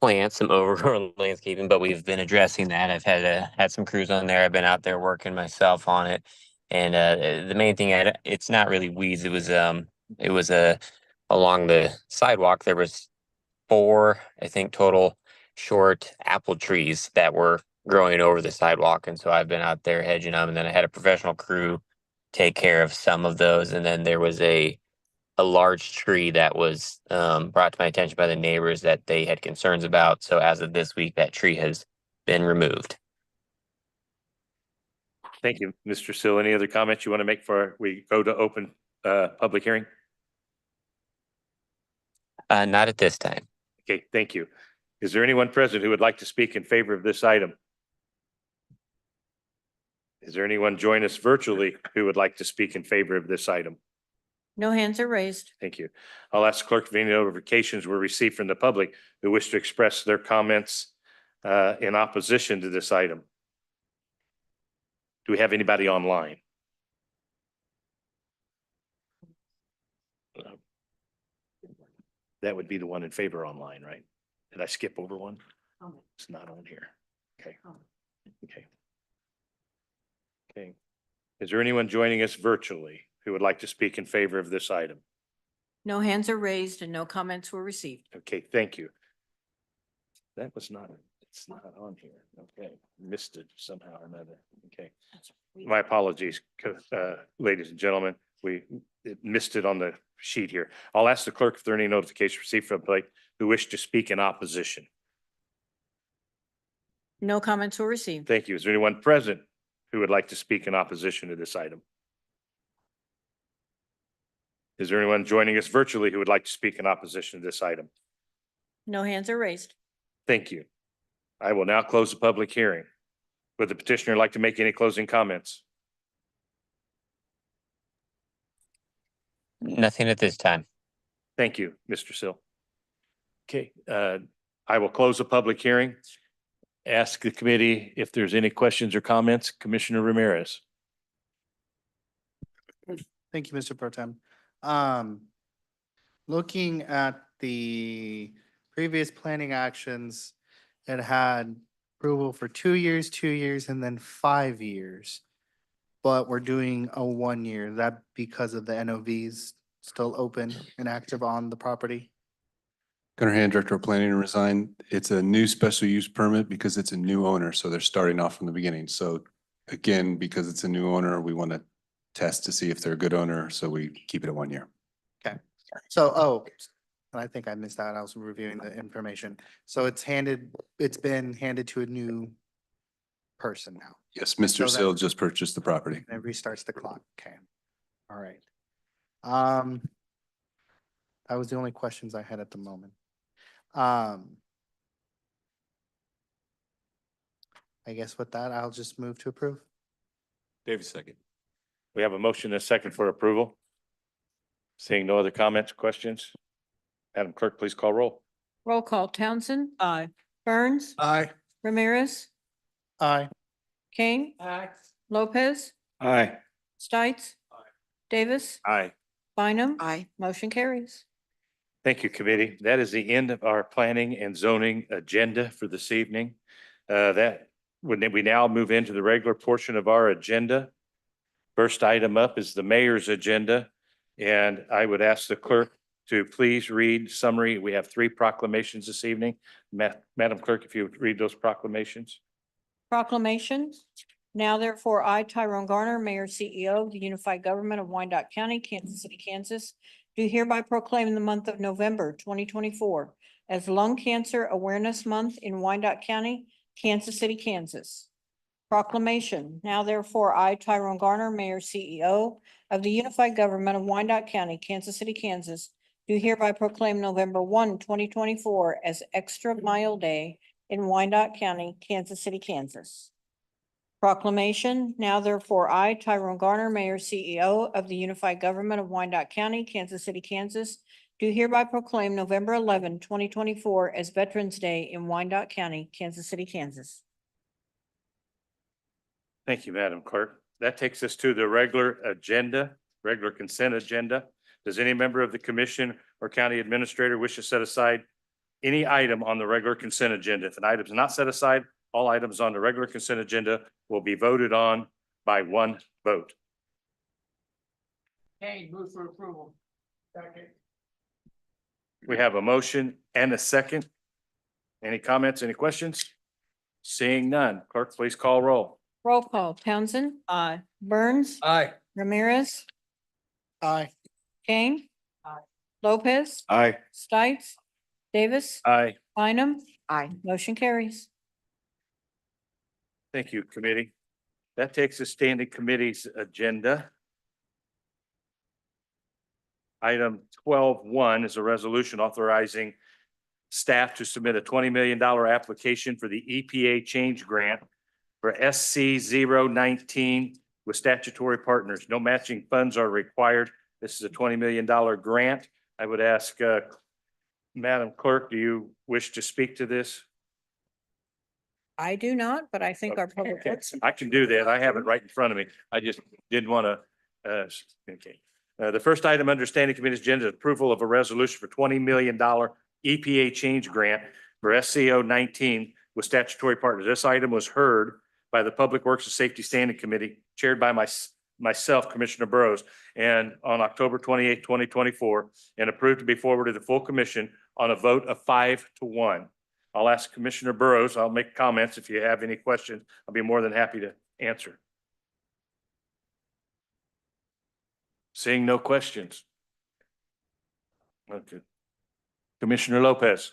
plants, some overgrown landscaping, but we've been addressing that. I've had some crews on there. I've been out there working myself on it, and the main thing, it's not really weeds. It was along the sidewalk. There was 4, I think, total short apple trees that were growing over the sidewalk, and so I've been out there hedging them. And then I had a professional crew take care of some of those, and then there was a large tree that was brought to my attention by the neighbors that they had concerns about. So as of this week, that tree has been removed. Thank you, Mr. Sill. Any other comments you want to make before we go to open public hearing? Not at this time. Okay, thank you. Is there anyone present who would like to speak in favor of this item? Is there anyone join us virtually who would like to speak in favor of this item? No hands are raised. Thank you. I'll ask the clerk if any notifications were received from the public who wish to express their comments in opposition to this item. Do we have anybody online? That would be the one in favor online, right? Did I skip over one? It's not on here. Okay. Okay. Okay. Is there anyone joining us virtually who would like to speak in favor of this item? No hands are raised and no comments were received. Okay, thank you. That was not, it's not on here. Okay, missed it somehow or another. Okay. My apologies, ladies and gentlemen. We missed it on the sheet here. I'll ask the clerk if there are any notifications received from the public who wish to speak in opposition. No comments were received. Thank you. Is there anyone present who would like to speak in opposition to this item? Is there anyone joining us virtually who would like to speak in opposition to this item? No hands are raised. Thank you. I will now close the public hearing. Would the petitioner like to make any closing comments? Nothing at this time. Thank you, Mr. Sill. Okay, I will close the public hearing. Ask the committee if there's any questions or comments. Commissioner Ramirez. Thank you, Mr. Pro Tem. Looking at the previous planning actions, it had approval for 2 years, and then 5 years. But we're doing a 1 year. Is that because of the NOVs still open and active on the property? Gunnar Hand, Director of Planning and Design. It's a new special use permit because it's a new owner, so they're starting off from the beginning. So again, because it's a new owner, we want to test to see if they're a good owner, so we keep it at 1 year. Okay, so, and I think I missed that. I was reviewing the information. So it's been handed to a new person now. Yes, Mr. So that- Sill just purchased the property. And it restarts the clock. Okay. All right. That was the only questions I had at the moment. I guess with that, I'll just move to approve. David, second. We have a motion and a second for approval. Seeing no other comments, questions? Madam Clerk, please call roll. Roll call. Townsend. Aye. Burns. Aye. Ramirez. Aye. Kane. Aye. Lopez. Aye. Stites. Davis. Aye. Bynum. Aye. Motion carries. Thank you, committee. That is the end of our planning and zoning agenda for this evening. We now move into the regular portion of our agenda. First item up is the mayor's agenda, and I would ask the clerk to please read summary. We have 3 proclamations this evening. Madam Clerk, if you would read those proclamations. Proclamation. Now therefore, I, Tyrone Garner, Mayor, CEO of the Unified Government of Wyandotte County, Kansas City, Kansas, do hereby proclaim the month of November 2024 as Lung Cancer Awareness Month in Wyandotte County, Kansas City, Kansas. Proclamation. Now therefore, I, Tyrone Garner, Mayor, CEO of the Unified Government of Wyandotte County, Kansas City, Kansas, do hereby proclaim November 1, 2024 as Extra Mile Day in Wyandotte County, Kansas City, Kansas. Proclamation. Now therefore, I, Tyrone Garner, Mayor, CEO of the Unified Government of Wyandotte County, Kansas City, Kansas, do hereby proclaim November 11, 2024 as Veterans Day in Wyandotte County, Kansas City, Kansas. Thank you, Madam Clerk. That takes us to the regular consent agenda. Does any member of the commission or county administrator wish to set aside any item on the regular consent agenda? If an item is not set aside, all items on the regular consent agenda will be voted on by 1 vote. Kane, move for approval. Second. We have a motion and a second. Any comments, any questions? Seeing none, clerk, please call roll. Roll call. Townsend. Aye. Burns. Aye. Ramirez. Aye. Kane. Aye. Lopez. Aye. Stites. Davis. Aye. Bynum. Aye. Motion carries. Thank you, committee. That takes us standing committee's agenda. Item 12.1 is a resolution authorizing staff to submit a $20 million application for the EPA change grant for SC 019 with statutory partners. No matching funds are required. This is a $20 million grant. I would ask Madam Clerk, do you wish to speak to this? I do not, but I think our public Okay, works. I can do that. I have it right in front of me. I just didn't want to, okay. The first item under standing committee's agenda is approval of a resolution for $20 million EPA change grant for SCO 19 with statutory partners. This item was heard by the Public Works and Safety Standing Committee chaired by myself, Commissioner Burrows, and on October 28, 2024, and approved to be forwarded to the full commission on a vote of 5-1. I'll ask Commissioner Burrows. I'll make comments. If you have any questions, I'll be more than happy to answer. Seeing no questions. Okay. Commissioner Lopez.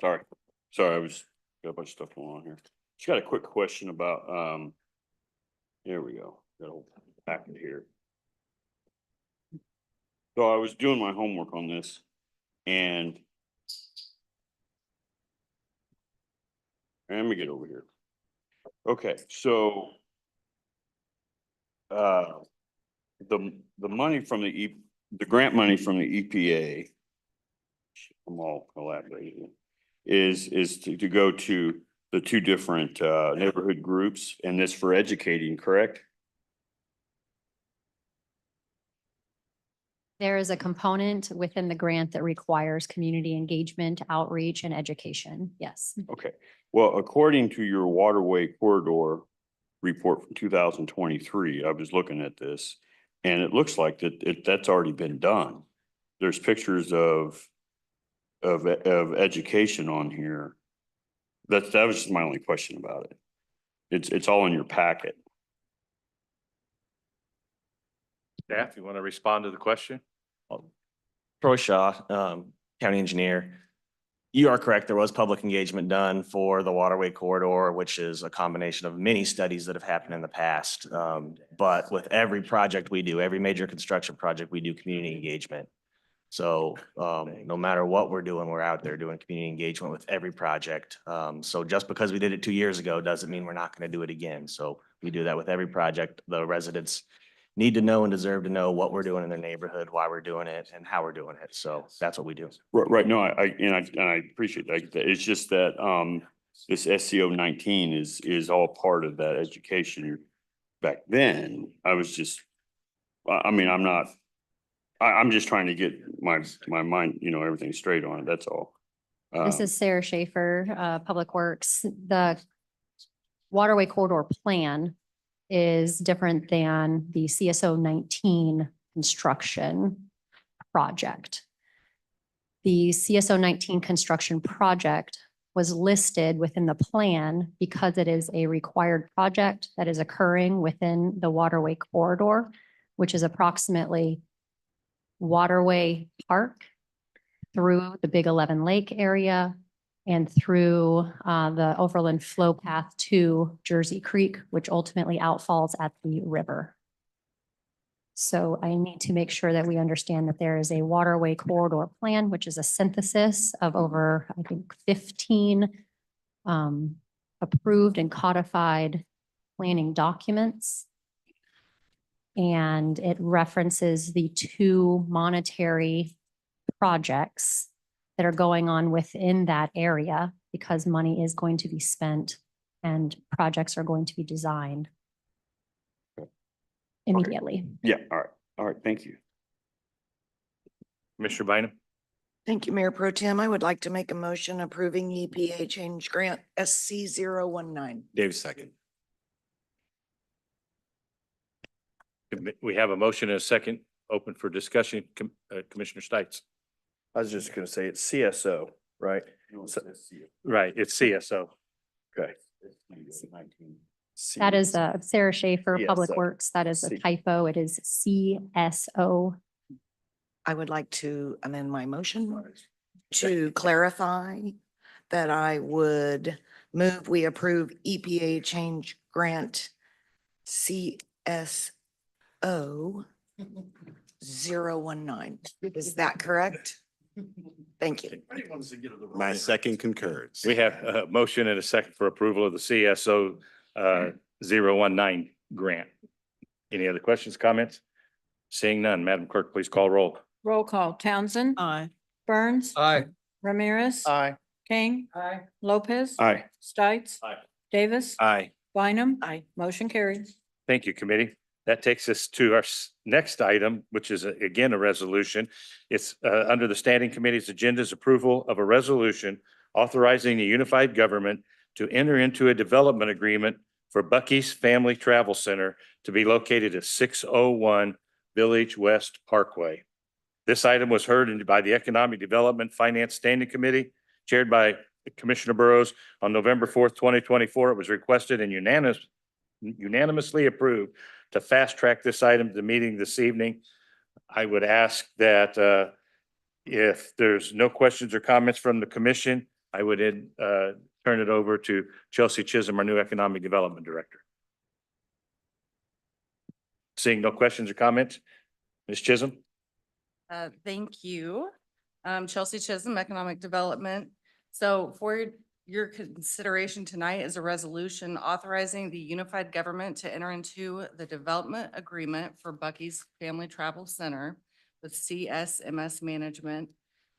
Sorry, I was got a bunch of stuff going on here. Just got a quick question about, here we go, got a whole packet here. So I was doing my homework on this and let me get over here. Okay, so the money from the grant money from the EPA, I'm all collaborating, is to go to the two different neighborhood groups, and this for educating, correct? There is a component within the grant that requires community engagement, outreach, and education. Yes. Okay, well, according to your waterway corridor report from 2023, I was looking at this, and it looks like that's already been done. There's pictures of education on here. That was just my only question about it. It's all in your packet. Staff, you want to respond to the question? Troy Shaw, County Engineer. You are correct. There was public engagement done for the waterway corridor, which is a combination of many studies that have happened in the past. But with every project we do, every major construction project, we do community engagement. So no matter what we're doing, we're out there doing community engagement with every project. So just because we did it 2 years ago doesn't mean we're not going to do it again. So we do that with every project. The residents need to know and deserve to know what we're doing in their neighborhood, why we're doing it, and how we're doing it. So that's what we do. Right, no, I appreciate that. It's just that this SCO 19 is all part of that education. Back then, I was just, I mean, I'm just trying to get my mind, everything straight on it, that's all. This is Sarah Schaefer, Public Works. The waterway corridor plan is different than the CSO 19 construction project. The CSO 19 construction project was listed within the plan because it is a required project that is occurring within the waterway corridor, which is approximately Waterway Park through the Big 11 Lake area and through the overland flow path to Jersey Creek, which ultimately outfalls at the river. So I need to make sure that we understand that there is a waterway corridor plan, which is a synthesis of over, I think, 15 approved and codified planning documents. And it references the two monetary projects that are going on within that area because money is going to be spent and projects are going to be designed immediately. Yeah, all right, thank you. Commissioner Bynum? Thank you, Mayor Pro Tem. I would like to make a motion approving EPA change grant SC 019. Dave, second. We have a motion and a second open for discussion. Commissioner Stites. I was just gonna say it's CSO, right? Right, it's CSO. Okay. That is Sarah Schaefer, Public CSO. Works. That is a typo. It is CSO. I would like to amend my motion to clarify that I would move we approve EPA change grant CSO 019. Is that correct? Thank you. My second concurs. We have a motion and a second for approval of the CSO 019 grant. Any other questions, comments? Seeing none, Madam Clerk, please call roll. Roll call. Townsend. Aye. Burns. Aye. Ramirez. Aye. King. Aye. Lopez. Aye. Stites. Aye. Davis. Aye. Bynum. Motion carries. Thank you, committee. That takes us to our next item, which is again a resolution. It's under the Standing Committee's agenda's approval of a resolution authorizing the unified government to enter into a development agreement for Bucky's Family Travel Center to be located at 601 Village West Parkway. This item was heard by the Economic Development Finance Standing Committee, chaired by Commissioner Burrows on November 4th, 2024. It was requested and unanimously approved to fast track this item to the meeting this evening. I would ask that if there's no questions or comments from the commission, I would turn it over to Chelsea Chisholm, our new Economic Development Director. Seeing no questions or comments, Ms. Chisholm? Thank you. Chelsea Chisholm, Economic Development. So for your consideration tonight is a resolution authorizing the unified government to enter into the development agreement for Bucky's Family Travel Center with CSMS Management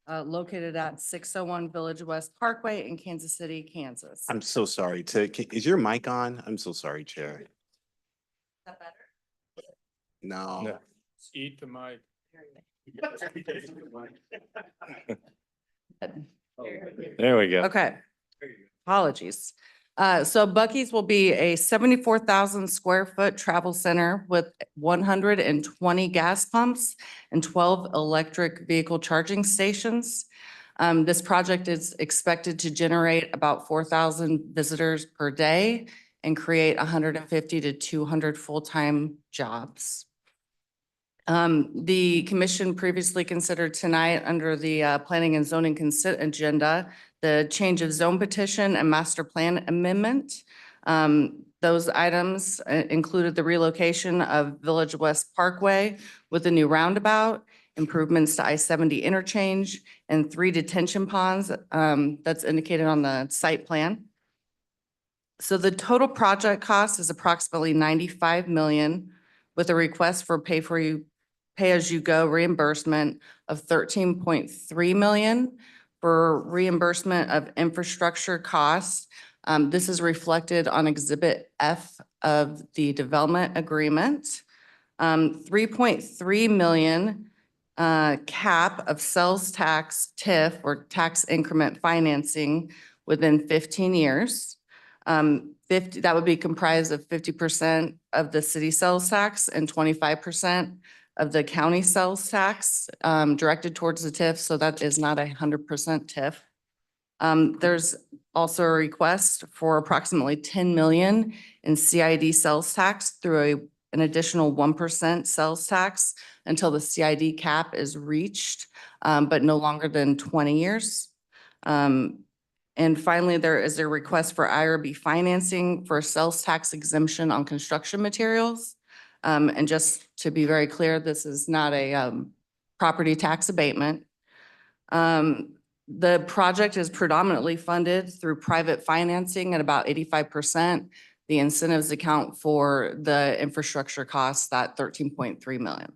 located at 601 Village West Parkway in Kansas City, Kansas. I'm so sorry. Is your mic on? I'm so sorry, Chair. Is that better? No. Eat the mic. There we go. Okay. Apologies. So Bucky's will be a 74,000 square foot travel center with 120 gas pumps and 12 electric vehicle charging stations. This project is expected to generate about 4,000 visitors per day and create 150 to 200 full-time jobs. The commission previously considered tonight under the planning and zoning consent agenda, the change of zone petition and master plan amendment. Those items included the relocation of Village West Parkway with a new roundabout, improvements to I-70 interchange, and 3 detention ponds that's indicated on the site plan. So the total project cost is approximately 95 million with a request for pay-as-you-go reimbursement of 13.3 million for reimbursement of infrastructure costs. This is reflected on Exhibit F of the development agreement. 3.3 million cap of sales tax TIF or tax increment financing within 15 years. That would be comprised of 50% of the city sales tax and 25% of the county sales tax directed towards the TIF. So that is not 100% TIF. There's also a request for approximately 10 million in CID sales tax through an additional 1% sales tax until the CID cap is reached, but no longer than 20 years. And finally, there is a request for IRB financing for sales tax exemption on construction materials. And just to be very clear, this is not a property tax abatement. The project is predominantly funded through private financing at about 85%. The incentives account for the infrastructure costs, that 13.3 million.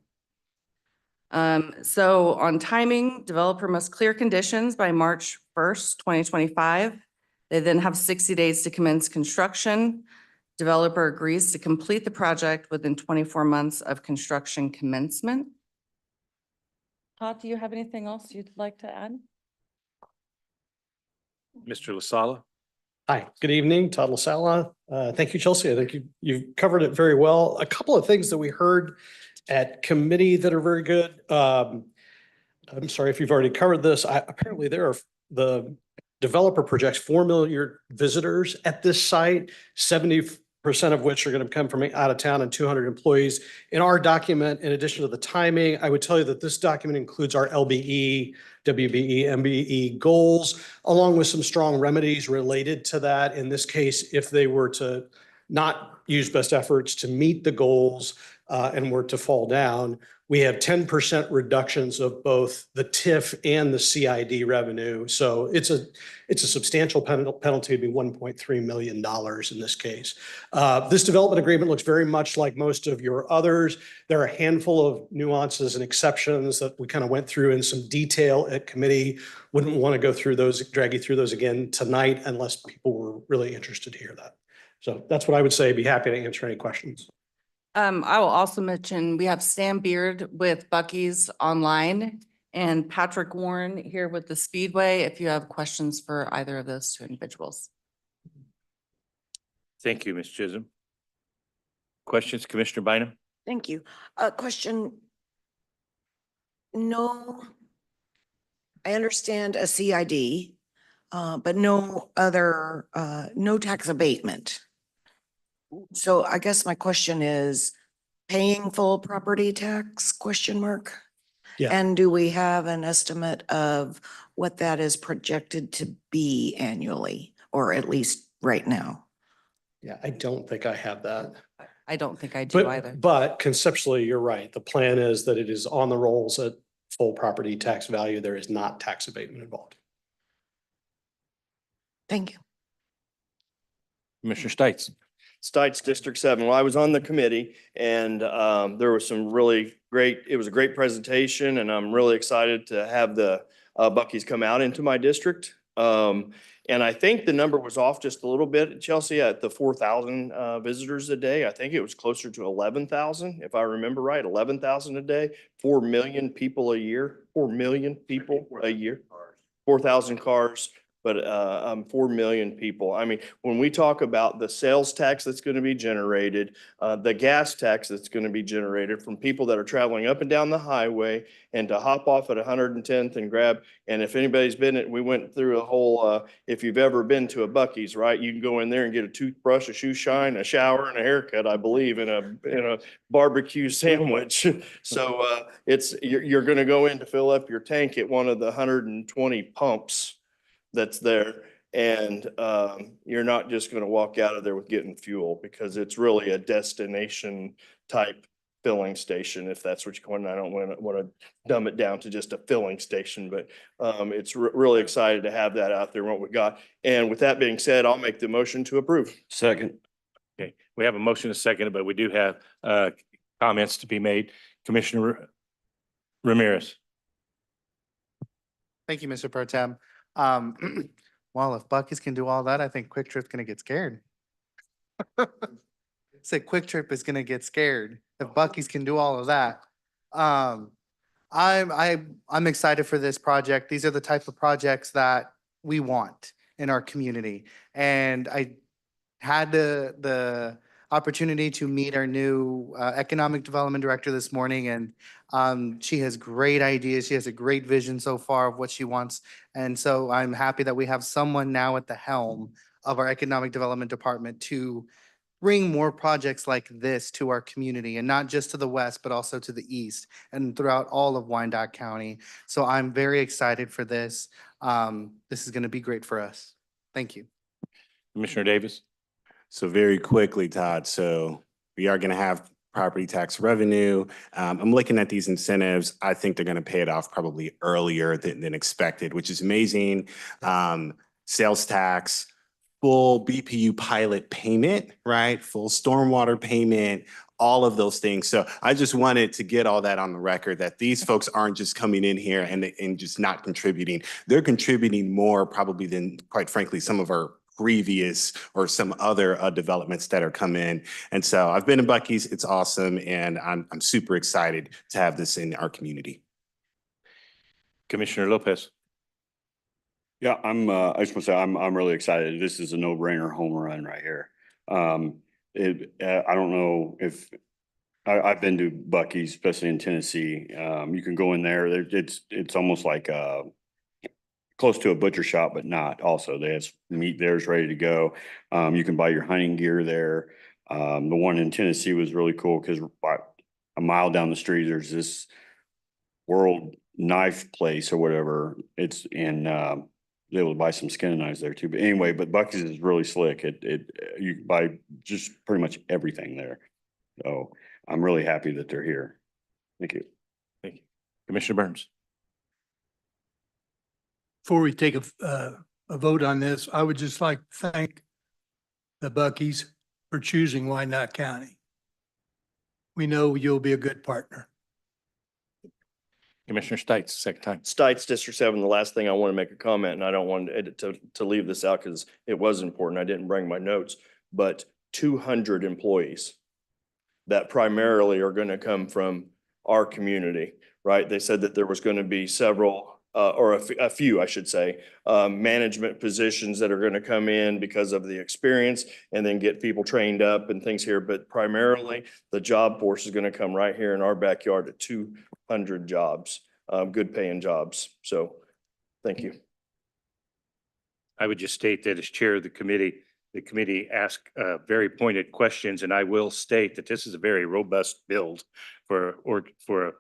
So on timing, developer must clear conditions by March 1st, 2025. They then have 60 days to commence construction. Developer agrees to complete the project within 24 months of construction commencement. Todd, do you have anything else you'd like to add? Mr. LaSala? Hi, good evening, Todd LaSala. Thank you, Chelsea. I think you've covered it very well. A couple of things that we heard at committee that are very good. I'm sorry if you've already covered this. Apparently the developer projects 4 million visitors at this site, 70% of which are going to come from out of town and 200 employees. In our document, in addition to the timing, I would tell you that this document includes our LBE, WBE, MBE goals, along with some strong remedies related to that. In this case, if they were to not use best efforts to meet the goals and were to fall down, we have 10% reductions of both the TIF and the CID revenue. So it's a substantial penalty. It'd be $1.3 million in this case. This development agreement looks very much like most of your others. There are a handful of nuances and exceptions that we kind of went through in some detail at committee. Wouldn't want to go through those, drag you through those again tonight unless people were really interested to hear that. So that's what I would say. Be happy to answer any questions. I will also mention we have Stan Beard with Bucky's online and Patrick Warren here with the Speedway if you have questions for either of those two individuals. Thank you, Ms. Chisholm. Questions, Commissioner Bynum? Thank you. Question. No, I understand a CID, but no other, no tax abatement. So I guess my question is paying full property tax, question mark? Yeah. And do we have an estimate of what that is projected to be annually? or at least right now? Yeah, I don't think I have that. I don't think I do either. But conceptually, you're right. The plan is that it is on the rolls at full property tax value. There is not tax abatement involved. Thank you. Commissioner Stites. Stites District 7. Well, I was on the committee and there was some really great, it was a great presentation and I'm really excited to have the Buc-ee's come out into my district. And I think the number was off just a little bit, Chelsea, at the 4,000 visitors a day. I think it was closer to 11,000, if I remember right, 11,000 a day, 4 million people a year, 4 million people a year, 4,000 cars. But 4 million people. I mean, when we talk about the sales tax that's going to be generated, the gas tax that's going to be generated from people that are traveling up and down the highway and to hop off at 110th and grab. And if anybody's been it, we went through a whole, if you've ever been to a Buc-ee's, right? You can go in there and get a toothbrush, a shoe shine, a shower and a haircut, I believe, in a barbecue sandwich. So you're going to go in to fill up your tank at one of the 120 pumps that's there. And you're not just going to walk out of there with getting fuel because it's really a destination type filling station, if that's what you want. I don't want to dumb it down to just a filling station, but it's really excited to have that out there, what we got. And with that being said, I'll make the motion to approve. Second. Okay, we have a motion, a second, but we do have comments to be made. Commissioner Ramirez. Thank you, Mr. Pro Tem. Well, if Buc-ee's can do all that, I think Quick Trip's gonna get scared. Said Quick Trip is gonna get scared if Buc-ee's can do all of that. I'm excited for this project. These are the type of projects that we want in our community. And I had the opportunity to meet our new economic development director this morning, and she has great ideas. She has a great vision so far of what she wants. And so I'm happy that we have someone now at the helm of our economic development department to bring more projects like this to our community, and not just to the west, but also to the east and throughout all of Wyandotte County. So I'm very excited for this. This is going to be great for us. Thank you. Commissioner Davis. So very quickly, Todd, so we are going to have property tax revenue. I'm looking at these incentives. I think they're going to pay it off probably earlier than expected, which is amazing. Sales tax, full BPU pilot payment, right? Full stormwater payment, all of those things. So I just wanted to get all that on the record that these folks aren't just coming in here and just not contributing. They're contributing more probably than, quite frankly, some of our previous or some other developments that are come in. And so I've been in Buc-ee's. It's awesome. And I'm super excited to have this in our community. Commissioner Lopez. Yeah, I just want to say, I'm really excited. This is a no-brainer home run right here. I don't know if, I've been to Buc-ee's, especially in Tennessee. You can go in there, it's almost like close to a butcher shop, but not also. They have meat there's ready to go. You can buy your hunting gear there. The one in Tennessee was really cool because a mile down the street, there's this World Knife place or whatever. It's in, they will buy some skin knives there too. But anyway, but Buc-ee's is really slick. You can buy just pretty much everything there. So I'm really happy that they're here. Thank you. Thank you. Commissioner Burns. Before we take a vote on this, I would just like to thank the Buc-ee's for choosing Wyandotte County. We know you'll be a good partner. Commissioner Stites, second time. Stites District 7, the last thing I want to make a comment, and I don't want to leave this out because it was important. I didn't bring my notes, but 200 employees that primarily are going to come from our community, right? They said that there was going to be several or a few, I should say, management positions that are going to come in because of the experience and then get people trained up and things here. But primarily, the job force is going to come right here in our backyard at 200 jobs, good paying jobs. So thank you. I would just state that as chair of the committee asked very pointed questions, and I will state that this is a very robust build for a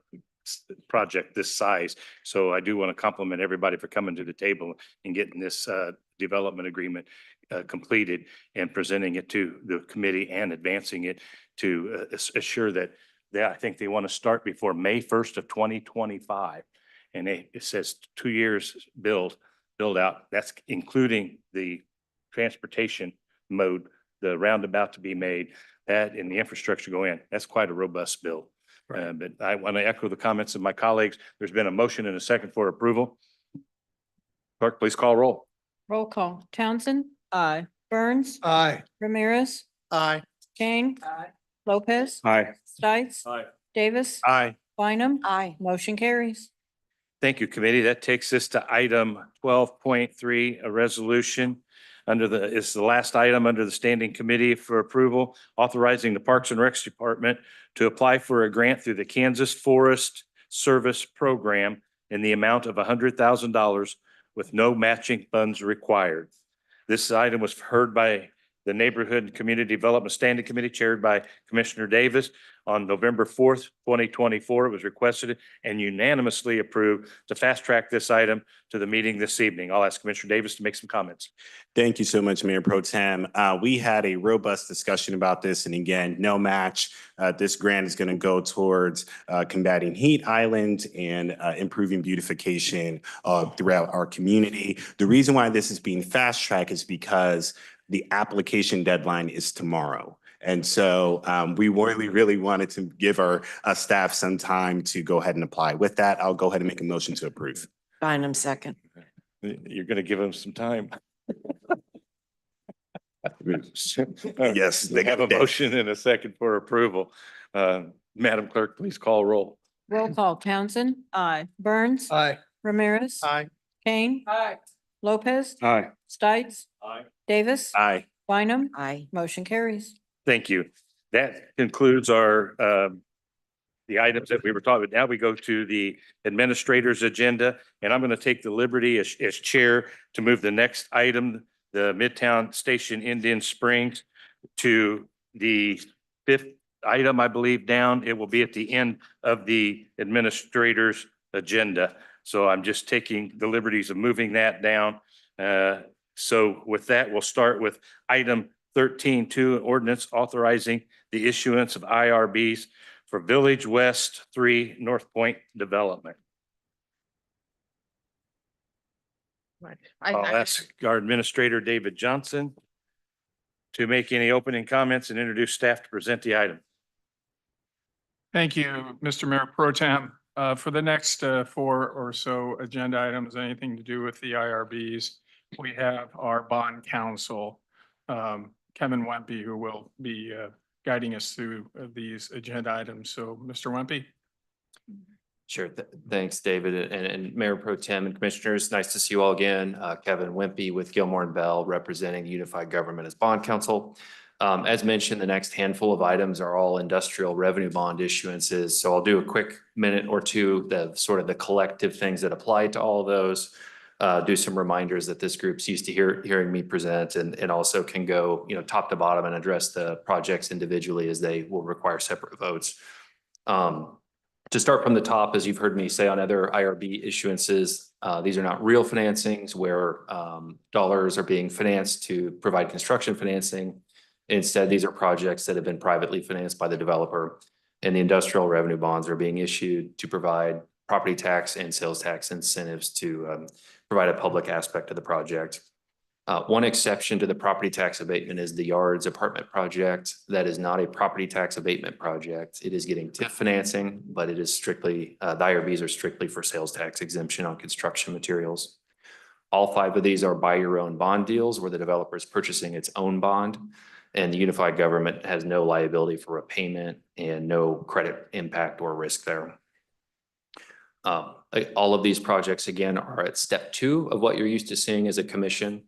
project this size. So I do want to compliment everybody for coming to the table and getting this development agreement completed and presenting it to the committee and advancing it to assure that I think they want to start before May 1st of 2025. And it says 2 years build out. That's including the transportation mode, the roundabout to be made, that and the infrastructure go in. That's quite a robust build. But I want to echo the comments of my colleagues. There's been a motion and a second for approval. Clerk, please call roll. Roll call. Townsend, Aye. Burns, Aye. Ramirez, Aye. Kane, Lopez, Aye. Stites, Aye. Davis, Aye. Bynum, Aye. motion carries. Thank you, committee. That takes us to item 12.3, a resolution it's the last item under the standing committee for approval, authorizing the Parks and Recs Department to apply for a grant through the Kansas Forest Service Program in the amount of $100,000 with no matching funds required. This item was heard by the Neighborhood and Community Development Standing Committee chaired by Commissioner Davis on November 4th, 2024. It was requested and unanimously approved to fast track this item to the meeting this evening. I'll ask Commissioner Davis to make some comments. Thank you so much, Mayor Pro Tem. We had a robust discussion about this, and again, no match. This grant is going to go towards combating heat island and improving beautification throughout our community. The reason why this is being fast tracked is because the application deadline is tomorrow. And so we really wanted to give our staff some time to go ahead and apply. With that, I'll go ahead and make a motion to approve. Bynum, second. You're going to give them some time. Yes, They have a motion and a second for approval. Madam Clerk, please call roll. Roll call. Townsend, Aye. Burns, Aye. Ramirez, Aye. Kane, Lopez, Aye. Stites, Aye. Davis, Aye. Bynum, Aye. motion carries. Thank you. That concludes our the items that we were talking about. Now we go to the administrator's agenda, and I'm going to take the liberty as chair to move the next item, the Midtown Station Indian Springs, to the 5th item, I believe, down. It will be at the end of the administrator's agenda. So I'm just taking the liberties of moving that down. So with that, we'll start with item 13.2, ordinance authorizing the issuance of IRBs for Village West 3 North Point development. I'll ask our administrator, David Johnson, to make any opening comments and introduce staff to present the item. Thank you, Mr. Mayor Pro Tem. For the next 4 or so agenda items, anything to do with the IRBs, we have our bond counsel, Kevin Wempe, who will be guiding us through these agenda items. So, Mr. Wempe. Sure. Thanks, David, and Mayor Pro Tem and Commissioners. Nice to see you all again. Kevin Wempe with Gilmore and Bell, representing the Unified Government as Bond Counsel. As mentioned, the next handful of items are all industrial revenue bond issuances. So I'll do a quick minute or two, the sort of the collective things that apply to all of those. Do some reminders that this group's used to hearing me present, and also can go, top to bottom and address the projects individually, as they will require separate votes. To start from the top, as you've heard me say on other IRB issuances, these are not real financings where dollars are being financed to provide construction financing. Instead, these are projects that have been privately financed by the developer, and the industrial revenue bonds are being issued to provide property tax and sales tax incentives to provide a public aspect of the project. One exception to the property tax abatement is the Yards apartment project. That is not a property tax abatement project. It is getting TIF financing, but it is strictly, the IRBs are strictly for sales tax exemption on construction materials. All 5 of these are buy your own bond deals where the developer is purchasing its own bond, and the Unified Government has no liability for repayment and no credit impact or risk there. All of these projects, again, are at step 2 of what you're used to seeing as a commission,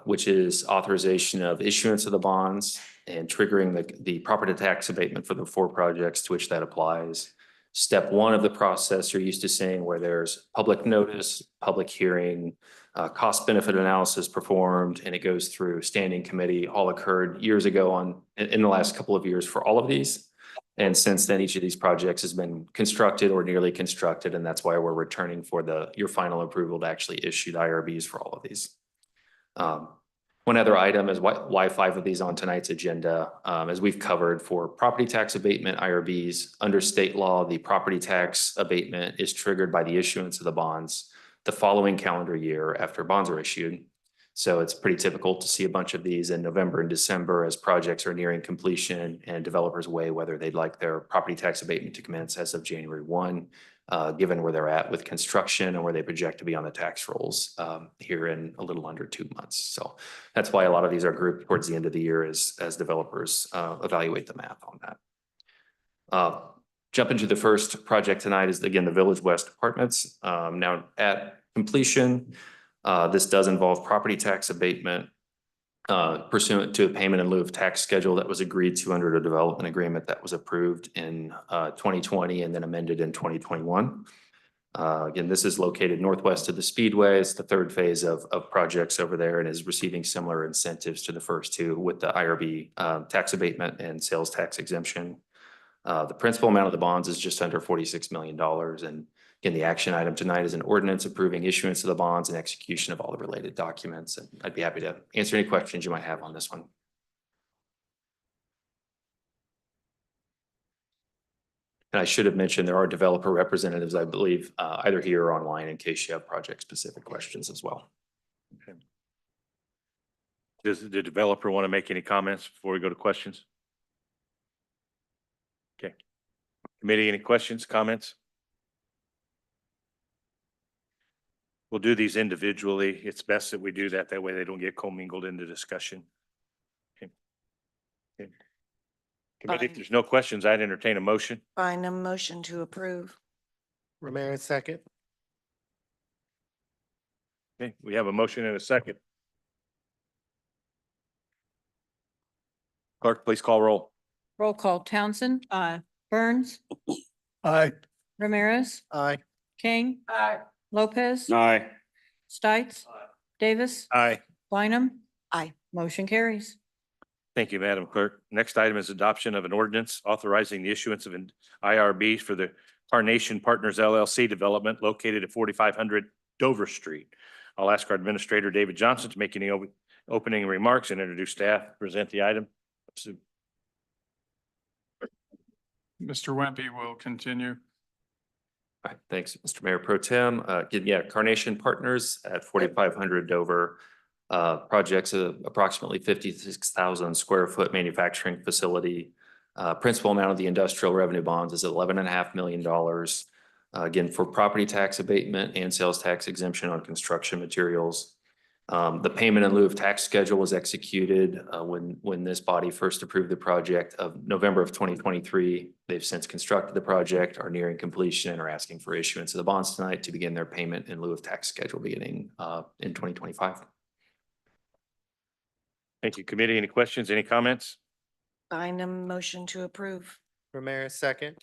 which is authorization of issuance of the bonds and triggering the property tax abatement for the 4 projects to which that applies. Step 1 of the process you're used to seeing, where there's public notice, public hearing, cost benefit analysis performed, and it goes through standing committee, all occurred years ago in the last couple of years for all of these. And since then, each of these projects has been constructed or nearly constructed, and that's why we're returning for your final approval to actually issue the IRBs for all of these. One other item is why 5 of these on tonight's agenda, as we've covered for property tax abatement IRBs, under state law, the property tax abatement is triggered by the issuance of the bonds the following calendar year after bonds are issued. So it's pretty typical to see a bunch of these in November and December as projects are nearing completion and developers weigh whether they'd like their property tax abatement to commence as of January 1, given where they're at with construction and where they project to be on the tax rolls here in a little under 2 months. So that's why a lot of these are grouped towards the end of the year as developers evaluate the math on that. Jump into the first project tonight is, again, the Village West Apartments. Now at completion, this does involve property tax abatement pursuant to a payment in lieu of tax schedule that was agreed to under the development agreement that was approved in 2020 and then amended in 2021. Again, this is located northwest of the Speedway. It's the third phase of projects over there and is receiving similar incentives to the first two with the IRB tax abatement and sales tax exemption. The principal amount of the bonds is just under $46 million. And again, the action item tonight is an ordinance approving issuance of the bonds and execution of all the related documents. And I'd be happy to answer any questions you might have on this one. And I should have mentioned there are developer representatives, I believe, either here or online in case you have project-specific questions as well. Okay. Does the developer want to make any comments before we go to questions? Okay. Committee, any questions, comments? We'll do these individually. It's best that we do that. That way they don't get commingled into discussion. Okay. Okay. Committee, if there's no questions, I'd entertain a motion. Find a motion to approve. Ramirez, second. Okay, we have a motion and a second. Clerk, please call roll. Roll call. Townsend. Aye. Burns. Aye. Ramirez. Aye. King. Aye. Lopez. Aye. Stites. Davis. Aye. Bynum. Aye. Motion carries. Thank you, Madam Clerk. Next item is adoption of an ordinance authorizing the issuance of an IRB for the Carnation Partners LLC development located at 4500 Dover Street. I'll ask our Administrator, David Johnson, to make any opening remarks and introduce staff, present the item. Mr. Wempe will continue. All right, thanks, Mr. Mayor Pro Tem. Carnation Partners at 4500 Dover. Projects of approximately 56,000 square foot manufacturing facility. Principal amount of the industrial revenue bonds is $11.5 million. Again, for property tax abatement and sales tax exemption on construction materials. The payment in lieu of tax schedule was executed when this body first approved the project of November of 2023. They've since constructed the project, are nearing completion, and are asking for issuance of the bonds tonight to begin their payment in lieu of tax schedule beginning in 2025. Thank you. Committee, any questions, any comments? Find a motion to approve. Ramirez, second.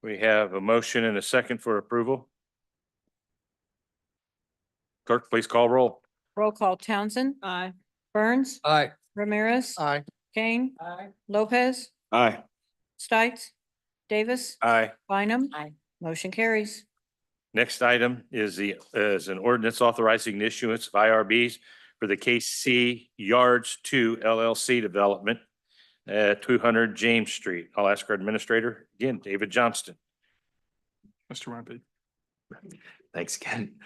We have a motion and a second for approval. Clerk, please call roll. Roll call. Townsend. Aye. Burns. Aye. Ramirez. Aye. King. Aye. Lopez. Aye. Stites. Davis. Aye. Bynum. Aye. Motion carries. Next item is an ordinance authorizing the issuance of IRBs for the KC Yards 2 LLC development at 200 James Street. I'll ask our Administrator, again, David Johnston. Mr. Wempe. Thanks again.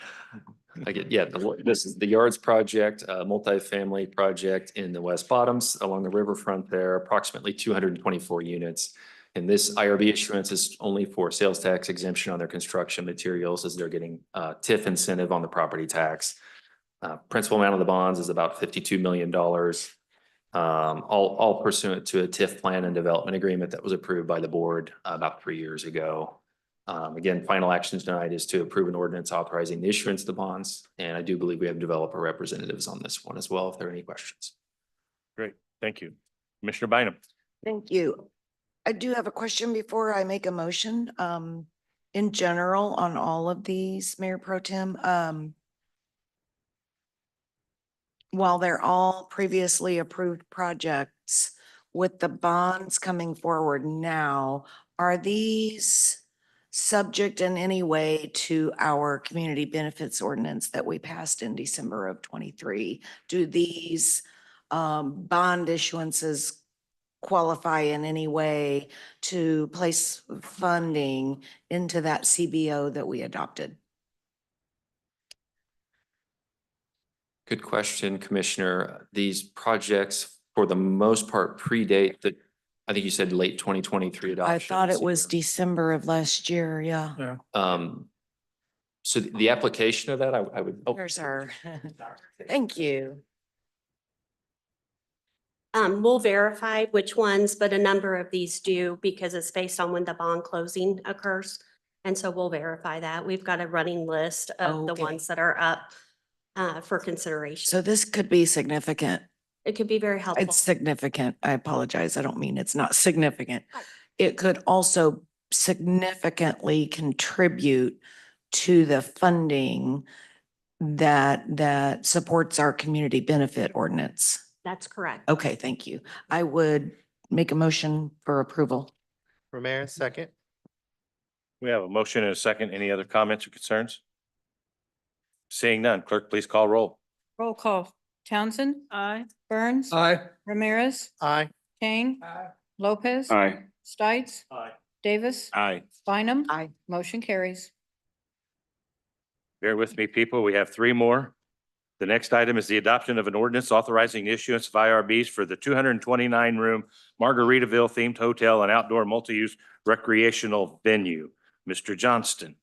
This is the Yards project, a multifamily project in the West Bottoms along the riverfront there, approximately 224 units. And this IRB issuance is only for sales tax exemption on their construction materials as they're getting TIF incentive on the property tax. Principal amount of the bonds is about $52 million. All pursuant to a TIF plan and development agreement that was approved by the board about 3 years ago. Again, final action tonight is to approve an ordinance authorizing the issuance of the bonds. And I do believe we have developer representatives on this one as well, if there are any questions. Great, thank you. Commissioner Bynum. Thank you. I do have a question before I make a motion. In general, on all of these, Mayor Pro Tem, while they're all previously approved projects, with the bonds coming forward now, are these subject in any way to our community benefits ordinance that we passed in December of 23? Do these bond issuances qualify in any way to place funding into that CBO that we adopted? Good question, Commissioner. These projects, for the most part, predate the, I think you said late 2023 adoption. I thought it was December of last year, yeah. So the application of that, I would. oh, Here's our, thank you. We'll verify which ones, but a number of these do because it's based on when the bond closing occurs. And so we'll verify that. We've got a running list of the Okay. ones that are up for consideration. So this could be significant. It could be very helpful. It's significant. I apologize. I don't mean it's not significant. It could also significantly contribute to the funding that supports our community benefit ordinance. That's correct. Okay, thank you. I would make a motion for approval. Ramirez, second. We have a motion and a second. Any other comments or concerns? Seeing none, clerk, please call roll. Roll call. Townsend, Aye. Burns, Aye. Ramirez, Aye. Kane, Lopez, Aye. Stites, Aye. Davis, Aye. Bynum. Aye. Motion carries. Bear with me, people. We have three more. The next item is the adoption of an ordinance authorizing the issuance of IRBs for the 229-room Margaritaville themed hotel and outdoor multi-use recreational venue. Mr. Johnston.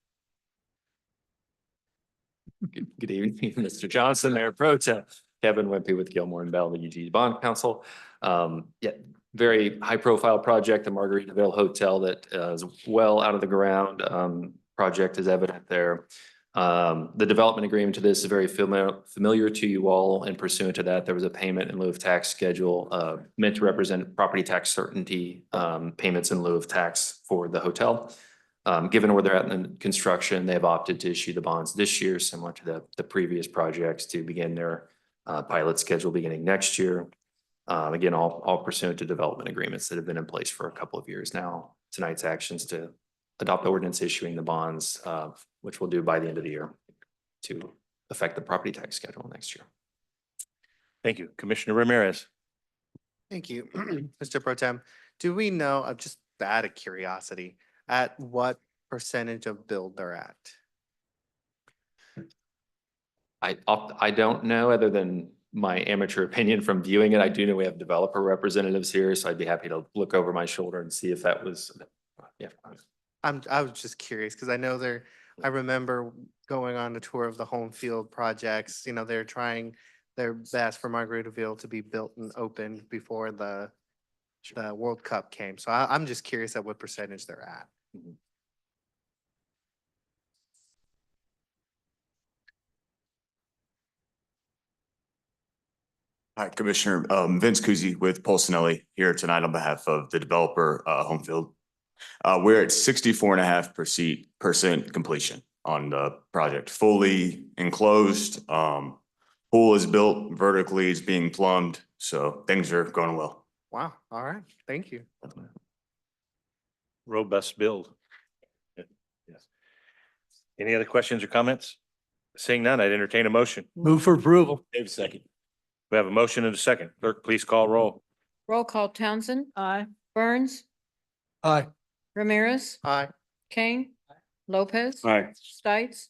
Good evening, Mr. Johnson, Mayor Pro Tem, Kevin Wimpy with Gilmore and Bell, the UG Bond Council. Yeah, very high profile project, the Margaritaville Hotel that is well out of the ground. Project is evident there. The development agreement to this is very familiar to you all, and pursuant to that, there was a payment in lieu of tax schedule meant to represent property tax certainty, payments in lieu of tax for the hotel. Given where they're at in the construction, they've opted to issue the bonds this year, similar to the previous projects, to begin their pilot schedule beginning next year. Again, all pursuant to development agreements that have been in place for a couple of years now. Tonight's actions to adopt ordinance issuing the bonds, which we'll do by the end of the year to affect the property tax schedule next year. Thank you. Commissioner Ramirez. Thank you, Mr. Pro Tem. Do we know, just out of curiosity, at what percentage of build they're at? I don't know, other than my amateur opinion from viewing it. I do know we have developer representatives here, so I'd be happy to look over my shoulder and see if that was, yeah. I was just curious because I know I remember going on a tour of the home field projects. You know, they're trying their best for Margaritaville to be built and opened before the World Cup came. So I'm just curious at what percentage they're at. Hi, Commissioner, Vince Kuzi with Polsinelli here tonight on behalf of the developer, Homefield. We're at 64.5% completion on the project, fully enclosed. Pool is built vertically, it's being plumbed, so things are going well. Wow. All right. Thank you. Robust build. Yes. Any other questions or comments? Seeing none, I'd entertain a motion. Move for approval. Dave, second. We have a motion and a second. Clerk, please call roll. Roll call. Townsend, Aye. Burns, Aye. Ramirez, Aye. Kane, Lopez. Aye. Stites.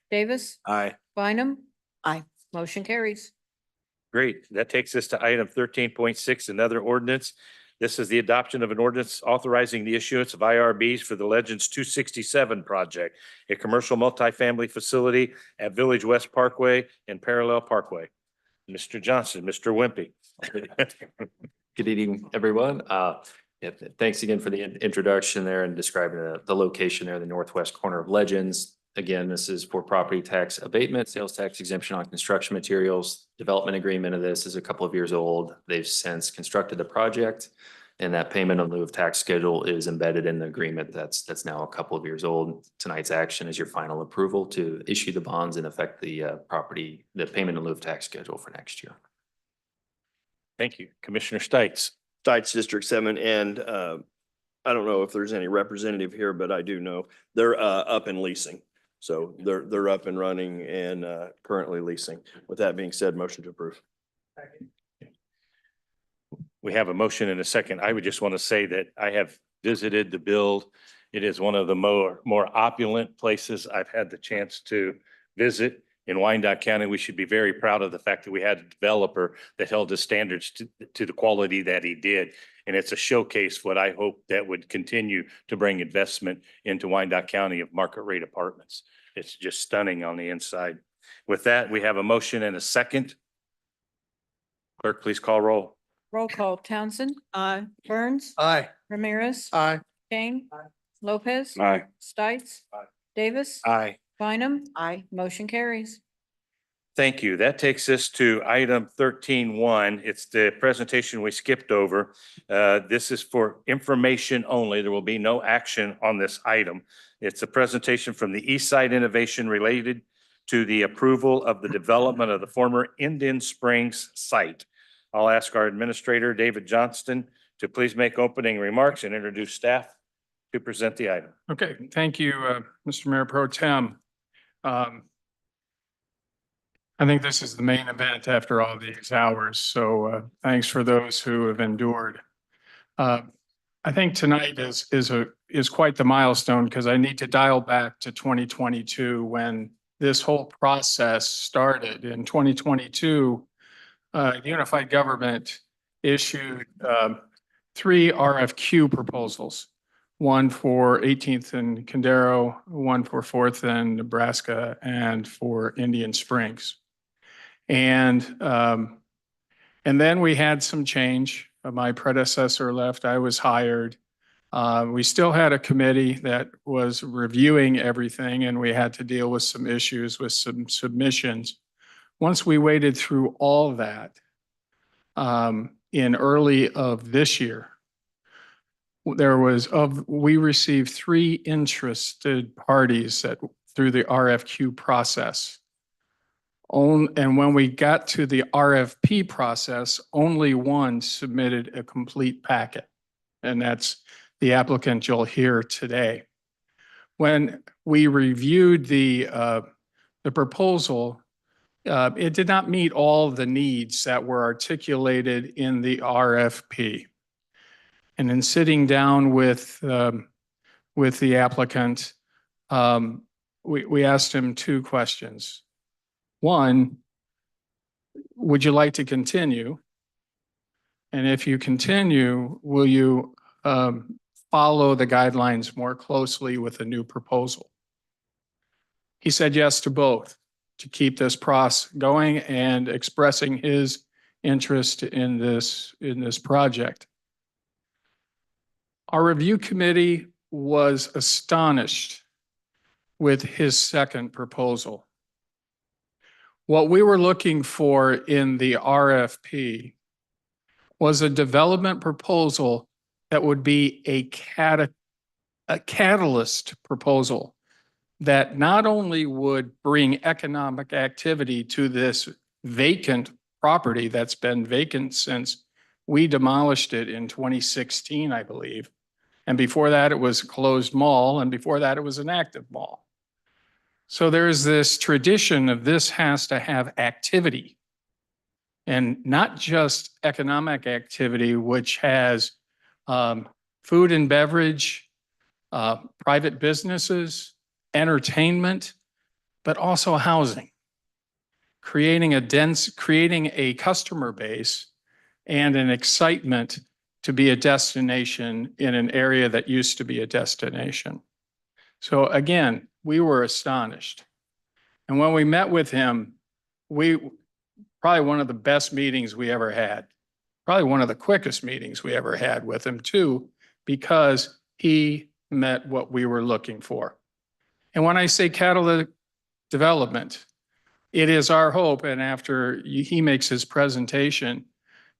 Davis, Aye. Bynum. Aye. Motion carries. Great. That takes us to item 13.6, another ordinance. This is the adoption of an ordinance authorizing the issuance of IRBs for the Legends 267 project, a commercial multifamily facility at Village West Parkway and Parallel Parkway. Mr. Johnson, Mr. Wimpy. Good evening, everyone. Yeah, thanks again for the introduction there and describing the location there, the northwest corner of Legends. Again, this is for property tax abatement, sales tax exemption on construction materials. Development agreement of this is a couple of years old. They've since constructed the project, and that payment in lieu of tax schedule is embedded in the agreement that's now a couple of years old. Tonight's action is your final approval to issue the bonds and affect the payment in lieu of tax schedule for next year. Thank you. Commissioner Stites. Stites District 7, and I don't know if there's any representative here, but I do know they're up and leasing. So they're up and running and currently leasing. With that being said, motion to approve. We have a motion and a second. I would just want to say that I have visited the build. It is one of the more opulent places I've had the chance to visit in Wyandotte County. We should be very proud of the fact that we had a developer that held the standards to the quality that he did. And it's a showcase what I hope that would continue to bring investment into Wyandotte County of market rate apartments. It's just stunning on the inside. With that, we have a motion and a second. Clerk, please call roll. Roll call. Townsend. Aye. Burns. Aye. Ramirez. Aye. Kane. Lopez. Aye. Stites. Davis. Aye. Bynum. Aye. Motion carries. Thank you. That takes us to item 13.1. It's the presentation we skipped over. This is for information only. There will be no action on this item. It's a presentation from the East Side Innovation related to the approval of the development of the former Indian Springs site. I'll ask our administrator, David Johnston, to please make opening remarks and introduce staff to present the item. Okay, thank you, Mr. Mayor Pro Tem. I think this is the main event after all these hours, so thanks for those who have endured. I think tonight is quite the milestone because I need to dial back to 2022 when this whole process started. In 2022, Unified Government issued 3 RFQ proposals. One for 18th and Condero, one for 4th and Nebraska, and for Indian Springs. And then we had some change. My predecessor left, I was hired. We still had a committee that was reviewing everything, and we had to deal with some issues with some submissions. Once we waded through all that in early of this year, we received 3 interested parties through the RFQ process. And when we got to the RFP process, only one submitted a complete packet. And that's the applicant you'll hear today. When we reviewed the proposal, it did not meet all the needs that were articulated in the RFP. And in sitting down with the applicant, we asked him 2 questions. One, would you like to continue? And if you continue, will you follow the guidelines more closely with a new proposal? He said yes to both, to keep this process going and expressing his interest in this project. Our review committee was astonished with his second proposal. What we were looking for in the RFP was a development proposal that would be a catalyst proposal that not only would bring economic activity to this vacant property that's been vacant since we demolished it in 2016, I believe. And before that, it was a closed mall, and before that, it was an active mall. So there's this tradition of this has to have activity, and not just economic activity, which has food and beverage, private businesses, entertainment, but also housing, creating a customer base and an excitement to be a destination in an area that used to be a destination. So again, we were astonished. And when we met with him, probably one of the best meetings we ever had, probably one of the quickest meetings we ever had with him too, because he met what we were looking for. And when I say catalytic development, it is our hope, and after he makes his presentation,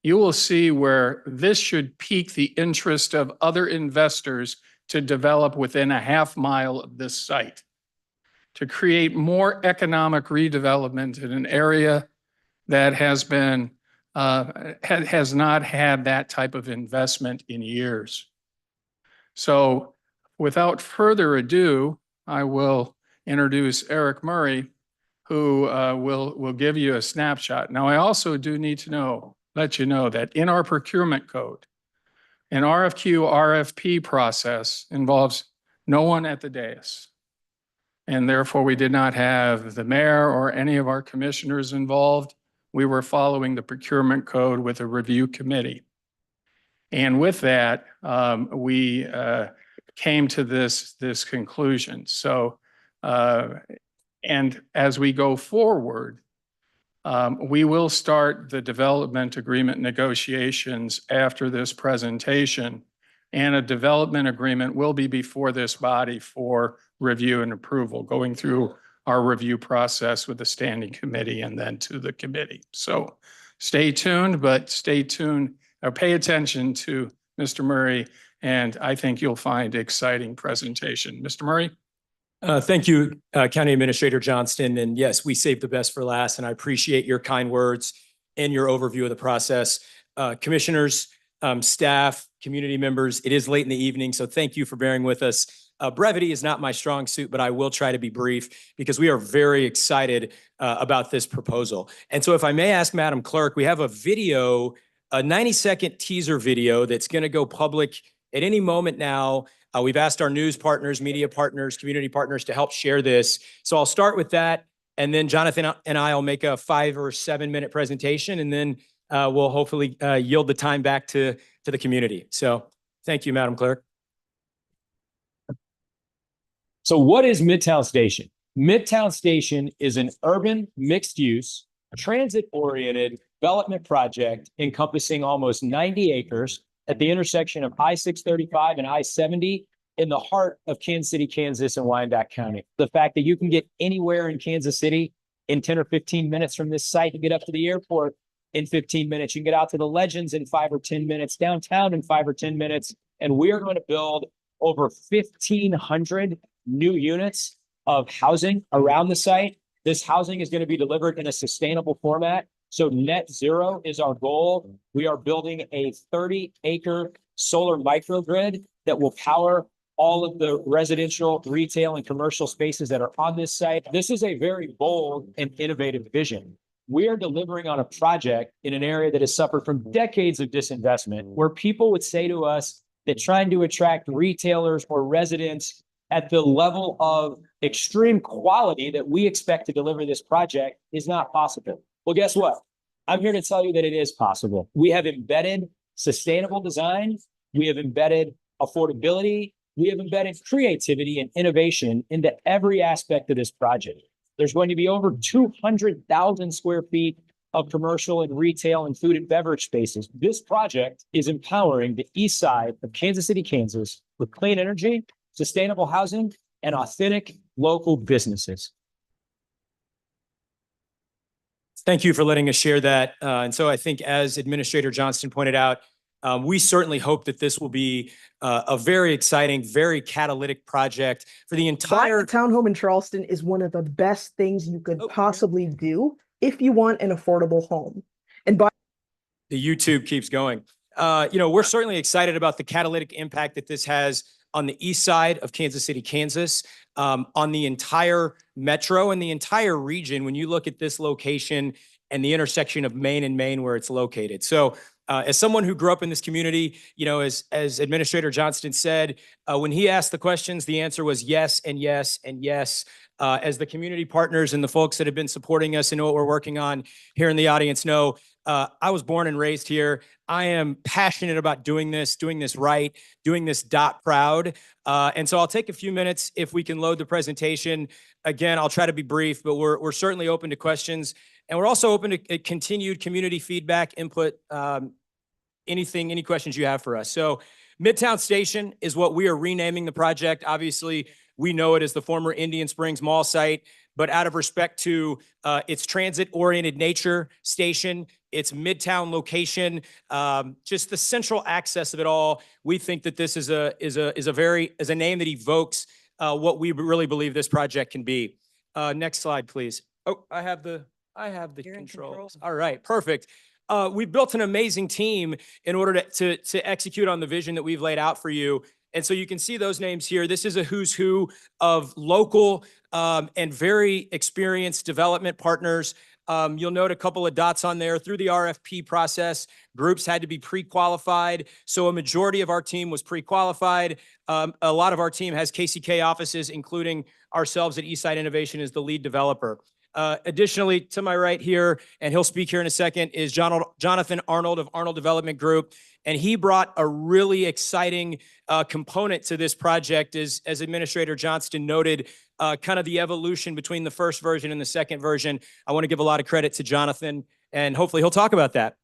you will see where this should pique the interest of other investors to develop within a half mile of this site, to create more economic redevelopment in an area that has been has not had that type of investment in years. So without further ado, I will introduce Eric Murray, who will give you a snapshot. Now, I also do need to let you know that in our procurement code, an RFQ, RFP process involves no one at the dais. And therefore, we did not have the mayor or any of our commissioners involved. We were following the procurement code with a review committee. And with that, we came to this conclusion. So, and as we go forward, we will start the development agreement negotiations after this presentation, and a development agreement will be before this body for review and approval, going through our review process with the standing committee and then to the committee. So stay tuned, but stay tuned or pay attention to Mr. Murray, and I think you'll find exciting presentation. Mr. Murray? Thank you, County Administrator Johnston. And yes, we saved the best for last, and I appreciate your kind words and your overview of the process. Commissioners, staff, community members, it is late in the evening, so thank you for bearing with us. Brevity is not my strong suit, but I will try to be brief because we are very excited about this proposal. And so if I may ask Madam Clerk, we have a video, a 90-second teaser video that's going to go public at any moment now. We've asked our news partners, media partners, community partners to help share this. So I'll start with that, and then Jonathan and I will make a 5 or 7 minute presentation, and then we'll hopefully yield the time back to the community. So thank you, Madam Clerk. So what is Midtown Station? Midtown Station is an urban, mixed-use, transit-oriented development project encompassing almost 90 acres at the intersection of I-635 and I-70 in the heart of Kansas City, Kansas, and Wyandotte County. The fact that you can get anywhere in Kansas City in 10 or 15 minutes from this site, you get up to the airport in 15 minutes, you can get out to the Legends in 5 or 10 minutes, downtown in 5 or 10 minutes, and we are going to build over 1,500 new units of housing around the site. This housing is going to be delivered in a sustainable format. So net zero is our goal. We are building a 30-acre solar microgrid that will power all of the residential, retail, and commercial spaces that are on this site. This is a very bold and innovative vision. We are delivering on a project in an area that has suffered from decades of disinvestment, where people would say to us that trying to attract retailers or residents at the level of extreme quality that we expect to deliver this project is not possible. Well, guess what? I'm here to tell you that it is possible. We have embedded sustainable design. We have embedded affordability. We have embedded creativity and innovation into every aspect of this project. There's going to be over 200,000 square feet of commercial and retail and food and beverage spaces. This project is empowering the east side of Kansas City, Kansas with clean energy, sustainable housing, and authentic local businesses. Thank you for letting us share that. And so I think, as Administrator Johnston pointed out, we certainly hope that this will be a very exciting, very catalytic project for the entire townhome in Charleston is one of the best things you could possibly do if you want an affordable home. And by the YouTube keeps going. We're certainly excited about the catalytic impact that this has on the east side of Kansas City, Kansas, on the entire metro and the entire region when you look at this location and the intersection of Main and Main where it's located. So as someone who grew up in this community, as Administrator Johnston said, when he asked the questions, the answer was yes and yes and yes. As the community partners and the folks that have been supporting us and know what we're working on here in the audience know, I was born and raised here. I am passionate about doing this right, doing this dot proud. And so I'll take a few minutes if we can load the presentation. Again, I'll try to be brief, but we're certainly open to questions. And we're also open to continued community feedback, input, any questions you have for us. So Midtown Station is what we are renaming the project. Obviously, we know it as the former Indian Springs Mall site, but out of respect to its transit-oriented nature, station, its Midtown location, just the central access of it all, we think that this is a name that evokes what we really believe this project can be. Next slide, please. Oh, I have the I have the You're in controls. control. All right, perfect. We've built an amazing team in order to execute on the vision that we've laid out for you. And so you can see those names here. This is a who's who of local and very experienced development partners. You'll note a couple of dots on there. Through the RFP process, groups had to be pre-qualified. So a majority of our team was pre-qualified. A lot of our team has KCK offices, including ourselves at Eastside Innovation as the lead developer. Additionally, to my right here, and he'll speak here in a second, is Jonathan Arnold of Arnold Development Group. And he brought a really exciting component to this project, as Administrator Johnston noted, kind of the evolution between the first version and the second version. I want to give a lot of credit to Jonathan, and hopefully he'll talk about that.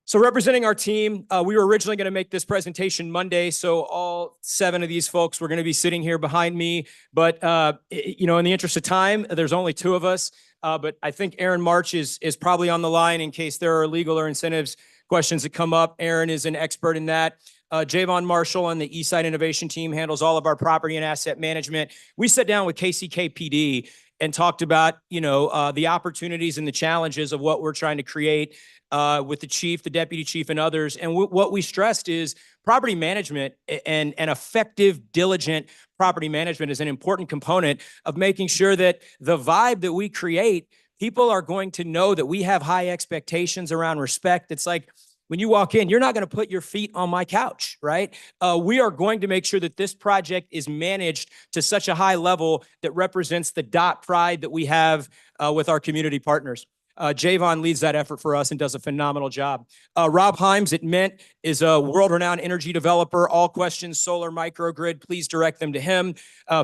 So representing our team, we were originally going to make this presentation Monday, so all 7 of these folks were going to be sitting here behind me. But, you know, in the interest of time, there's only 2 of us. But I think Aaron March is probably on the line in case there are legal or incentives questions that come up. Aaron is an expert in that. Javon Marshall on the Eastside Innovation team handles all of our property and asset management. We sat down with KCKPD and talked about, you know, the opportunities and the challenges of what we're trying to create with the chief, the deputy chief, and others. And what we stressed is property management and effective, diligent property management is an important component of making sure that the vibe that we create, people are going to know that we have high expectations around respect. It's like, when you walk in, you're not going to put your feet on my couch, right? We are going to make sure that this project is managed to such a high level that represents the pride that we have with our community partners. Javon leads that effort for us and does a phenomenal job. Rob Himes at Mint is a world-renowned energy developer. All questions, solar, microgrid, please direct them to him.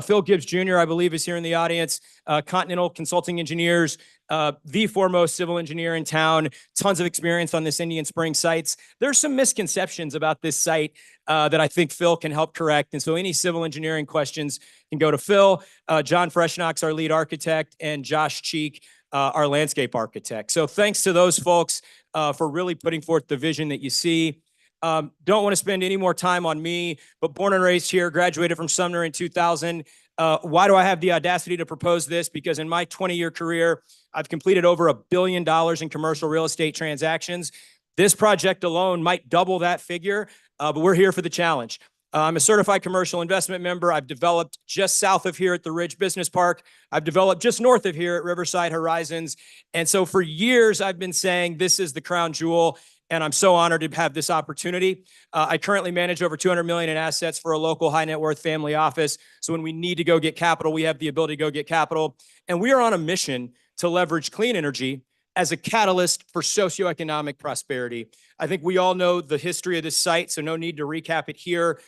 Phil Gibbs Jr., I believe, is here in the audience. Continental Consulting Engineers, the foremost civil engineer in town, tons of experience on this Indian Spring sites. There's some misconceptions about this site that I think Phil can help correct. And so any civil engineering questions can go to Phil. John Freshnox, our lead architect, and Josh Cheek, our landscape architect. So thanks to those folks for really putting forth the vision that you see. Don't want to spend any more time on me, but born and raised here, graduated from Sumner in 2000. Why do I have the audacity to propose this? Because in my 20-year career, I've completed over $1 billion in commercial real estate transactions. This project alone might double that figure, but we're here for the challenge. I'm a certified commercial investment member. I've developed just south of here at the Ridge Business Park. I've developed just north of here at Riverside Horizons. And so for years, I've been saying this is the crown jewel, and I'm so honored to have this opportunity. I currently manage over $200 million in assets for a local high net worth family office. So when we need to go get capital, we have the ability to go get capital. And we are on a mission to leverage clean energy as a catalyst for socioeconomic prosperity. I think we all know the history of this site, so no need to recap it here.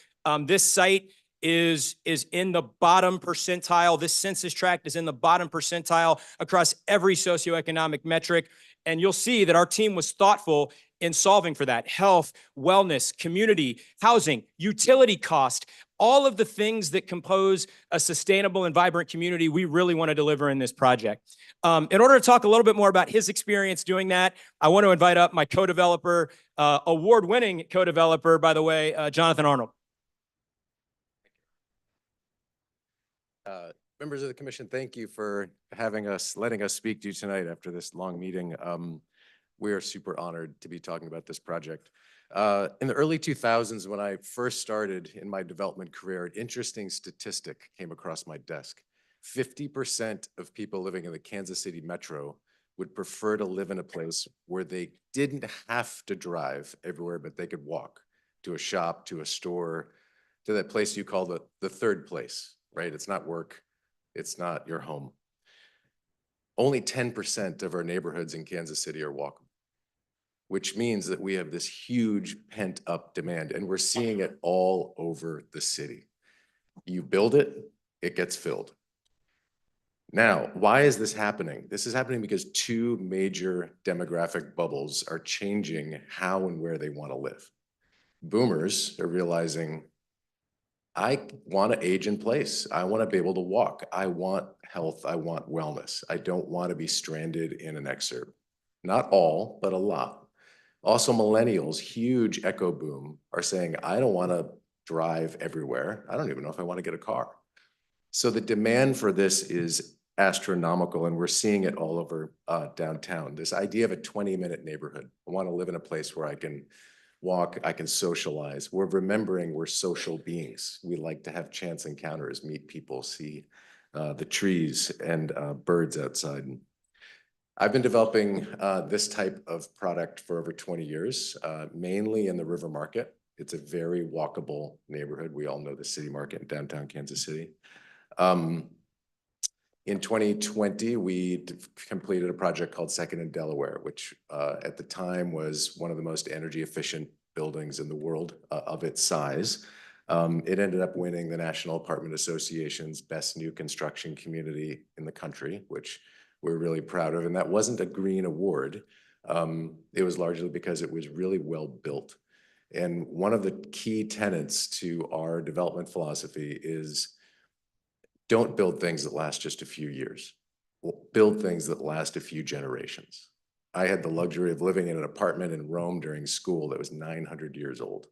This site is in the bottom percentile. This census tract is in the bottom percentile across every socioeconomic metric. And you'll see that our team was thoughtful in solving for that. Health, wellness, community, housing, utility cost, all of the things that compose a sustainable and vibrant community we really want to deliver in this project. In order to talk a little bit more about his experience doing that, I want to invite up my co-developer, award-winning co-developer, by the way, Jonathan Arnold. Members of the commission, thank you for letting us speak to you tonight after this long meeting. We are super honored to be talking about this project. In the early 2000s, when I first started in my development career, an interesting statistic came across my desk. 50% of people living in the Kansas City metro would prefer to live in a place where they didn't have to drive everywhere, but they could walk to a shop, to a store, to that place you call the third place, right? It's not work. It's not your home. Only 10% of our neighborhoods in Kansas City are walkable, which means that we have this huge pent up demand, and we're seeing it all over the city. You build it, it gets filled. Now, why is this happening? This is happening because 2 major demographic bubbles are changing how and where they want to live. Boomers are realizing, I want to age in place. I want to be able to walk. I want health. I want wellness. I don't want to be stranded in an exurb. Not all, but a lot. Also, millennials, huge echo boom, are saying, I don't want to drive everywhere. I don't even know if I want to get a car. So the demand for this is astronomical, and we're seeing it all over downtown. This idea of a 20-minute neighborhood. I want to live in a place where I can walk, I can socialize. We're remembering we're social beings. We like to have chance encounters, meet people, see the trees and birds outside. I've been developing this type of product for over 20 years, mainly in the River Market. It's a very walkable neighborhood. We all know the City Market in downtown Kansas City. In 2020, we completed a project called Second in Delaware, which at the time was one of the most energy efficient buildings in the world of its size. It ended up winning the National Apartment Association's Best New Construction Community in the country, which we're really proud of. And that wasn't a green award. It was largely because it was really well built. And one of the key tenets to our development philosophy is don't build things that last just a few years. Build things that last a few generations. I had the luxury of living in an apartment in Rome during school that was 900 years old.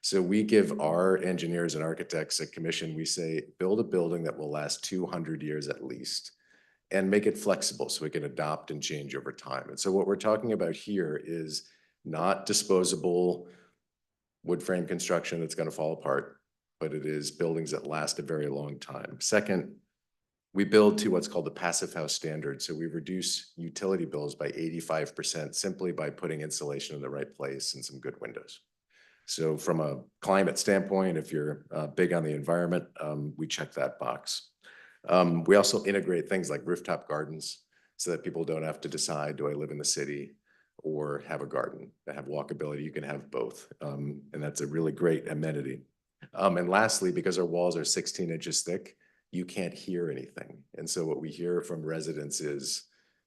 So we give our engineers and architects a commission. We say, build a building that will last 200 years at least, and make it flexible so we can adopt and change over time. And so what we're talking about here is not disposable wood frame construction that's going to fall apart, but it is buildings that last a very long time. Second, we build to what's called the Passive House standard. So we reduce utility bills by 85% simply by putting insulation in the right place and some good windows. So from a climate standpoint, if you're big on the environment, we check that box. We also integrate things like rooftop gardens so that people don't have to decide, do I live in the city or have a garden? To have walkability, you can have both. And that's a really great amenity. And lastly, because our walls are 16 inches thick, you can't hear anything. And so what we hear from residents is,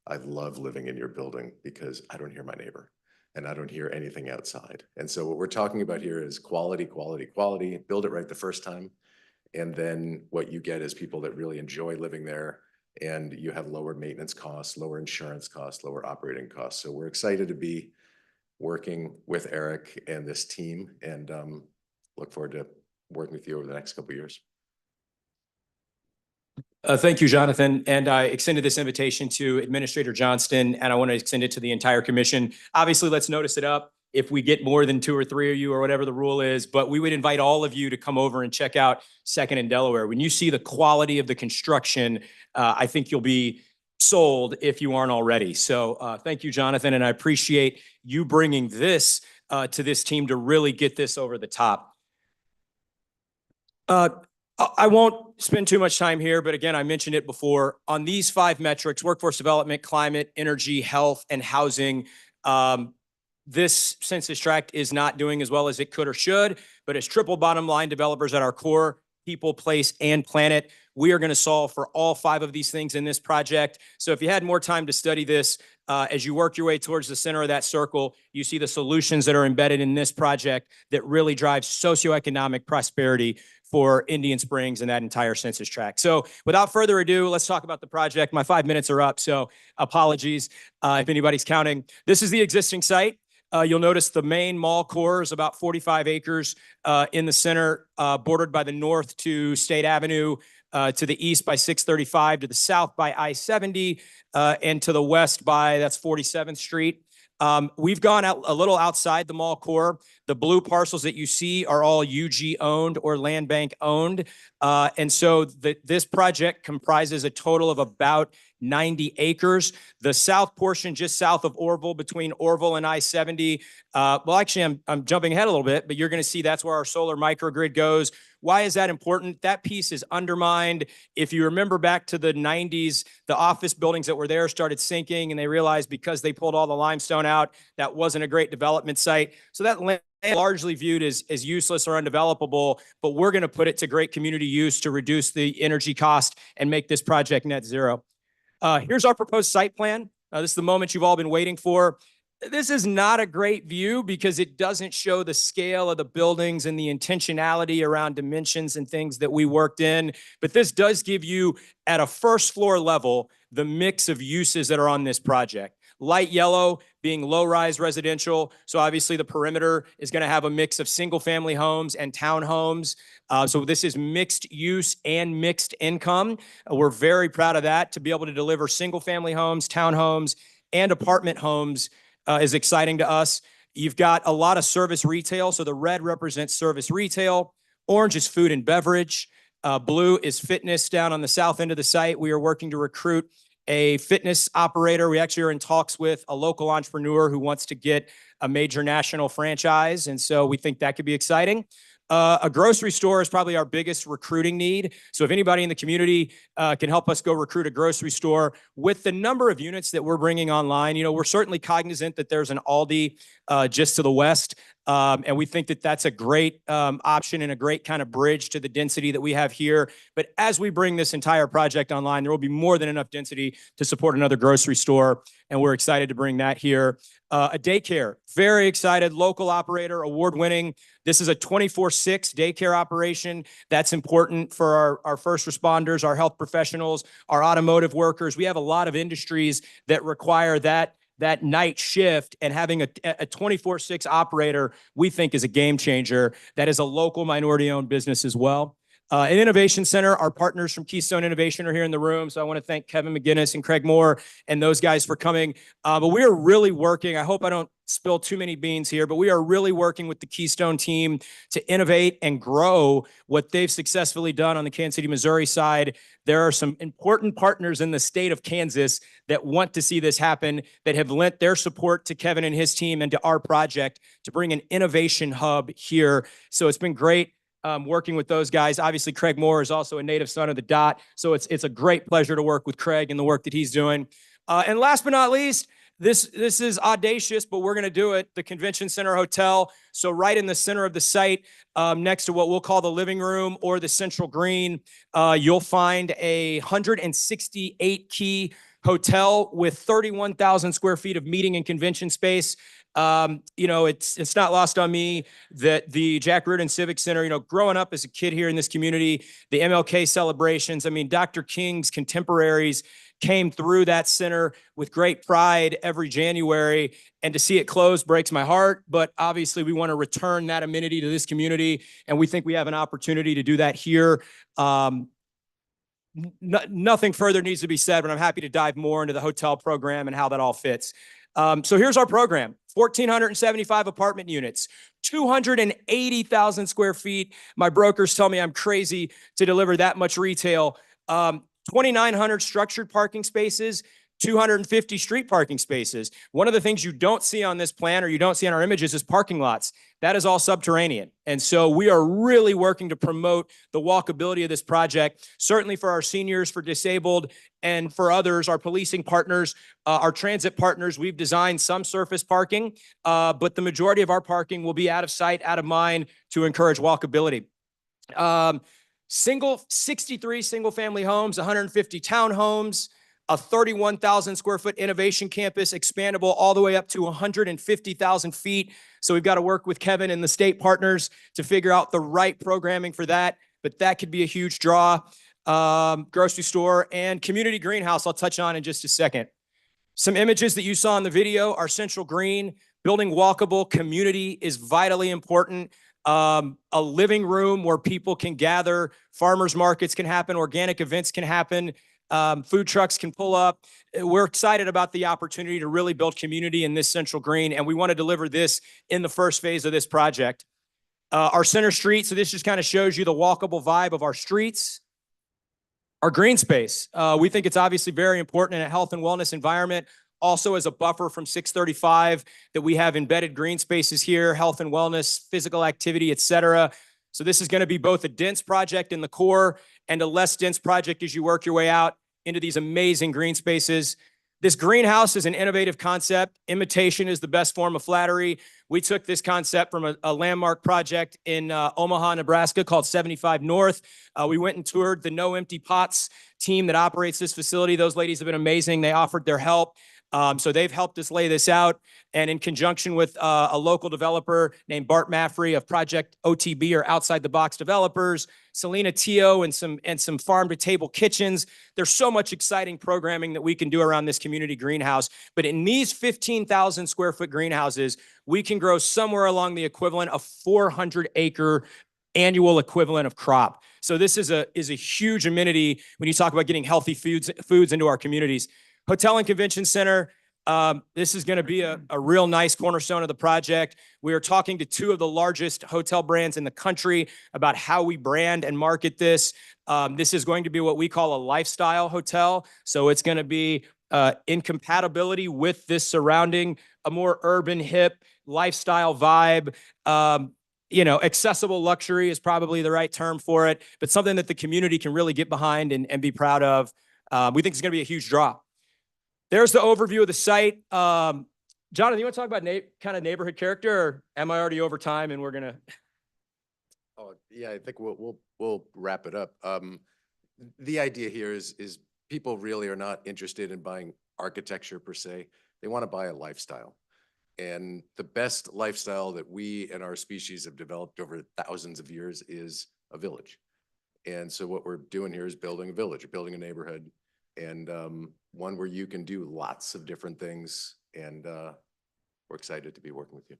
I love living in your building because I don't hear my neighbor and I don't hear anything outside. And so what we're talking about here is quality, quality, quality, build it right the first time. And then what you get is people that really enjoy living there, and you have lower maintenance costs, lower insurance costs, lower operating costs. So we're excited to be working with Eric and this team, and look forward to working with you over the next couple of years. Thank you, Jonathan. And I extended this invitation to Administrator Johnston, and I want to extend it to the entire commission. Obviously, let's notice it up if we get more than 2 or 3 of you or whatever the rule is, but we would invite all of you to come over and check out Second in Delaware. When you see the quality of the construction, I think you'll be sold if you aren't already. So thank you, Jonathan, and I appreciate you bringing this to this team to really get this over the top. I won't spend too much time here, but again, I mentioned it before. On these 5 metrics, workforce development, climate, energy, health, and housing, this census tract is not doing as well as it could or should, but as triple bottom line developers at our core, people, place, and planet, we are going to solve for all 5 of these things in this project. So if you had more time to study this, as you work your way towards the center of that circle, you see the solutions that are embedded in this project that really drive socioeconomic prosperity for Indian Springs and that entire census tract. So without further ado, let's talk about the project. My 5 minutes are up, so apologies if anybody's counting. This is the existing site. You'll notice the main mall core is about 45 acres in the center, bordered by the north to State Avenue, to the east by 635, to the south by I-70, and to the west by, that's 47th Street. We've gone out a little outside the mall core. The blue parcels that you see are all UG owned or land bank owned. And so this project comprises a total of about 90 acres. The south portion, just south of Orville, between Orville and I-70. Well, actually, I'm jumping ahead a little bit, but you're going to see that's where our solar microgrid goes. Why is that important? That piece is undermined. If you remember back to the 90s, the office buildings that were there started sinking, and they realized because they pulled all the limestone out, that wasn't a great development site. So that land largely viewed as useless or undevelopable, but we're going to put it to great community use to reduce the energy cost and make this project net zero. Here's our proposed site plan. This is the moment you've all been waiting for. This is not a great view because it doesn't show the scale of the buildings and the intentionality around dimensions and things that we worked in. But this does give you, at a first floor level, the mix of uses that are on this project. light yellow being low-rise residential. So obviously the perimeter is going to have a mix of single-family homes and townhomes. So this is mixed use and mixed income. We're very proud of that. To be able to deliver single-family homes, townhomes, and apartment homes is exciting to us. You've got a lot of service retail. So the red represents service retail. Orange is food and beverage. Blue is fitness down on the south end of the site. We are working to recruit a fitness operator. We actually are in talks with a local entrepreneur who wants to get a major national franchise. And so we think that could be exciting. A grocery store is probably our biggest recruiting need. So if anybody in the community can help us go recruit a grocery store with the number of units that we're bringing online, we're certainly cognizant that there's an Aldi just to the west. And we think that that's a great option and a great kind of bridge to the density that we have here. But as we bring this entire project online, there will be more than enough density to support another grocery store. And we're excited to bring that here. A daycare, very excited, local operator, award-winning. This is a 24/6 daycare operation. That's important for our first responders, our health professionals, our automotive workers. We have a lot of industries that require that night shift, and having a 24/6 operator, we think, is a game changer. That is a local minority-owned business as well. An innovation center, our partners from Keystone Innovation are here in the room. So I want to thank Kevin McGinnis and Craig Moore and those guys for coming. But we are really working. I hope I don't spill too many beans here, but we are really working with the Keystone team to innovate and grow what they've successfully done on the Kansas City, Missouri side. There are some important partners in the state of Kansas that want to see this happen, that have lent their support to Kevin and his team and to our project to bring an innovation hub here. So it's been great working with those guys. Obviously, Craig Moore is also a native son of the Dot. So it's a great pleasure to work with Craig and the work that he's doing. And last but not least, this is audacious, but we're going to do it. The Convention Center Hotel. So right in the center of the site, next to what we'll call the living room or the central green, you'll find a 168 key hotel with 31,000 square feet of meeting and convention space. It's not lost on me that the Jack Rudin Civic Center, growing up as a kid here in this community, the MLK celebrations, Dr. King's contemporaries came through that center with great pride every January, and to see it close breaks my heart. But obviously we want to return that amenity to this community, and we think we have an opportunity to do that here. Nothing further needs to be said, but I'm happy to dive more into the hotel program and how that all fits. So here's our program: 1,475 apartment units, 280,000 square feet. My brokers tell me I'm crazy to deliver that much retail. 2,900 structured parking spaces, 250 street parking spaces. One of the things you don't see on this plan, or you don't see on our images, is parking lots. That is all subterranean. And so we are really working to promote the walkability of this project, certainly for our seniors, for disabled, and for others, our policing partners, our transit partners. We've designed some surface parking, but the majority of our parking will be out of sight, out of mind, to encourage walkability. 63 single-family homes, 150 townhomes, a 31,000 square foot innovation campus, expandable all the way up to 150,000 feet. So we've got to work with Kevin and the state partners to figure out the right programming for that, but that could be a huge draw. Grocery store and community greenhouse I'll touch on in just a second. Some images that you saw in the video are central green. Building walkable community is vitally important. A living room where people can gather, farmers markets can happen, organic events can happen, food trucks can pull up. We're excited about the opportunity to really build community in this central green, and we want to deliver this in the first phase of this project. Our center street, so this just kind of shows you the walkable vibe of our streets. Our green space, we think it's obviously very important in a health and wellness environment. Also, as a buffer from 635, that we have embedded green spaces here, health and wellness, physical activity, et cetera. So this is going to be both a dense project in the core and a less dense project as you work your way out into these amazing green spaces. This greenhouse is an innovative concept. Imitation is the best form of flattery. We took this concept from a landmark project in Omaha, Nebraska called 75 North. We went and toured the No Empty Pots team that operates this facility. Those ladies have been amazing. They offered their help. So they've helped us lay this out. And in conjunction with a local developer named Bart Maffrey of Project OTB, or Outside the Box Developers, Selena Teo, and some farm to table kitchens. There's so much exciting programming that we can do around this community greenhouse. But in these 15,000 square foot greenhouses, we can grow somewhere along the equivalent of 400 acre annual equivalent of crop. So this is a huge amenity when you talk about getting healthy foods into our communities. Hotel and Convention Center. This is going to be a real nice cornerstone of the project. We are talking to two of the largest hotel brands in the country about how we brand and market this. This is going to be what we call a lifestyle hotel. So it's going to be in compatibility with this surrounding, a more urban, hip lifestyle vibe. Accessible luxury is probably the right term for it, but something that the community can really get behind and be proud of. We think it's going to be a huge draw. There's the overview of the site. Jonathan, you want to talk about kind of neighborhood character, or am I already over time and we're gonna? Oh, yeah, I think we'll wrap it up. The idea here is people really are not interested in buying architecture per se. They want to buy a lifestyle. And the best lifestyle that we and our species have developed over thousands of years is a village. And so what we're doing here is building a village, building a neighborhood, and one where you can do lots of different things. And we're excited to be working with you.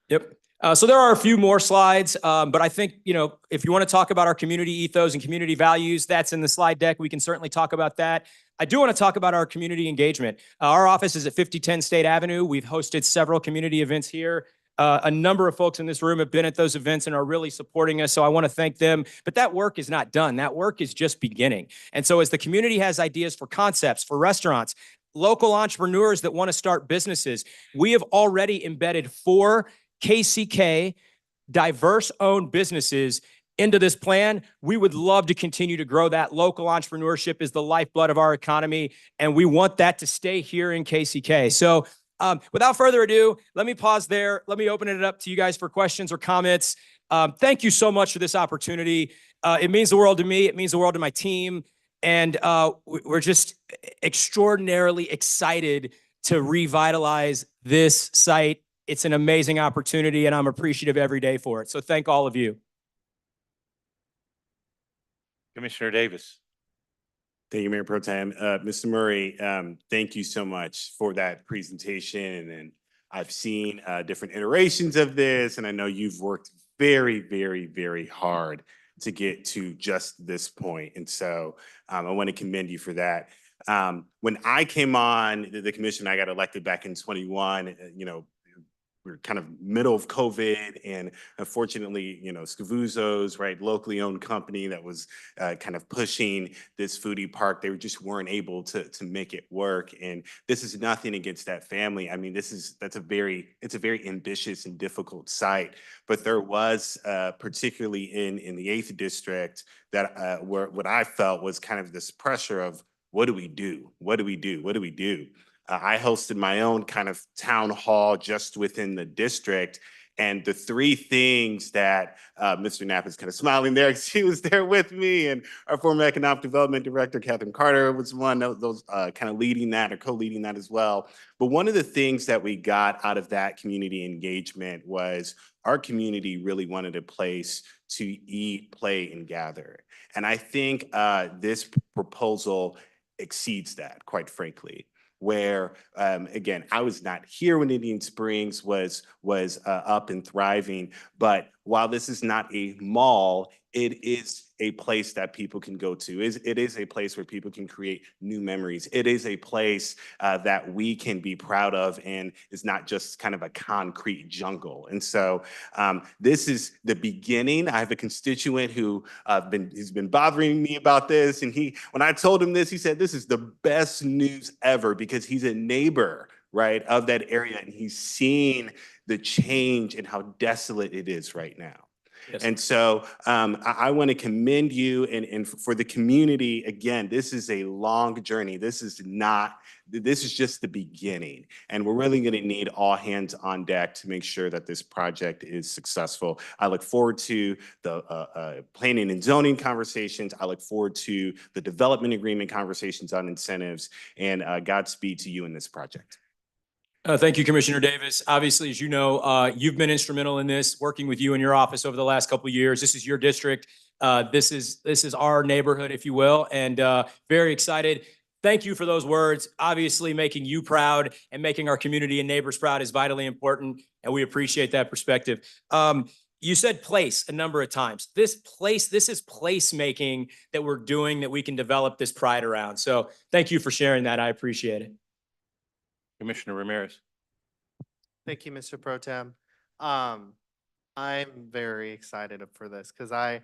Yep. So there are a few more slides, but I think, if you want to talk about our community ethos and community values, that's in the slide deck. We can certainly talk about that. I do want to talk about our community engagement. Our office is at 5010 State Avenue. We've hosted several community events here. A number of folks in this room have been at those events and are really supporting us. So I want to thank them. But that work is not done. That work is just beginning. And so as the community has ideas for concepts, for restaurants, local entrepreneurs that want to start businesses, we have already embedded 4 KCK diverse owned businesses into this plan. We would love to continue to grow that. Local entrepreneurship is the lifeblood of our economy, and we want that to stay here in KCK. So without further ado, let me pause there. Let me open it up to you guys for questions or comments. Thank you so much for this opportunity. It means the world to me. It means the world to my team. And we're just extraordinarily excited to revitalize this site. It's an amazing opportunity, and I'm appreciative every day for it. So thank all of you. Commissioner Davis. Thank you, Mayor Pro Tem. Mr. Murray, thank you so much for that presentation. And I've seen different iterations of this, and I know you've worked very, very, very hard to get to just this point. And so I want to commend you for that. When I came on the commission, I got elected back in 21, we're kind of middle of COVID, and unfortunately, Scavuzzo's, right, locally owned company that was kind of pushing this foodie park, they just weren't able to make it work. And this is nothing against that family. I mean, it's a very ambitious and difficult site. But there was, particularly in the 8th district, that where what I felt was kind of this pressure of, what do we do? What do we do? What do we do? I hosted my own kind of town hall just within the district. And the 3 things that Mr. Knapp is kind of smiling there because he was there with me, and our former economic development director, Catherine Carter, was one of those kind of leading that or co-leading that as well. But one of the things that we got out of that community engagement was our community really wanted a place to eat, play, and gather. And I think this proposal exceeds that, quite frankly. Where, again, I was not here when Indian Springs was up and thriving, but while this is not a mall, it is a place that people can go to. It is a place where people can create new memories. It is a place that we can be proud of, and is not just kind of a concrete jungle. And so this is the beginning. I have a constituent who has been bothering me about this, and when I told him this, he said, this is the best news ever, because he's a neighbor, right, of that area, and he's seeing the change and how desolate it is right now. Yes, And so I want to commend you and for the community, again, this is a long journey. This is just the beginning. And we're really going to need all hands on deck to make sure that this project is successful. I look forward to the planning and zoning conversations. I look forward to the development agreement conversations on incentives, and Godspeed to you in this project. Thank you, Commissioner Davis. Obviously, as you know, you've been instrumental in this, working with you in your office over the last couple of years. This is your district. This is our neighborhood, if you will, and very excited. Thank you for those words. Obviously, making you proud and making our community and neighbors proud is vitally important, and we appreciate that perspective. You said place a number of times. This is placemaking that we're doing that we can develop this pride around. So thank you for sharing that. I appreciate it. Commissioner Ramirez. Thank you, Mr. Pro Tem. I'm very excited for this because I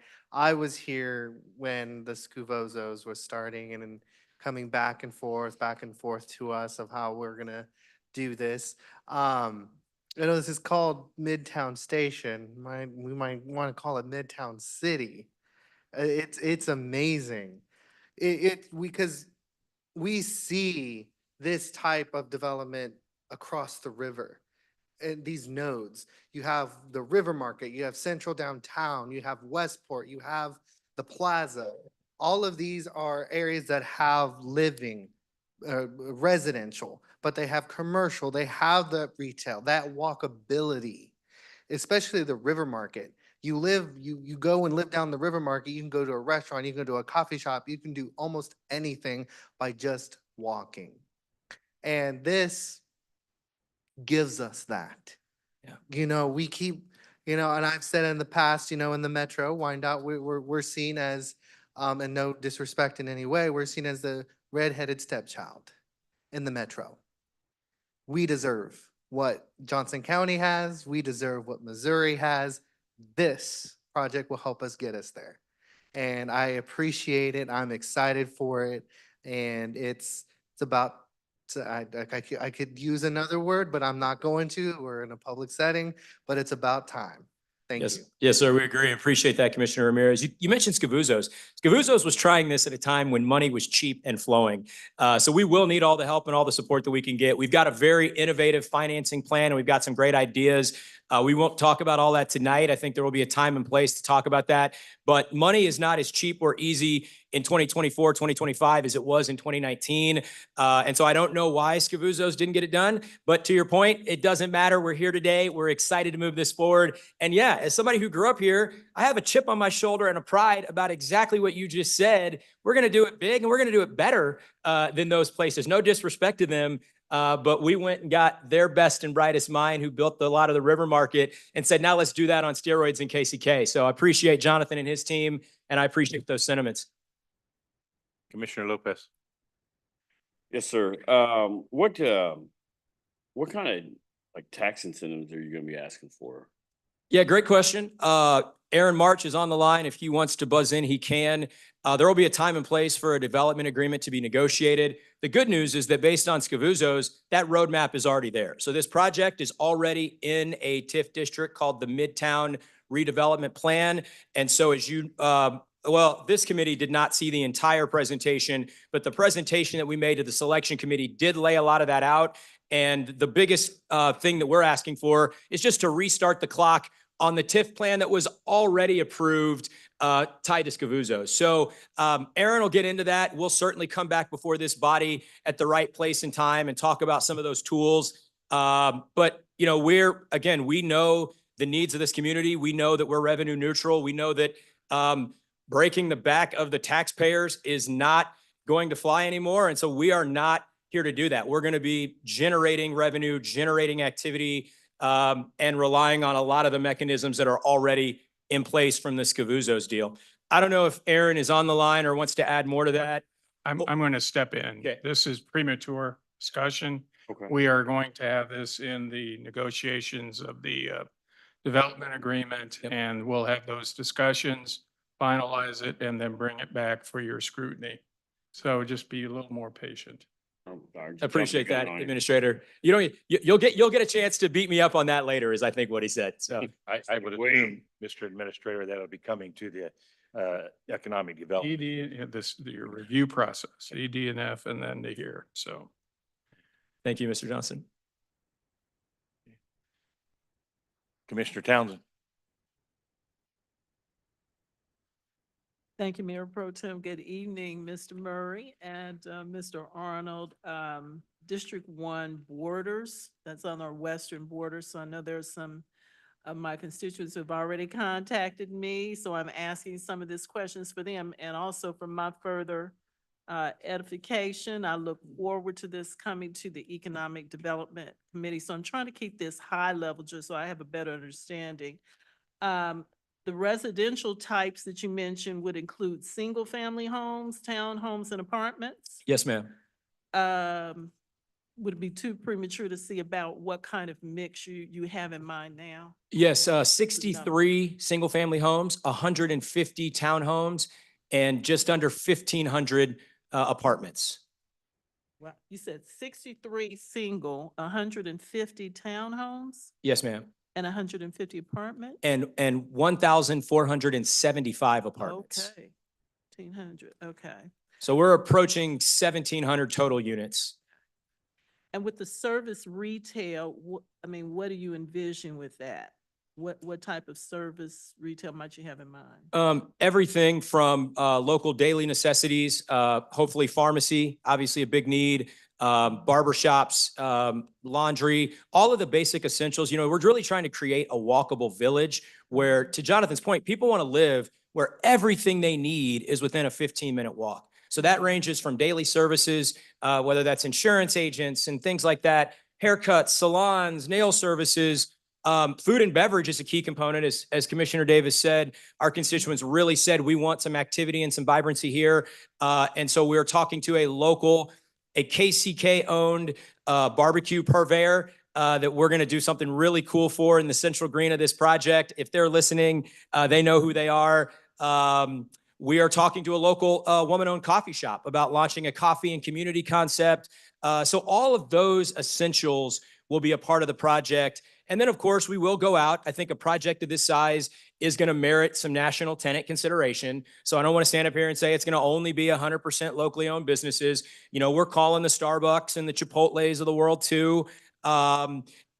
was here when the Scuvozos was starting and then coming back and forth to us of how we're gonna do this. I know this is called Midtown Station. We might want to call it Midtown City. It's amazing. Because we see this type of development across the river. And these nodes, you have the River Market, you have Central Downtown, you have Westport, you have the Plaza. All of these are areas that have living, residential, but they have commercial, they have the retail, that walkability, especially the River Market. You go and live down the River Market, you can go to a restaurant, you can go to a coffee shop, you can do almost anything by just walking. And this gives us that. Yeah. We keep, and I've said in the past, in the Metro, Wyandotte, we're seen as, and no disrespect in any way, we're seen as the redheaded stepchild in the Metro. We deserve what Johnson County has. We deserve what Missouri has. This project will help us get us there. And I appreciate it. I'm excited for it. And it's about, I could use another word, but I'm not going to. We're in a public setting, but it's about time. Thank Yes. you. Yes, sir. We agree. Appreciate that, Commissioner Ramirez. You mentioned Scavuzzo's. Scavuzzo's was trying this at a time when money was cheap and flowing. So we will need all the help and all the support that we can get. We've got a very innovative financing plan, and we've got some great ideas. We won't talk about all that tonight. I think there will be a time and place to talk about that. But money is not as cheap or easy in 2024, 2025 as it was in 2019. And so I don't know why Scavuzzo's didn't get it done. But to your point, it doesn't matter. We're here today. We're excited to move this forward. And yeah, as somebody who grew up here, I have a chip on my shoulder and a pride about exactly what you just said. We're going to do it big and we're going to do it better than those places. No disrespect to them. But we went and got their best and brightest mind who built a lot of the River Market and said, now let's do that on steroids in KCK. So I appreciate Jonathan and his team, and I appreciate those sentiments. Commissioner Lopez. Yes, sir. What kind of tax incentives are you going to be asking for? Yeah, great question. Aaron March is on the line. If he wants to buzz in, he can. There will be a time and place for a development agreement to be negotiated. The good news is that based on Scavuzzo's, that roadmap is already there. So this project is already in a TIF district called the Midtown Redevelopment Plan. And so as you, this committee did not see the entire presentation, but the presentation that we made to the selection committee did lay a lot of that out. And the biggest thing that we're asking for is just to restart the clock on the TIF plan that was already approved tied to Scavuzzo. So Aaron will get into that. We'll certainly come back before this body at the right place and time and talk about some of those tools. But we know the needs of this community. We know that we're revenue neutral. We know that breaking the back of the taxpayers is not going to fly anymore. And so we are not here to do that. We're going to be generating revenue, generating activity, and relying on a lot of the mechanisms that are already in place from the Scavuzzo's deal. I don't know if Aaron is on the line or wants to add more to that. I'm going to step in. Okay. This is premature discussion. Okay. We are going to have this in the negotiations of the development agreement, and we'll have those discussions, finalize it, and then bring it back for your scrutiny. So just be a little more patient. Appreciate that, Administrator. You don't, you'll get a chance to beat me up on that later, is I think what he said. So I would assume, Mr. Administrator, that'll be coming to the economic development. ED, your review process, ED and F, and then to here. So thank you, Mr. Johnson. Commissioner Townsend. Thank you, Mayor Pro Tem. Good evening, Mr. Murray and Mr. Arnold. District 1 borders, that's on our western border. So I know there's some of my constituents who have already contacted me. So I'm asking some of these questions for them. And also for my further edification, I look forward to this coming to the Economic Development Committee. So I'm trying to keep this high level just so I have a better understanding. The residential types that you mentioned would include single-family homes, townhomes, and apartments? Yes, ma'am. Would it be too premature to see about what kind of mix you have in mind now? Yes, 63 single-family homes, 150 townhomes, and just under 1,500 apartments. Well, you said 63 single, 150 townhomes, Yes, ma'am. and 150 apartments? And 1,475 apartments. Okay, 1,500, okay. So we're approaching 1,700 total units. And with the service retail, I mean, what do you envision with that? What type of service retail might you have in mind? Everything from local daily necessities, hopefully pharmacy, obviously a big need, barbershops, laundry, all of the basic essentials. You know, we're really trying to create a walkable village where, to Jonathan's point, people want to live where everything they need is within a 15-minute walk. So that ranges from daily services, whether that's insurance agents and things like that, haircuts, salons, nail services. Food and beverage is a key component. As Commissioner Davis said, our constituents really said we want some activity and some vibrancy here. And so we're talking to a local, a KCK-owned barbecue purveyor that we're going to do something really cool for in the central green of this project. If they're listening, they know who they are. We are talking to a local woman-owned coffee shop about launching a coffee and community concept. So all of those essentials will be a part of the project. And then, of course, we will go out. I think a project of this size is going to merit some national tenant consideration. So I don't want to stand up here and say it's going to only be 100% locally owned businesses. You know, we're calling the Starbucks and the Chipotles of the world too.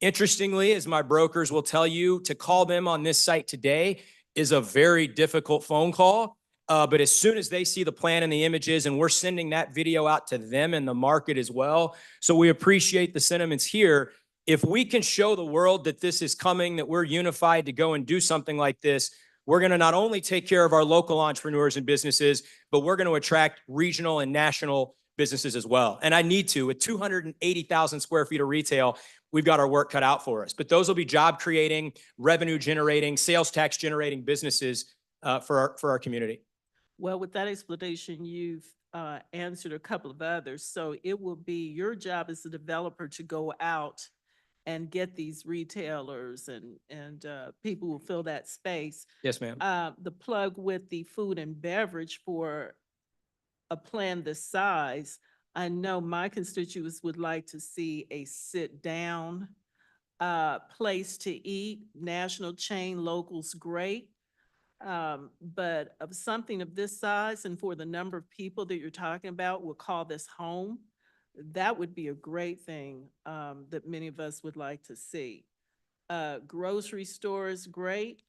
Interestingly, as my brokers will tell you, to call them on this site today is a very difficult phone call. But as soon as they see the plan and the images, and we're sending that video out to them in the market as well. So we appreciate the sentiments here. If we can show the world that this is coming, that we're unified to go and do something like this, we're going to not only take care of our local entrepreneurs and businesses, but we're going to attract regional and national businesses as well. And I need to, with 280,000 square feet of retail, we've got our work cut out for us. But those will be job creating, revenue generating, sales tax generating businesses for our community. Well, with that explanation, you've answered a couple of others. So it will be your job as a developer to go out and get these retailers and people who fill that space. Yes, ma'am. The plug with the food and beverage for a plan this size, I know my constituents would like to see a sit-down place to eat. National chain, locals, great. But of something of this size and for the number of people that you're talking about, we'll call this home. That would be a great thing that many of us would like to see. Grocery stores, great.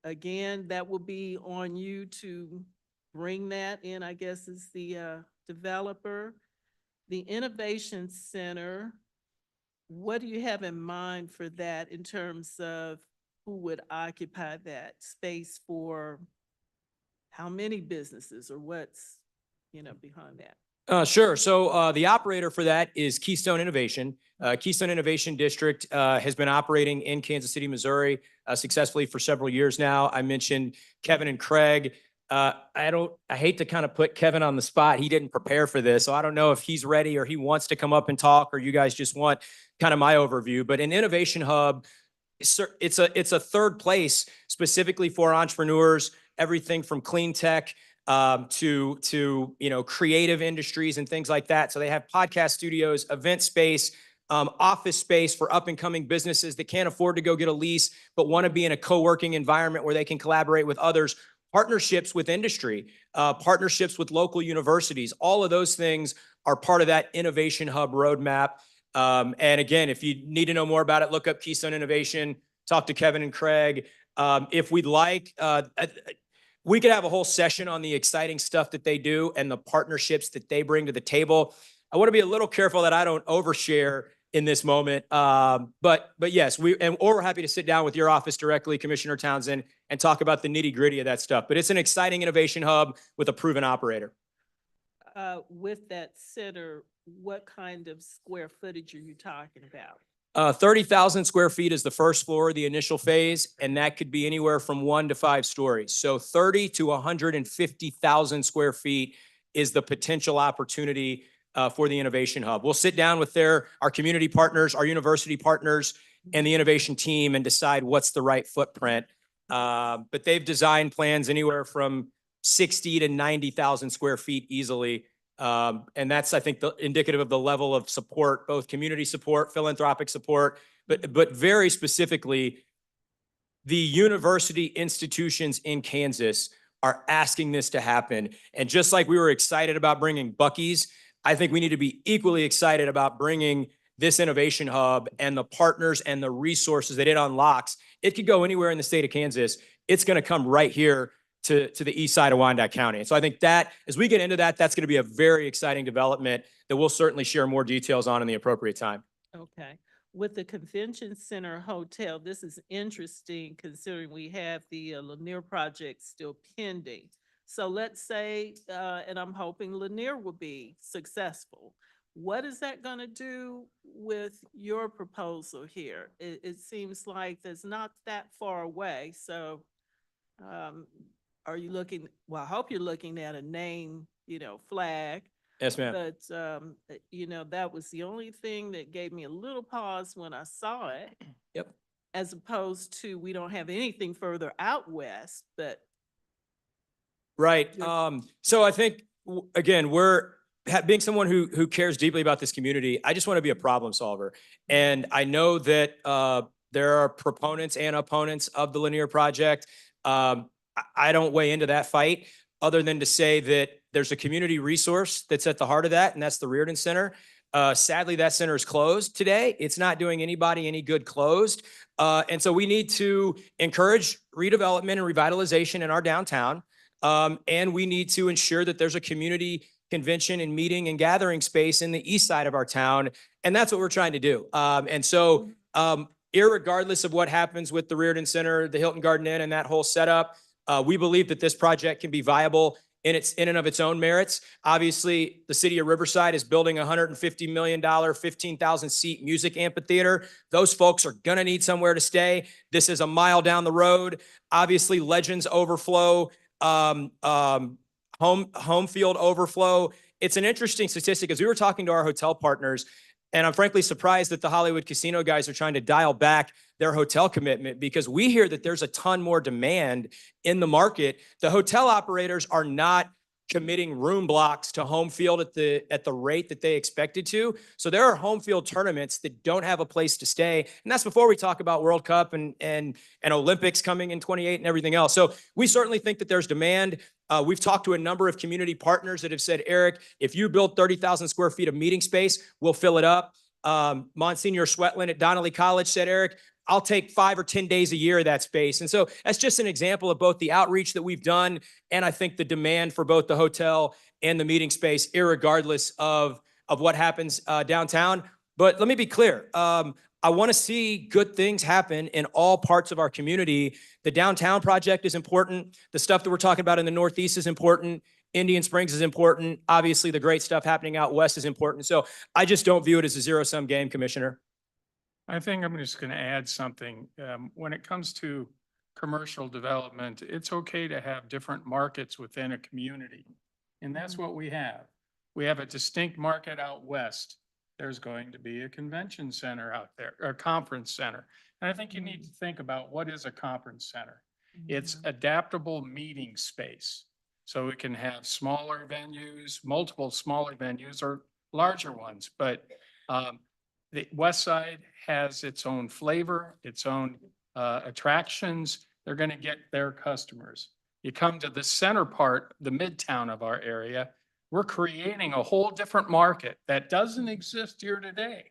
Again, that will be on you to bring that in, I guess, as the developer. The Innovation Center, what do you have in mind for that in terms of who would occupy that space for how many businesses or what's, behind that? Sure. So the operator for that is Keystone Innovation. Keystone Innovation District has been operating in Kansas City, Missouri successfully for several years now. I mentioned Kevin and Craig. I hate to kind of put Kevin on the spot. He didn't prepare for this, so I don't know if he's ready or he wants to come up and talk, or you guys just want kind of my overview. But an innovation hub, it's a third place specifically for entrepreneurs, everything from clean tech to, you know, creative industries and things like that. So they have podcast studios, event space, office space for up and coming businesses that can't afford to go get a lease, but want to be in a co-working environment where they can collaborate with others, partnerships with industry, partnerships with local universities. All of those things are part of that Innovation Hub roadmap. And again, if you need to know more about it, look up Keystone Innovation, talk to Kevin and Craig. If we'd like, we could have a whole session on the exciting stuff that they do and the partnerships that they bring to the table. I want to be a little careful that I don't overshare in this moment. But yes, we're happy to sit down with your office directly, Commissioner Townsend, and talk about the nitty gritty of that stuff. But it's an exciting innovation hub with a proven operator. With that center, what kind of square footage are you talking about? 30,000 square feet is the first floor, the initial phase, and that could be anywhere from 1 to 5 stories. So 30 to 150,000 square feet is the potential opportunity for the Innovation Hub. We'll sit down with our community partners, our university partners, and the innovation team and decide what's the right footprint. But they've designed plans anywhere from 60 to 90,000 square feet easily. And that's, I think, indicative of the level of support, both community support, philanthropic support, but very specifically, the university institutions in Kansas are asking this to happen. And just like we were excited about bringing Buc-ee's, I think we need to be equally excited about bringing this innovation hub and the partners and the resources that it unlocks. It could go anywhere in the state of Kansas. It's going to come right here to the east side of Wyandotte County. And so I think that as we get into that, that's going to be a very exciting development that we'll certainly share more details on in the appropriate time. Okay. With the Convention Center Hotel, this is interesting considering we have the Lanier project still pending. So let's say, and I'm hoping Lanier will be successful. What is that going to do with your proposal here? It seems like there's not that far away. So are you looking, well, I hope you're looking at a name, flag. Yes, ma'am. But, that was the only thing that gave me a little pause when I saw it. Yep. As opposed to, we don't have anything further out west, but. Right. So I think, again, being someone who cares deeply about this community, I just want to be a problem solver. And I know that there are proponents and opponents of the Lanier project. I don't weigh into that fight other than to say that there's a community resource that's at the heart of that, and that's the Reardon Center. Sadly, that center is closed today. It's not doing anybody any good closed. And so we need to encourage redevelopment and revitalization in our downtown. And we need to ensure that there's a community convention and meeting and gathering space in the east side of our town. And that's what we're trying to do. And so irregardless of what happens with the Reardon Center, the Hilton Garden Inn, and that whole setup, we believe that this project can be viable in and of its own merits. Obviously, the city of Riverside is building a $150 million, 15,000 seat music amphitheater. Those folks are going to need somewhere to stay. This is a mile down the road. Obviously, Legends overflow, home field overflow. It's an interesting statistic as we were talking to our hotel partners, and I'm frankly surprised that the Hollywood casino guys are trying to dial back their hotel commitment because we hear that there's a ton more demand in the market. The hotel operators are not committing room blocks to home field at the rate that they expected to. So there are home field tournaments that don't have a place to stay. And that's before we talk about World Cup and Olympics coming in 28 and everything else. So we certainly think that there's demand. We've talked to a number of community partners that have said, Eric, if you build 30,000 square feet of meeting space, we'll fill it up. Monsignor Swetland at Donnelly College said, Eric, I'll take 5 or 10 days a year of that space. And so that's just an example of both the outreach that we've done and I think the demand for both the hotel and the meeting space, irregardless of what happens downtown. But let me be clear. I want to see good things happen in all parts of our community. The downtown project is important. The stuff that we're talking about in the Northeast is important. Indian Springs is important. Obviously, the great stuff happening out west is important. So I just don't view it as a zero-sum game, Commissioner. I think I'm just going to add something. When it comes to commercial development, it's okay to have different markets within a community. And that's what we have. We have a distinct market out west. There's going to be a convention center out there, or a conference center. And I think you need to think about what is a conference center. It's adaptable meeting space. So we can have smaller venues, multiple smaller venues or larger ones, but the west side has its own flavor, its own attractions. They're going to get their customers. You come to the center part, the midtown of our area, we're creating a whole different market that doesn't exist here today.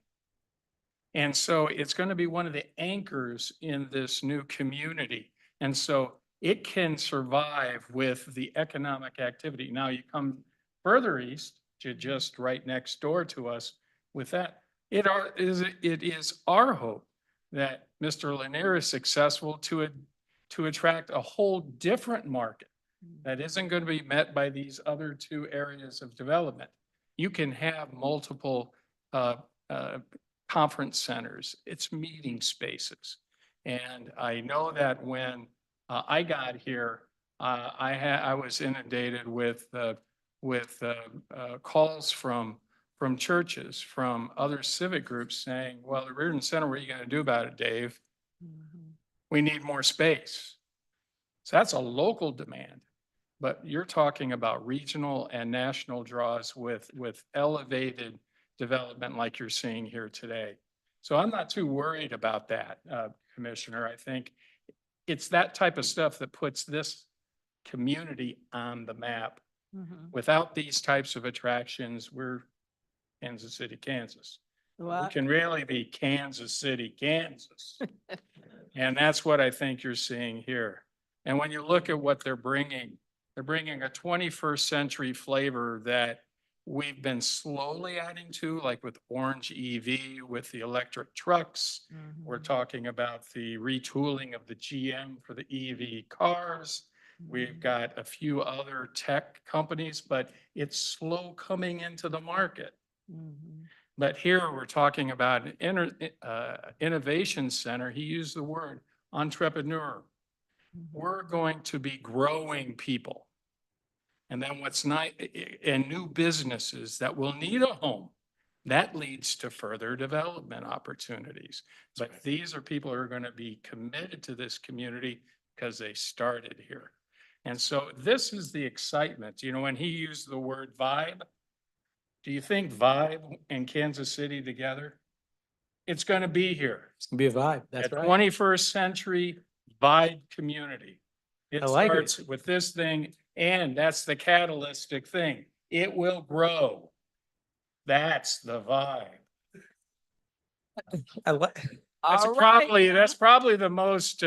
And so it's going to be one of the anchors in this new community. And so it can survive with the economic activity. Now you come further east to just right next door to us with that. It is our hope that Mr. Lanier is successful to attract a whole different market that isn't going to be met by these other two areas of development. You can have multiple conference centers, it's meeting spaces. And I know that when I got here, I was inundated with calls from churches, from other civic groups saying, well, the Reardon Center, what are you going to do about it, Dave? We need more space. So that's a local demand, but you're talking about regional and national draws with elevated development like you're seeing here today. So I'm not too worried about that, Commissioner. I think it's that type of stuff that puts this community on the map. Without these types of attractions, we're Kansas City, Kansas. We can really be Kansas City, Kansas. And that's what I think you're seeing here. And when you look at what they're bringing a 21st century flavor that we've been slowly adding to, like with Orange EV, with the electric trucks. We're talking about the retooling of the GM for the EV cars. We've got a few other tech companies, but it's slow coming into the market. But here we're talking about an innovation center. He used the word entrepreneur. We're going to be growing people. And then what's nice, and new businesses that will need a home, that leads to further development opportunities. But these are people who are going to be committed to this community because they started here. And so this is the excitement. You know, when he used the word vibe, do you think vibe and Kansas City together? It's going to be here. It's gonna be a vibe. That's A right. 21st century vibe community. It I like it. starts with this thing, and that's the catalytic thing. It will grow. That's the vibe. I like. That's probably the most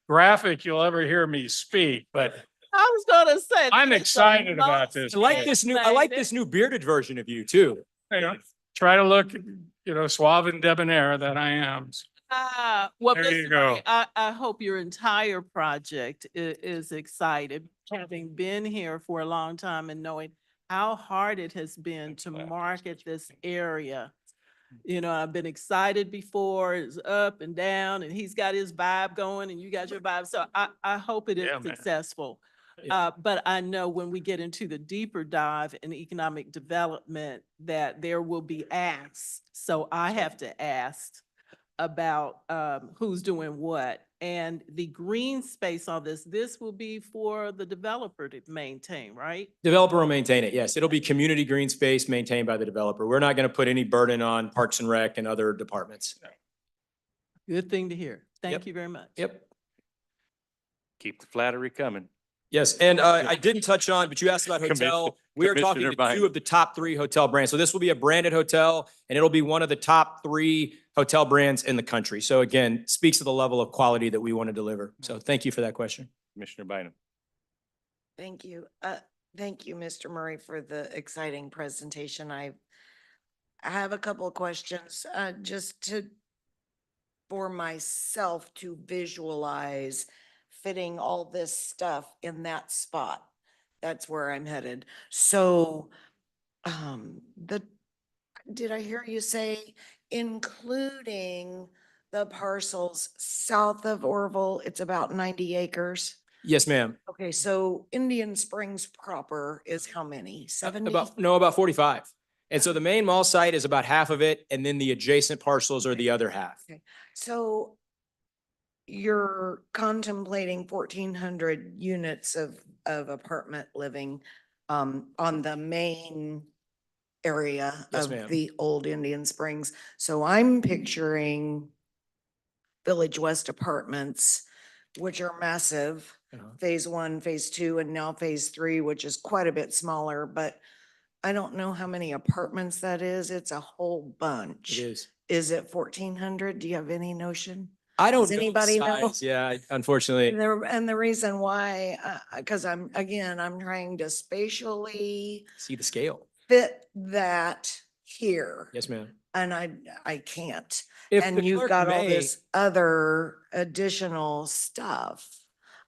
graphic you'll ever hear me speak, but I was gonna say. I'm that's the excited about most this. I like this new. I like this new bearded version of you too. You know, try to look, suave and debonair that I am. Well, There you Mr. go. Murray, I hope your entire project is excited, having been here for a long time and knowing how hard it has been to market this area. You know, I've been excited before, it's up and down, and he's got his vibe going and you got your vibe. So I hope it is Yeah, man. successful. But I know when we get into the deeper dive in economic development, that there will be asks. So I have to ask about who's doing what. And the green space on this will be for the developer to maintain, right? Developer will maintain it. Yes, it'll be community green space maintained by the developer. We're not going to put any burden on Parks and Rec and other departments. Good thing to hear. Thank Yep. you very much. Yep. Keep the flattery coming. Yes, and I didn't touch on, but you asked about hotel. We are talking Commissioner to two Biden. of the top 3 hotel brands. So this will be a branded hotel and it'll be one of the top 3 hotel brands in the country. So again, speaks to the level of quality that we want to deliver. So thank you for that question. Commissioner Bynum. Thank you. Thank you, Mr. Murray, for the exciting presentation. I have a couple of questions, for myself to visualize fitting all this stuff in that spot. That's where I'm headed. So, did I hear you say including the parcels south of Orville, it's about 90 acres? Yes, ma'am. Okay, so Indian Springs proper is how many? 70? About 45. And so the main mall site is about half of it, and then the adjacent parcels are the other half. Okay, so you're contemplating 1,400 units of apartment living on the main area Yes, of ma'am. the old Indian Springs. So I'm picturing Village West Apartments, which are massive. Phase 1, phase 2, and now phase 3, which is quite a bit smaller, but I don't know how many apartments that is. It's a whole bunch. It is. Is it 1,400? Do you have any notion? I don't Does know the anybody know? size. Yeah, unfortunately. And the reason why, because I'm trying to spatially See the scale. fit that here. Yes, ma'am. And I can't. If the And you've clerk got all may- this other additional stuff.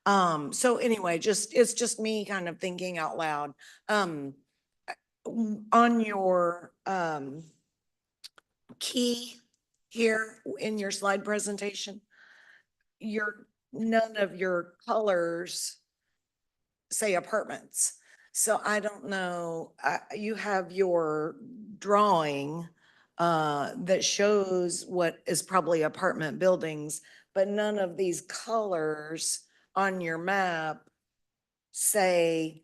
So anyway, it's just me kind of thinking out loud. On your, key here in your slide presentation, none of your colors say apartments. So I don't know, you have your drawing that shows what is probably apartment buildings, but none of these colors on your map say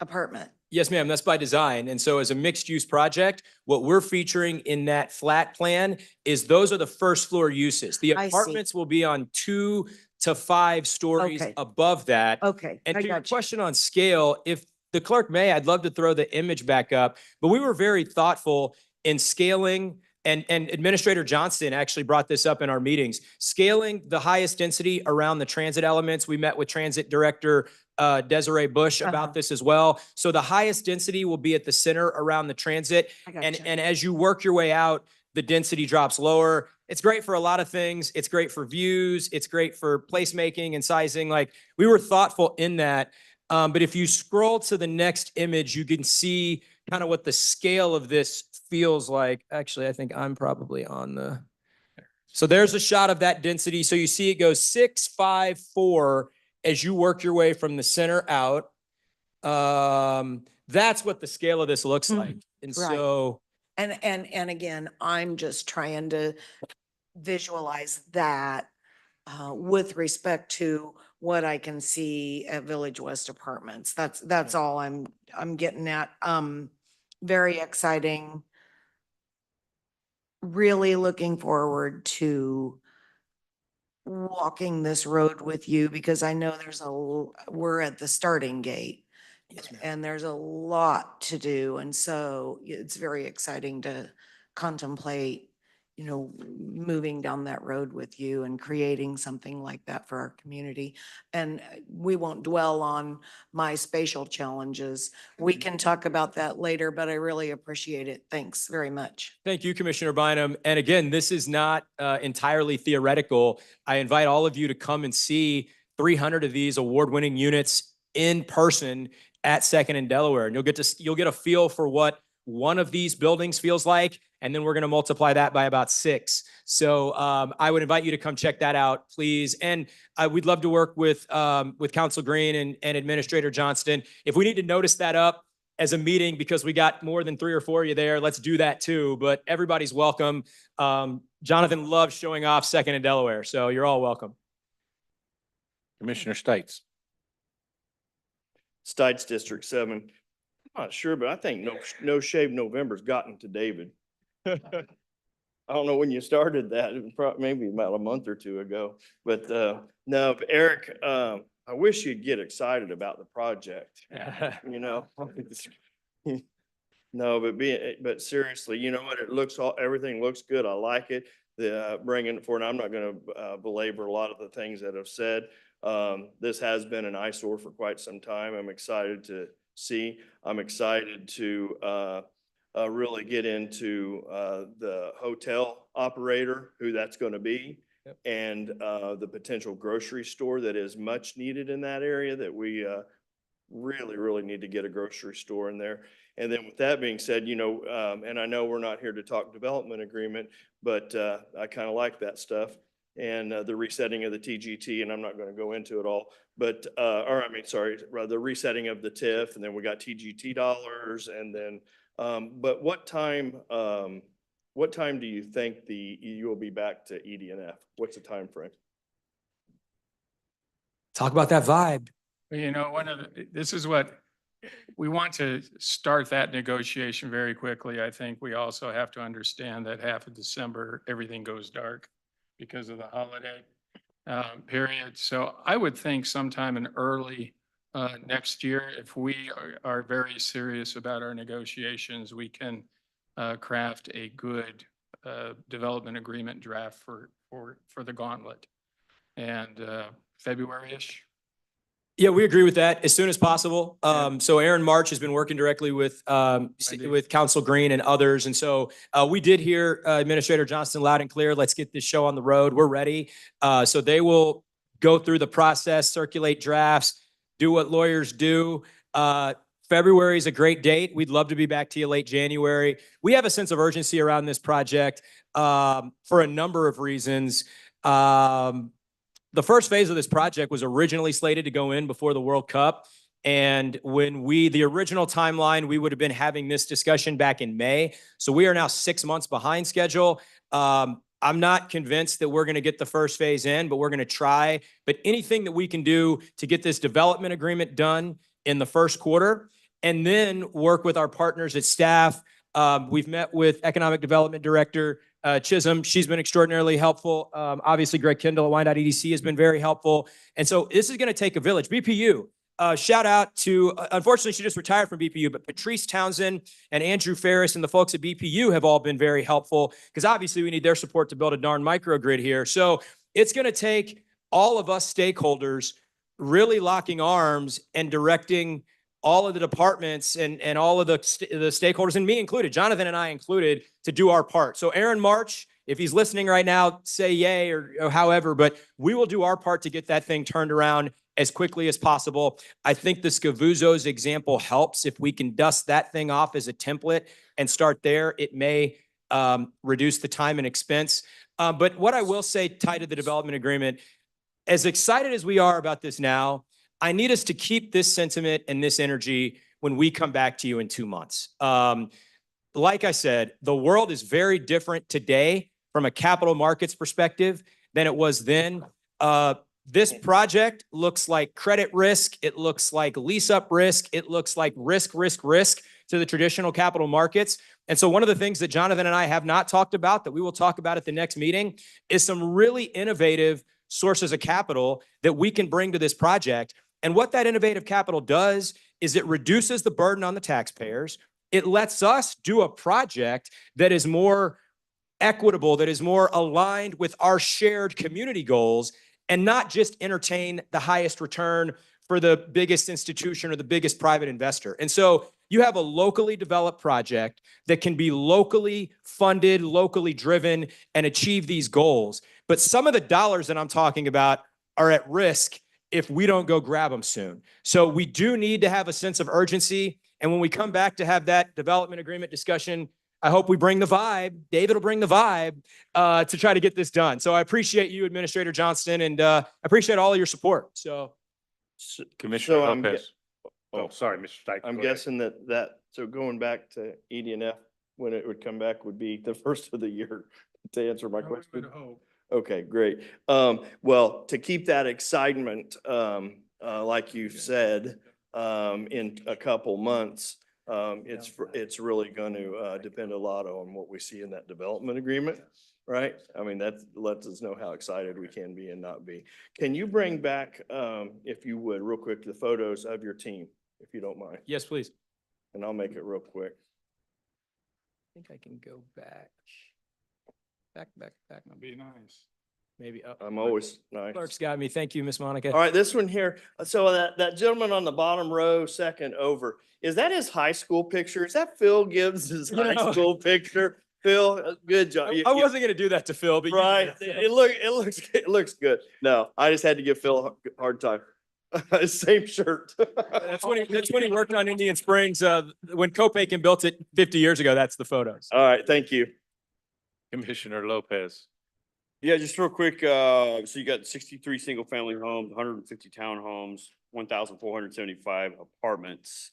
apartment. Yes, ma'am. That's by design. And so as a mixed use project, what we're featuring in that flat plan is those are the first floor uses. The I see. apartments will be on 2 to 5 stories Okay. above that. Okay, And I to your got you. question on scale, if the clerk may, I'd love to throw the image back up, but we were very thoughtful in scaling, and Administrator Johnston actually brought this up in our meetings, scaling the highest density around the transit elements. We met with Transit Director Desiree Bush about this as well. So the highest density will be at the center around the transit. I gotcha. And as you work your way out, the density drops lower. It's great for a lot of things. It's great for views. It's great for placemaking and sizing. Like, we were thoughtful in that. But if you scroll to the next image, you can see kind of what the scale of this feels like. Actually, I think I'm probably on the. So there's a shot of that density. So you see it goes 6, 5, 4 as you work your way from the center out. That's what the scale of this looks like. And Right. so. And again, I'm just trying to visualize that with respect to what I can see at Village West Apartments. That's all I'm getting at. Very exciting. Really looking forward to walking this road with you because I know we're at the starting gate. Yes, ma'am. And there's a lot to do. And so it's very exciting to contemplate, moving down that road with you and creating something like that for our community. And we won't dwell on my spatial challenges. We can talk about that later, but I really appreciate it. Thanks very much. Thank you, Commissioner Bynum. And again, this is not entirely theoretical. I invite all of you to come and see 300 of these award-winning units in person at Second and Delaware. And you'll get a feel for what one of these buildings feels like, and then we're going to multiply that by about 6. So I would invite you to come check that out, please. And we'd love to work with Council Green and Administrator Johnston. If we need to notice that up as a meeting because we got more than 3 or 4 of you there, let's do that too. But everybody's welcome. Jonathan loves showing off Second and Delaware, so you're all welcome. Commissioner Stites. Stites District 7. I'm not sure, but I think No Shave November's gotten to David. I don't know when you started that, maybe about a month or 2 ago, but no, but Eric, I wish you'd get excited about the project, No, but seriously, you know what? Everything looks good. I like it. Bringing it forward, I'm not going to belabor a lot of the things that I've said. This has been an eyesore for quite some time. I'm excited to see. I'm excited to really get into the hotel operator, who that's going to be, and the potential grocery store that is much needed in that area, that we really, really need to get a grocery store in there. And then with that being said, and I know we're not here to talk development agreement, but I kind of like that stuff. And the resetting of the TGT, and I'm not going to go into it all, but, the resetting of the TIF, and then we got TGT dollars, and then, but what time do you think you will be back to ED&F? What's the time frame? Talk about that vibe. You know, this is what, we want to start that negotiation very quickly. I think we also have to understand that half of December, everything goes dark because of the holiday period. So I would think sometime in early next year, if we are very serious about our negotiations, we can craft a good development agreement draft for the gauntlet. And February-ish. Yeah, we agree with that as soon as possible. So Aaron March has been working directly with Council Green and others. And so we did hear Administrator Johnston loud and clear. Let's get this show on the road. We're ready. So they will go through the process, circulate drafts, do what lawyers do. February is a great date. We'd love to be back to you late January. We have a sense of urgency around this project for a number of reasons. The first phase of this project was originally slated to go in before the World Cup. And when the original timeline, we would have been having this discussion back in May. So we are now 6 months behind schedule. I'm not convinced that we're going to get the first phase in, but we're going to try. But anything that we can do to get this development agreement done in the first quarter, and then work with our partners at staff. We've met with Economic Development Director Chisholm. She's been extraordinarily helpful. Obviously, Greg Kendall at Wyandotte EDC has been very helpful. And so this is going to take a village. BPU, shout out to, unfortunately, she just retired from BPU, but Patrice Townsend and Andrew Ferris and the folks at BPU have all been very helpful because obviously we need their support to build a darn microgrid here. So it's going to take all of us stakeholders really locking arms and directing all of the departments and all of the stakeholders, and me included, Jonathan and I included, to do our part. So Aaron March, if he's listening right now, say yay or however, but we will do our part to get that thing turned around as quickly as possible. I think the Scavuzzo's example helps. If we can dust that thing off as a template and start there, it may reduce the time and expense. But what I will say tied to the development agreement, as excited as we are about this now, I need us to keep this sentiment and this energy when we come back to you in 2 months. Like I said, the world is very different today from a capital markets perspective than it was then. This project looks like credit risk. It looks like lease up risk. It looks like risk to the traditional capital markets. And so one of the things that Jonathan and I have not talked about that we will talk about at the next meeting is some really innovative sources of capital that we can bring to this project. And what that innovative capital does is it reduces the burden on the taxpayers. It lets us do a project that is more equitable, that is more aligned with our shared community goals, and not just entertain the highest return for the biggest institution or the biggest private investor. And so you have a locally developed project that can be locally funded, locally driven, and achieve these goals. But some of the dollars that I'm talking about are at risk if we don't go grab them soon. So we do need to have a sense of urgency. And when we come back to have that development agreement discussion, I hope we bring the vibe. David will bring the vibe to try to get this done. So I appreciate you, Administrator Johnston, and I appreciate all of your support. So Commissioner So I'm Lopez. Oh, sorry, Mr. Stike. I'm go ahead. guessing so going back to ED&F, when it would come back would be the first of the year, to answer my question. Okay, great. Well, to keep that excitement, like you said, in a couple months, it's really going to depend a lot on what we see in that development agreement, right? I mean, that lets us know how excited we can be and not be. Can you bring back, if you would, real quick, the photos of your team, if you don't mind? yes, please. And I'll make it real quick. I think I can go back. That'd be nice. Maybe up. I'm always nice. Clerk's got me. Thank you, Miss Monica. All right, this one here. So that gentleman on the bottom row, second over, is that his high school picture? Is that Phil Gibbs' high school picture? Phil, good job. I wasn't going to do that to Phil, but Right. It looks good. No, I just had to give Phil a hard time. Same shirt. That's when he worked on Indian Springs. When Copaken built it 50 years ago, that's the photos. All right, thank you. Commissioner Lopez. Yeah, just real quick, so you got 63 single-family homes, 150 townhomes, 1,475 apartments.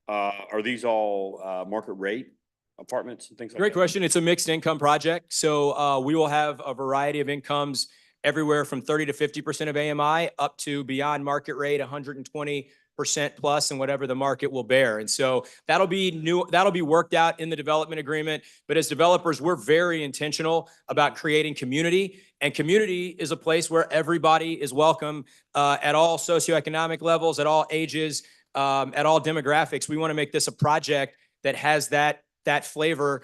Are these all market rate apartments and things like that? Great question. It's a mixed income project. So we will have a variety of incomes everywhere from 30 to 50% of AMI up to beyond market rate, 120% plus and whatever the market will bear. And so that'll be worked out in the development agreement. But as developers, we're very intentional about creating community, and community is a place where everybody is welcome at all socioeconomic levels, at all ages, at all demographics. We want to make this a project that has that flavor.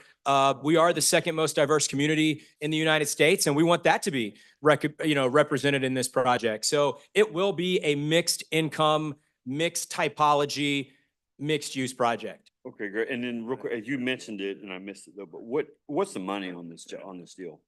We are the second most diverse community in the United States, and we want that to be represented in this project. So it will be a mixed income, mixed typology, mixed use project. Okay, great. And then real quick, you mentioned it and I missed it though, but what's the money on this deal?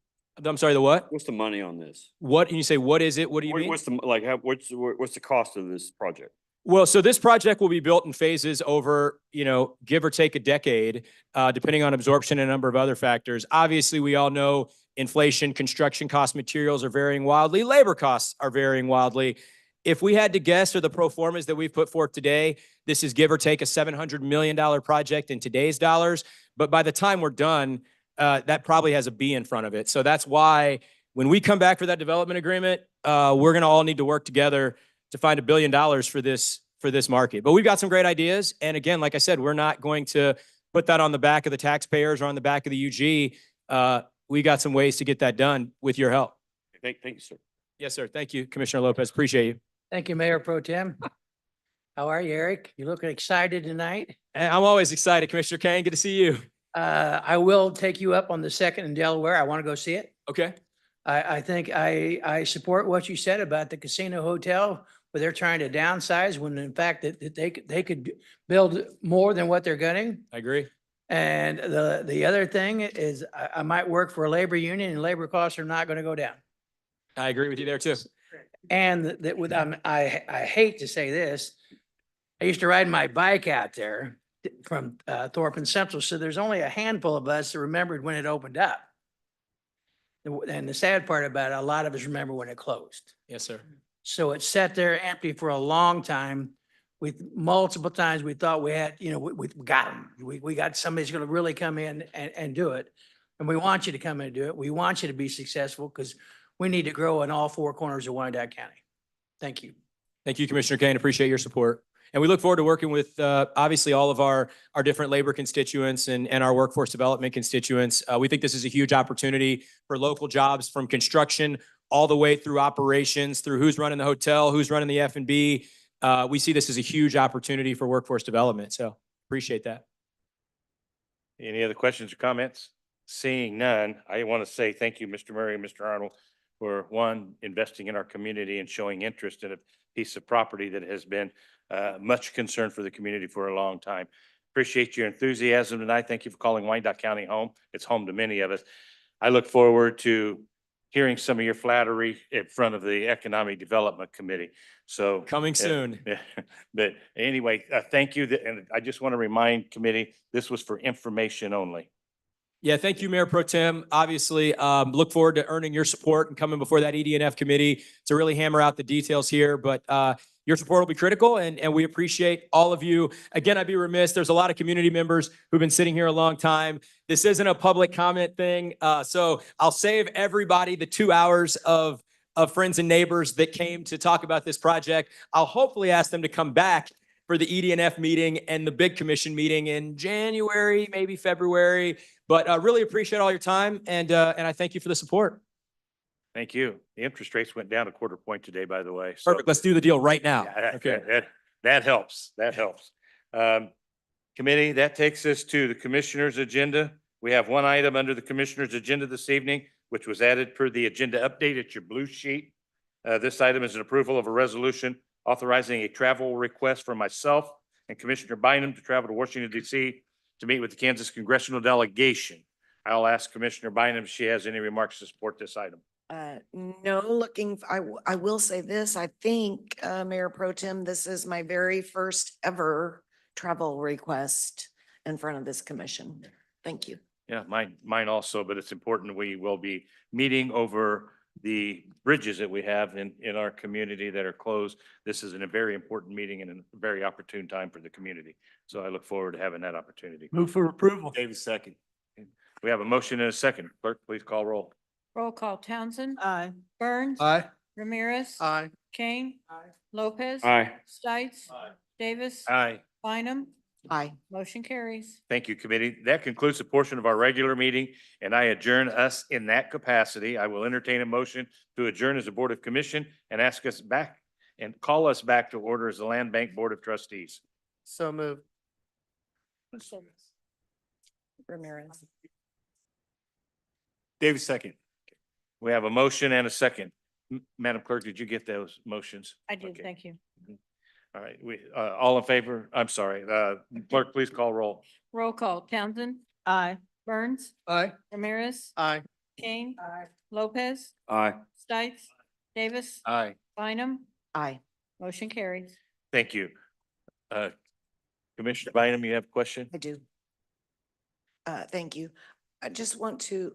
I'm sorry, the what? What's the money on this? What, and you say, what is it? What do you mean? What's the, like, what's the cost of this project? Well, so this project will be built in phases over, give or take a decade, depending on absorption and a number of other factors. Obviously, we all know inflation, construction costs, materials are varying wildly. Labor costs are varying wildly. If we had to guess, or the pro formas that we've put forth today, this is give or take a $700 million project in today's dollars. But by the time we're done, that probably has a B in front of it. So that's why when we come back for that development agreement, we're going to all need to work together to find $1 billion for this market. But we've got some great ideas. And again, like I said, we're not going to put that on the back of the taxpayers or on the back of the UG. We got some ways to get that done with your help. Thank you, sir. Yes, sir. Thank you, Commissioner Lopez. Appreciate you. Thank you, Mayor Pro Tem. How are you, Eric? You looking excited tonight? I'm always excited, Commissioner Kane. Good to see you. I will take you up on the second in Delaware. I want to go see it. Okay. I think I support what you said about the casino hotel, where they're trying to downsize when in fact that they could build more than what they're getting. I agree. And the other thing is I might work for a labor union and labor costs are not going to go down. I agree with you there too. And that with, I hate to say this, I used to ride my bike out there from Thorpe and Central. So there's only a handful of us that remembered when it opened up. And the sad part about it, a lot of us remember when it closed. Yes, sir. So it sat there empty for a long time. With multiple times we thought we had, we got them. We got somebody's going to really come in and do it. And we want you to come in and do it. We want you to be successful because we need to grow in all four corners of Wyandotte County. Thank you. Thank you, Commissioner Kane. Appreciate your support. And we look forward to working with obviously all of our different labor constituents and our workforce development constituents. We think this is a huge opportunity for local jobs from construction all the way through operations, through who's running the hotel, who's running the F&B. We see this as a huge opportunity for workforce development. So appreciate that. Any other questions or comments? Seeing none, I want to say thank you, Mr. Murray and Mr. Arnold, for one, investing in our community and showing interest in a piece of property that has been much concern for the community for a long time. Appreciate your enthusiasm tonight. Thank you for calling Wyandotte County home. It's home to many of us. I look forward to hearing some of your flattery in front of the Economic Development Committee. So coming soon. But anyway, thank you. And I just want to remind committee, this was for information only. Yeah, thank you, Mayor Pro Tem. Obviously, look forward to earning your support and coming before that ED&F committee to really hammer out the details here. But your support will be critical, and we appreciate all of you. Again, I'd be remiss. There's a lot of community members who've been sitting here a long time. This isn't a public comment thing, so I'll save everybody the 2 hours of friends and neighbors that came to talk about this project. I'll hopefully ask them to come back for the ED&F meeting and the big commission meeting in January, maybe February. But really appreciate all your time, and I thank you for the support. Thank you. The interest rates went down a quarter point today, by the way. So Perfect. Let's do the deal right now. yeah, Okay. that helps. That helps. Committee, that takes us to the commissioner's agenda. We have one item under the commissioner's agenda this evening, which was added per the agenda update at your blue sheet. This item is an approval of a resolution authorizing a travel request for myself and Commissioner Bynum to travel to Washington, D.C. to meet with the Kansas congressional delegation. I'll ask Commissioner Bynum if she has any remarks to support this item. No, I will say this, I think, Mayor Pro Tem, this is my very first ever travel request in front of this commission. Thank you. Yeah, mine also, but it's important. We will be meeting over the bridges that we have in our community that are closed. This is a very important meeting and a very opportune time for the community. So I look forward to having that opportunity. Move for approval. David, second. We have a motion and a second. Clerk, please call roll. Roll call Townsend. Aye. Burns. Aye. Ramirez. Aye. Kane. Lopez. Aye. Stites. Davis. Aye. Bynum. Aye. Motion carries. Thank you, committee. That concludes the portion of our regular meeting, and I adjourn us in that capacity. I will entertain a motion to adjourn as a Board of Commission and ask us back and call us back to order as the Land Bank Board of Trustees. So moved. Ramirez. David, second. We have a motion and a second. Madam Clerk, did you get those motions? I did, Okay. thank you. All right, all in favor? I'm sorry, clerk, please call roll. Roll call Townsend. Aye. Burns. Aye. Ramirez. Aye. Kane. Lopez. Aye. Stites. Davis. Aye. Bynum. Aye. Motion carries. Thank you. Commissioner Bynum, you have a question? I do. Thank you. I just want to,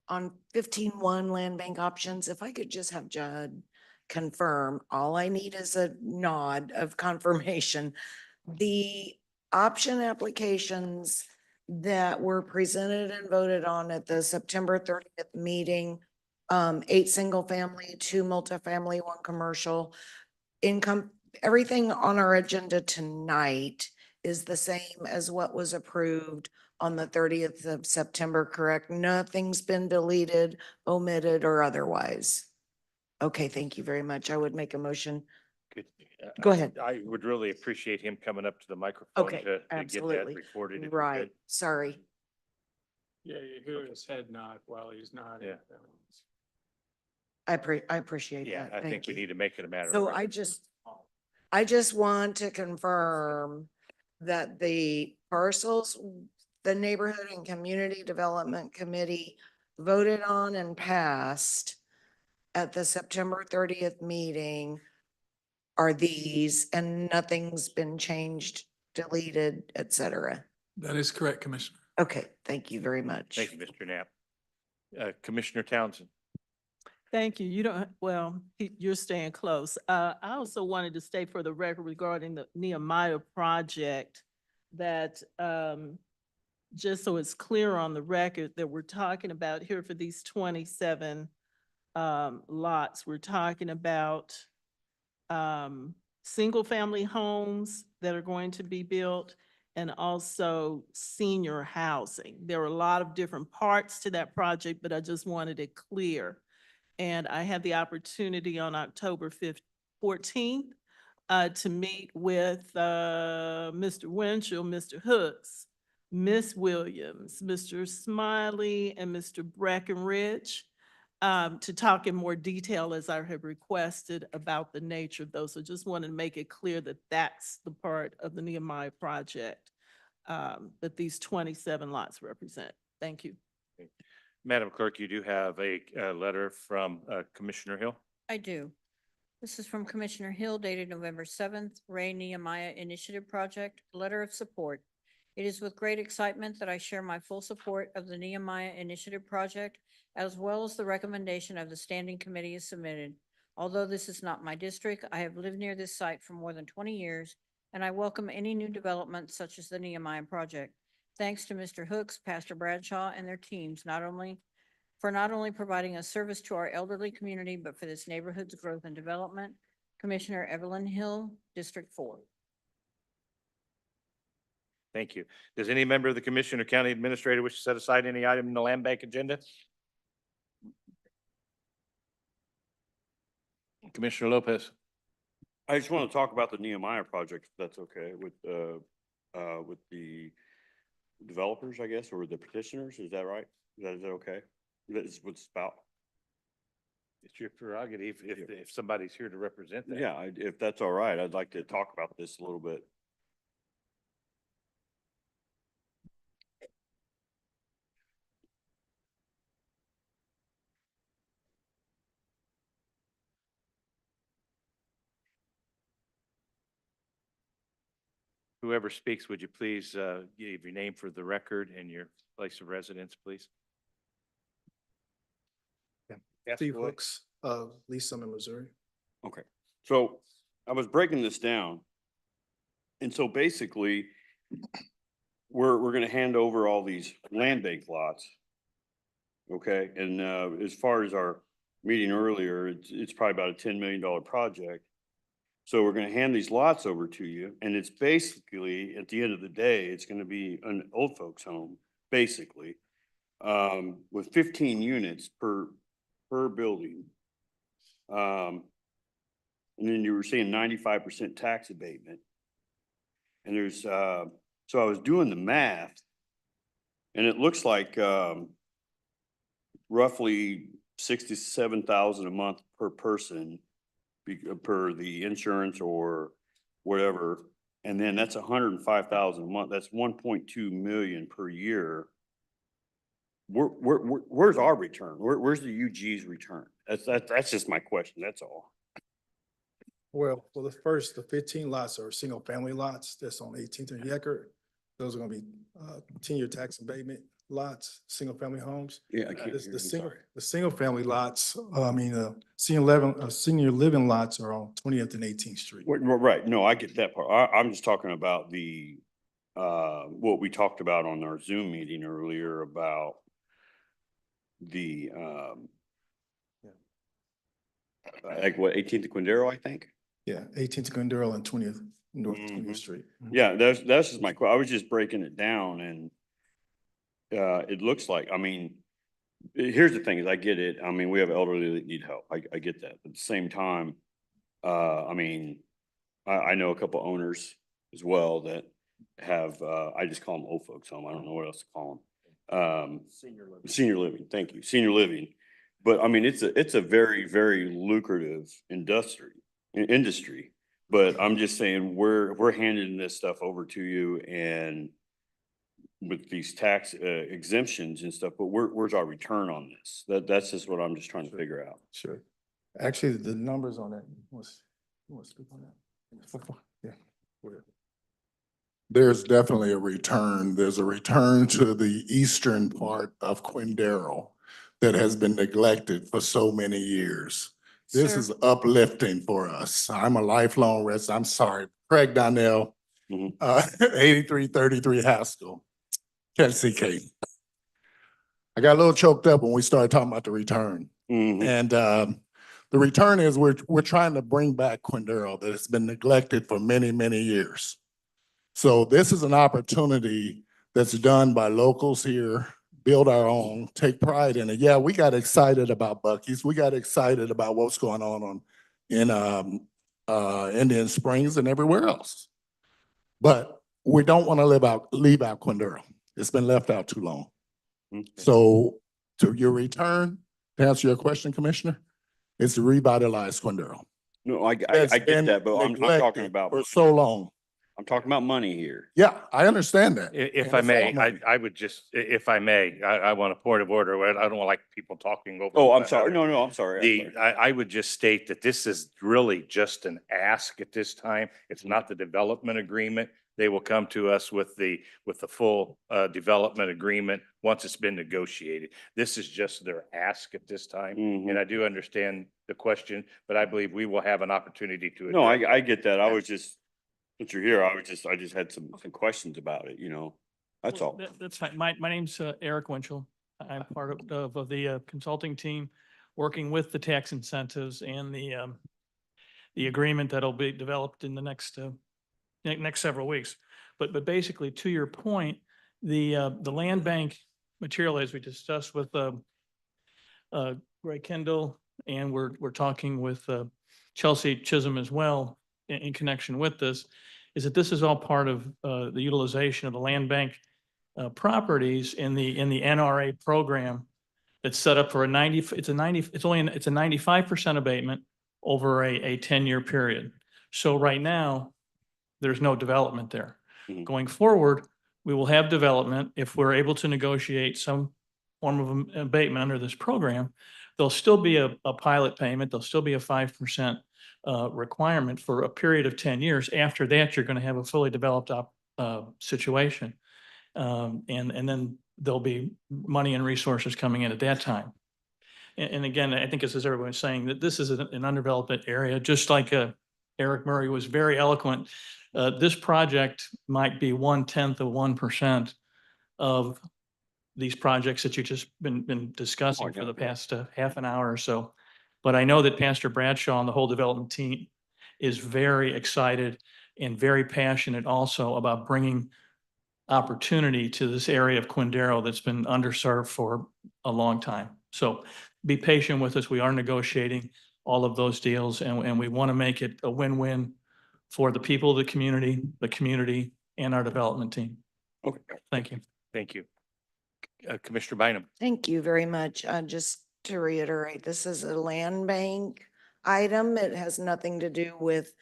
on 15-1 land bank options, if I could just have Judd confirm, all I need is a nod of confirmation. The option applications that were presented and voted on at the September 30th meeting, 8 single family, 2 multifamily, 1 commercial, income, everything on our agenda tonight is the same as what was approved on the 30th of September, correct? Nothing's been deleted, omitted, or otherwise. Okay, thank you very much. I would make a motion. Good. Go ahead. I would really appreciate him coming up to the microphone Okay, to get that absolutely. recorded. if he Right, could. sorry. Yeah, you hear his head nod while he's nodding. Yeah. I appreciate Yeah, that. I think Thank we you. need to make it a matter of. So record. I just want to confirm that the parcels, the Neighborhood and Community Development Committee voted on and passed at the September 30th meeting are these, and nothing's been changed, deleted, et cetera. That is correct, Commissioner. Okay, thank you very much. Thank you, Mr. Knapp. Commissioner Townsend. Thank you. You don't, well, you're staying close. I also wanted to state for the record regarding the Nehemiah project that, just so it's clear on the record that we're talking about here for these 27 lots, we're talking about single-family homes that are going to be built and also senior housing. There are a lot of different parts to that project, but I just wanted it clear. And I had the opportunity on October 14th to meet with Mr. Winchell, Mr. Hooks, Miss Williams, Mr. Smiley, and Mr. Breckenridge to talk in more detail as I have requested about the nature of those. So just wanted to make it clear that that's the part of the Nehemiah project that these 27 lots represent. Thank you. Madam Clerk, you do have a letter from Commissioner Hill. I do. This is from Commissioner Hill dated November 7th, Ray Nehemiah Initiative Project, letter of support. It is with great excitement that I share my full support of the Nehemiah Initiative Project, as well as the recommendation of the standing committee is submitted. Although this is not my district, I have lived near this site for more than 20 years, and I welcome any new developments such as the Nehemiah Project. Thanks to Mr. Hooks, Pastor Bradshaw, and their teams, not only providing a service to our elderly community, but for this neighborhood's growth and development. Commissioner Evelyn Hill, District 4. Thank you. Does any member of the commission or county administrator wish to set aside any item in the land bank agenda? Commissioner Lopez. I just want to talk about the Nehemiah project, if that's okay, with the developers, I guess, or the petitioners. Is that right? Is that okay? That's what it's about. It's your prerogative if somebody's here to represent that. Yeah, if that's all right, I'd like to talk about this a little bit. Whoever speaks, would you please give your name for the record and your place of residence, please? Yes, Steve go ahead. Hooks, Lee Summit, Missouri. Okay, so I was breaking this down. And so basically, we're gonna hand over all these land bank lots Okay, and as far as our meeting earlier, it's probably about a $10 million project. So we're gonna hand these lots over to you, and it's basically, at the end of the day, it's gonna be an old folks home, basically. With 15 units per building. And then you were saying 95% tax abatement. And there's, so I was doing the math. And it looks like, roughly 67,000 a month per person. Per the insurance or whatever, and then that's 105,000 a month, that's 1.2 million per year. Where's our return? Where's the UG's return? That's just my question, that's all. Well, the 15 lots are single family lots that's on 18th and Yecker. Those are gonna be 10-year tax abatement lots, single family homes. Yeah, I can't hear you, I'm sorry. The single family lots, senior living lots are on 20th and 18th Street. Right, no, I get that part. I'm just talking about the, what we talked about on our Zoom meeting earlier about the, like what, 18th to Quindaro, I think? Yeah, 18th Glendale and 20th, North 20th Street. Yeah, that's just I was just breaking it down and it looks like, I mean, here's the thing is I get it. I mean, we have elderly that need help. I get that. But at the same time, I mean, I know a couple owners as well that have, I just call them old folks home. I don't know what else to call them. Senior living, thank you, senior living. But I mean, it's a very, very lucrative industry. But I'm just saying, we're handing this stuff over to you and with these tax exemptions and stuff, but where's our return on this? That's just what I'm just trying to figure out. Sure. Actually, the numbers on that, you want to speak on that? Yeah. Go ahead. There's definitely a return. There's a return to the eastern part of Quindaro that has been neglected for so many years. This Sir. is uplifting for us. I'm a lifelong resident. I'm sorry, Craig Donnell, 8333 Haskell, Tennessee Cape. I got a little choked up when we started talking about the return. And the return is we're trying to bring back Quindaro that has been neglected for many, many years. So this is an opportunity that's done by locals here, build our own, take pride in it. Yeah, we got excited about Buc-ee's. We got excited about what's going on in Indian Springs and everywhere else. But we don't want to leave out Quindaro. It's been left out too long. So to your return, to answer your question, Commissioner, is to revitalize Quindaro. No, I get that, but I'm talking about. For so long. I'm talking about money here. Yeah, I understand that. If I may, I would just, if I may, I want a point of order. I don't like people talking over. Oh, I'm one sorry. another. No, I'm sorry. I would just state that this is really just an ask at this time. It's not the development agreement. They will come to us with the full development agreement once it's been negotiated. This is just their ask at this time. And I do understand the question, but I believe we will have an opportunity to. No, I get that. I was just, since you're here, I just had some questions about it, that's all. That's fine. My name's Eric Winchell. I'm part of the consulting team, working with the tax incentives and the agreement that'll be developed in the next several weeks. But basically, to your point, the land bank material, as we discussed with Greg Kendall, and we're talking with Chelsea Chisholm as well in connection with this, is that this is all part of the utilization of the land bank properties in the NRA program that's set up for a 95% abatement over a 10-year period. So right now, there's no development there. Going forward, we will have development if we're able to negotiate some form of abatement under this program. There'll still be a pilot payment. There'll still be a 5% requirement for a period of 10 years. After that, you're going to have a fully developed situation. And then there'll be money and resources coming in at that time. And again, I think as everyone's saying, that this is an undeveloped area, just like Eric Murray was very eloquent. This project might be 1/10 of 1% of these projects that you just been discussing for the past half an hour or so. But I know that Pastor Bradshaw and the whole development team is very excited and very passionate also about bringing opportunity to this area of Quindaro that's been underserved for a long time. So be patient with us. We are negotiating all of those deals, and we want to make it a win-win for the people of the community, and our development team. Okay. Thank you. Thank you. Commissioner Bynum. Thank you very much. Just to reiterate, this is a land bank item. It has nothing to do with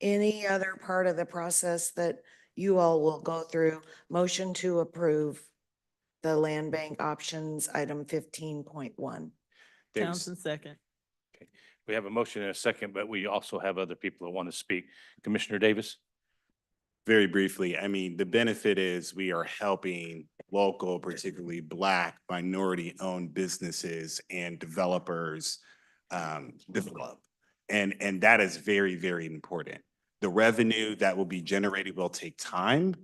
any other part of the process that you all will go through. Motion to approve the land bank options, item 15.1. Townsend second. Okay. We have a motion and a second, but we also have other people that want to speak. Commissioner Davis? Very briefly, I mean, the benefit is we are helping local, particularly Black, minority-owned businesses and developers develop. And that is very, very important. The revenue that will be generated will take time.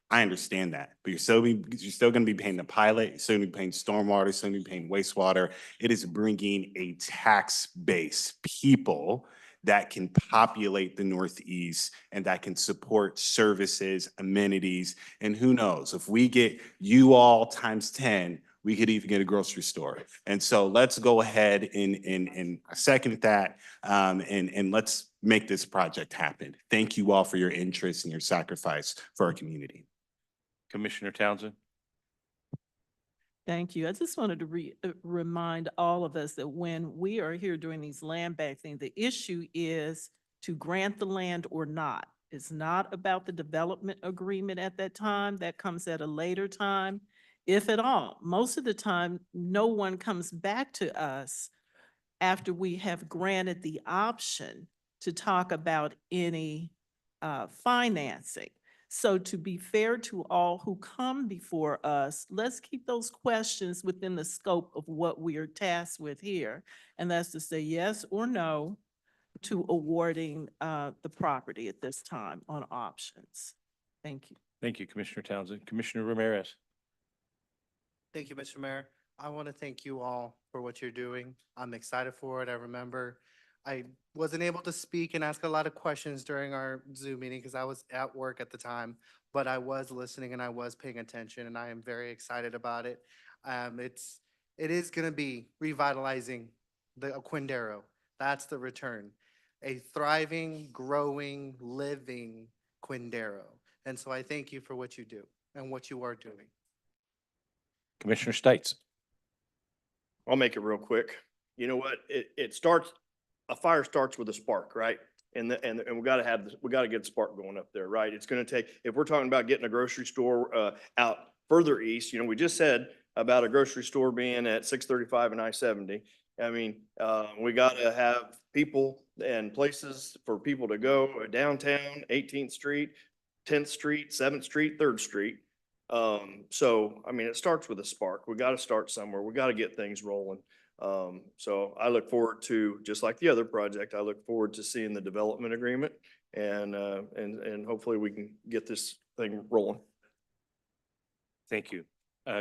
I understand that, but you're still going to be paying the pilot, you're still going to be paying stormwater, you're still going to be paying wastewater. It is bringing a tax base, people that can populate the Northeast and that can support services, amenities, and who knows, if we get you all times 10, we could even get a grocery store. And so let's go ahead and second that, and let's make this project happen. Thank you all for your interest and your sacrifice for our community. Commissioner Townsend? Thank you. I just wanted to remind all of us that when we are here doing these land bank things, the issue is to grant the land or not. It's not about the development agreement at that time. That comes at a later time, if at all. Most of the time, no one comes back to us after we have granted the option to talk about any financing. So to be fair to all who come before us, let's keep those questions within the scope of what we are tasked with here. And that's to say yes or no to awarding the property at this time on options. Thank you. Thank you, Commissioner Townsend. Commissioner Ramirez? Thank you, Mr. Mayor. I want to thank you all for what you're doing. I'm excited for it. I remember I wasn't able to speak and ask a lot of questions during our Zoom meeting because I was at work at the time, but I was listening and I was paying attention, and I am very excited about it. It is going to be revitalizing the Quindaro. That's the return. A thriving, growing, living Quindaro. And so I thank you for what you do and what you are doing. Commissioner Stites? I'll make it real quick. You know what? It starts, a fire starts with a spark, right? And we gotta have this, we gotta get the spark going up there, right? It's gonna take, if we're talking about getting a grocery store out further east, you know, we just said about a grocery store being at 635 and I-70. I mean, we gotta have people and places for people to go downtown, 18th Street, 10th Street, 7th Street, 3rd Street. So, I mean, it starts with a spark. We gotta start somewhere. We gotta get things rolling. So I look forward to, just like the other project, I look forward to seeing the development agreement and hopefully we can get this thing rolling. Thank you.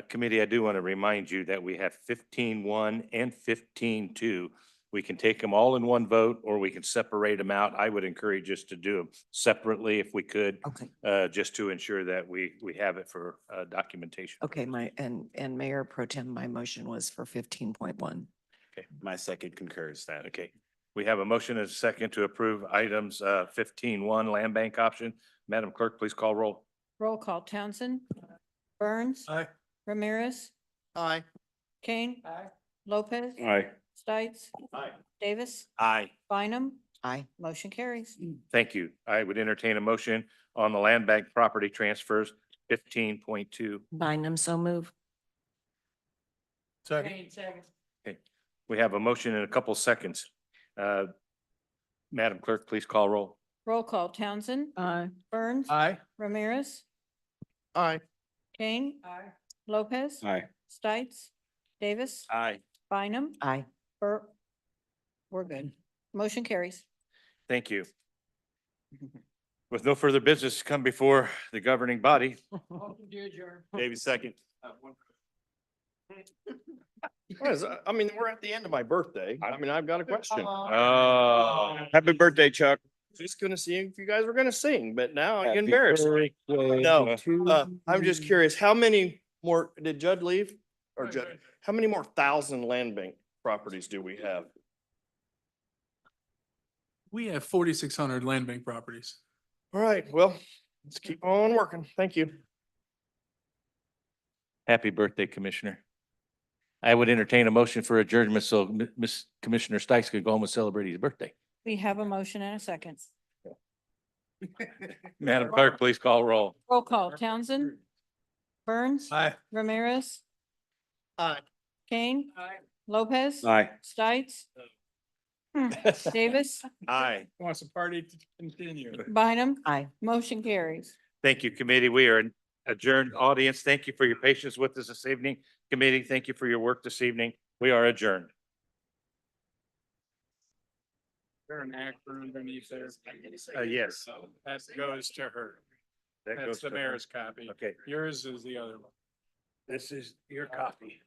Committee, I do want to remind you that we have 15-1 and 15-2. We can take them all in one vote or we can separate them out. I would encourage us to do them separately if we could. Okay. Just to ensure that we have it for documentation. Okay, and Mayor Pro Tem, my motion was for 15.1. Okay. My second concurs that. Okay. We have a motion and a second to approve items 15-1 land bank option. Madam Clerk, please call roll. Roll call. Townsend? Burns? Aye. Ramirez? Aye. Kane? Aye. Lopez? Aye. Stites? Aye. Davis? Aye. Bynum? Aye. Motion carries. Thank you. I would entertain a motion on the land bank property transfers 15.2. Bynum, so move. Second. Okay. We have a motion in a couple seconds. Madam Clerk, please call roll. Roll call. Townsend? Aye. Burns? Aye. Ramirez? Aye. Kane? Aye. Lopez? Aye. Stites? Davis? Aye. Bynum? Aye. We're good. Motion carries. Thank you. With no further business to come before the governing body, Welcome to adjourn. David, second. I mean, we're at the end of my birthday. I mean, I've got a question. Happy birthday, Chuck. Just gonna see if you guys were gonna sing, but now you're embarrassed. No, I'm just curious, how many more, did Judd leave? Or Judd, how many more thousand land bank properties do we have? We have 4,600 land bank properties. All right, well, let's keep on working. Thank you. Happy birthday, Commissioner. I would entertain a motion for adjournment so Miss Commissioner Stikes could go home and celebrate his birthday. We have a motion and a second. Madam Clerk, please call roll. Roll call. Townsend? Burns? Aye. Ramirez? Aye. Kane? Lopez? Aye. Stites? Davis? Aye. Wants the party to continue. Bynum? Aye. Motion carries. Thank you, committee. We are adjourned. Audience, thank you for your patience with us this evening. Committee, thank you for your work this evening. We are adjourned. There an actor underneath there? Yes. That goes to her. That That's goes the to her. mayor's copy. Okay, Yours is the other one. this is your copy.